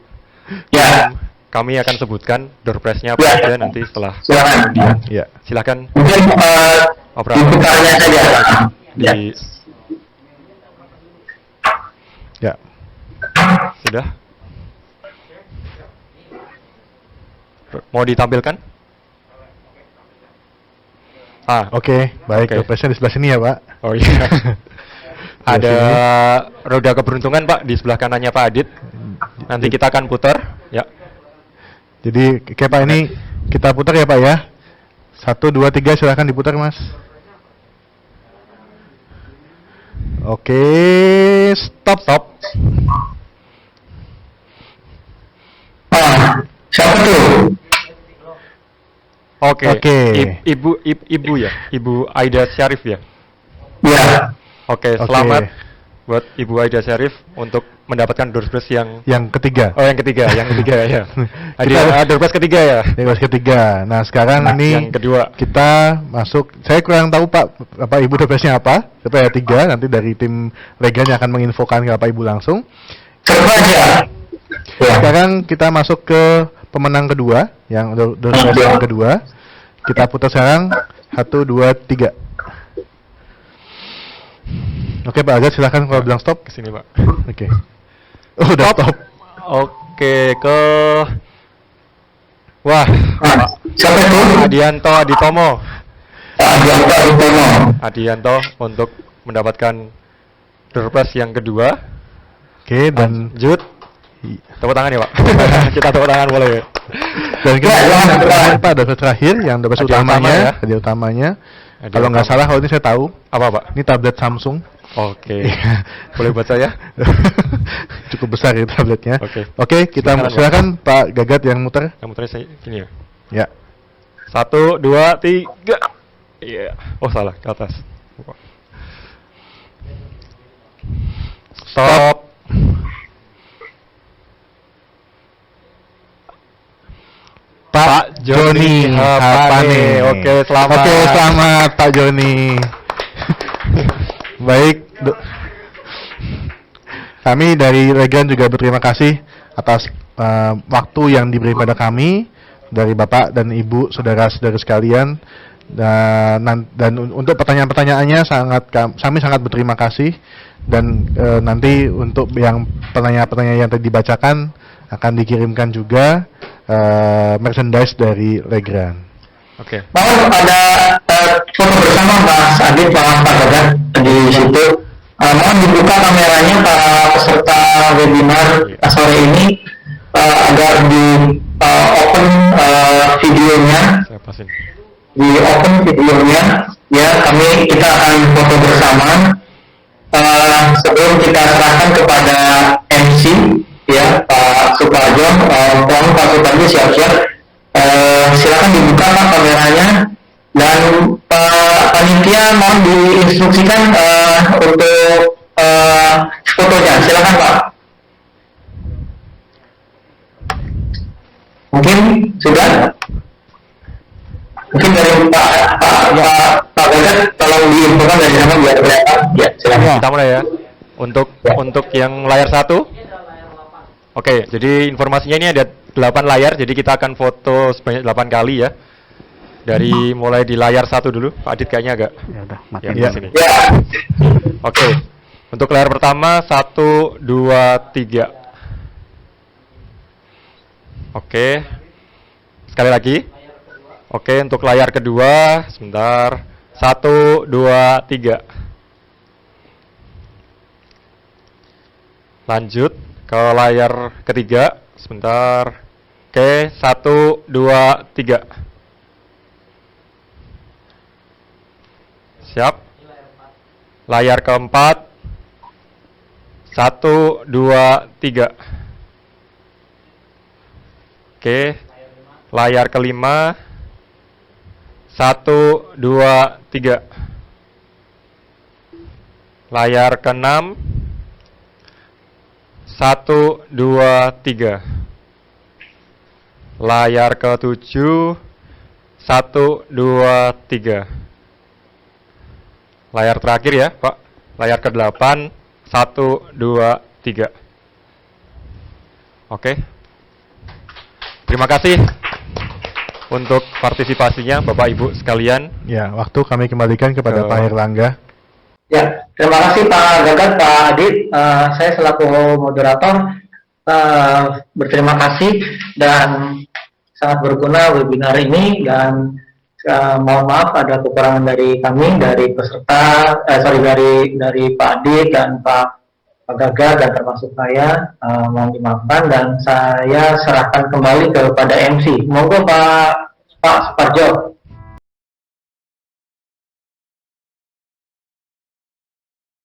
Ya, kami akan sebutkan door prize-nya apa Ya. aja nanti setelah silakan. Ya. silakan Mungkin diputarnya saja. Ya. di Ya. sudah mau ditampilkan? Oke, baik. Oke. Door prize-nya di sebelah sini ya, Pak. Oh iya. Ada roda keberuntungan Pak di sebelah kanannya Pak Adit. Nanti kita akan putar. Ya. Jadi, oke Pak, ini kita putar ya Pak ya. 1, 2, 3, silahkan diputar Mas. Oke, stop. Siapa tuh? Oke. Oke. Ibu ya, Ibu Aida Syarif ya. Ya. Oke, Oke. selamat buat Ibu Aida Syarif untuk mendapatkan door prize yang Ketiga. yang ketiga ya. Kita- Door prize ketiga ya. Yang ketiga. Nah, sekarang ini Yang kedua. kita masuk. Saya kurang tahu Pak, Ibu door prize-nya apa. Tapi ada 3, nanti dari tim Legrand yang akan menginfokan ke Bapak Ibu langsung. Coba aja. Ya. Sekarang kita masuk ke pemenang kedua, yang door prize yang kedua. Kita putar sekarang 1, 2, 3. Oke Pak Agat, silakan kalau bilang stop. Kesini Pak. Oke. Oh, udah stop. Oke, ke wah, Nah, siapa itu? Adianto Aditomo. Adianto Aditomo. Adianto untuk mendapatkan door prize yang kedua. Oke, dan Lanjut. Tepuk tangan ya, Pak. Kita tepuk tangan boleh. dan kita jangan. Pak ada terakhir yang dapat Hadiah utama utamanya, ya. hadiah utamanya. Hadiah Kalau nggak utama. salah, kalau ini saya tahu, Apa, Pak? ini tablet Samsung. Oke. Boleh buat saya? Cukup besar ya tabletnya. Oke. Oke, kita Silakan, Pak. silakan Pak Gagat yang muter. Kamu tadi saya sini ya. Ya. 1, 2, 3. Iya. Oh, salah, ke atas. Stop. Pak Joni Hapane. Oke, selamat. Oke, selamat Pak Joni. Baik, kami dari Legrand juga berterima kasih atas waktu yang diberi pada kami dari Bapak dan Ibu, saudara-saudara sekalian. Dan untuk pertanyaan-pertanyaannya kami sangat berterima kasih. Dan nanti untuk yang pertanyaan-pertanyaan yang tadi dibacakan akan dikirimkan juga merchandise dari Legrand. Oke. Mohon ada foto bersama Mas Adit, Pak Gagat di situ. Mohon dibuka kameranya para peserta webinar sore ini agar di open videonya, Saya pasin. ya kita akan foto bersama. Sebelum kita serahkan kepada MC ya Pak Suparjo, mohon Pak Suparjo siap-siap. Silakan dibuka Pak kameranya, dan Pak Panitia mohon diinstruksikan untuk fotonya. Silakan Pak. Mungkin sudah. Mungkin dari Pak Gagat tolong diinfokan dari nama biar kelihatan. Ya, silakan. Kita mulai ya. Untuk yang layar 1. Oke, jadi informasinya ini ada 8 layar, jadi kita akan foto sebanyak 8 kali ya. Dari mulai di layar 1 dulu. Pak Adit kayaknya agak Ya udah, yang ya. di sini. Ya. Oke. Untuk layar pertama 1, 2, 3. Oke. Sekali lagi. Oke, untuk layar kedua sebentar. 1, 2, 3. Lanjut ke layar ketiga sebentar. Oke, 1, 2, 3. Siap. Layar keempat. 1, 2, 3. Oke. Layar kelima. 1, 2, 3. Layar keenam. 1, 2, 3. Layar ketujuh. 1, 2, 3. Layar terakhir ya, Pak. Layar ke-8. 1, 2, 3. Oke. Terima kasih untuk partisipasinya Bapak Ibu sekalian. Ya, waktu kami kembalikan kepada Pak Erlangga. Ya, terima kasih Pak Gagat, Pak Adit. Saya selaku moderator berterima kasih dan sangat berguna webinar ini, dan mohon maaf ada kekurangan dari kami, dari peserta, dari Pak Adit dan Pak Gagat dan termasuk saya, mohon dimaafkan, dan saya serahkan kembali kepada MC. Monggo Pak Suparjo.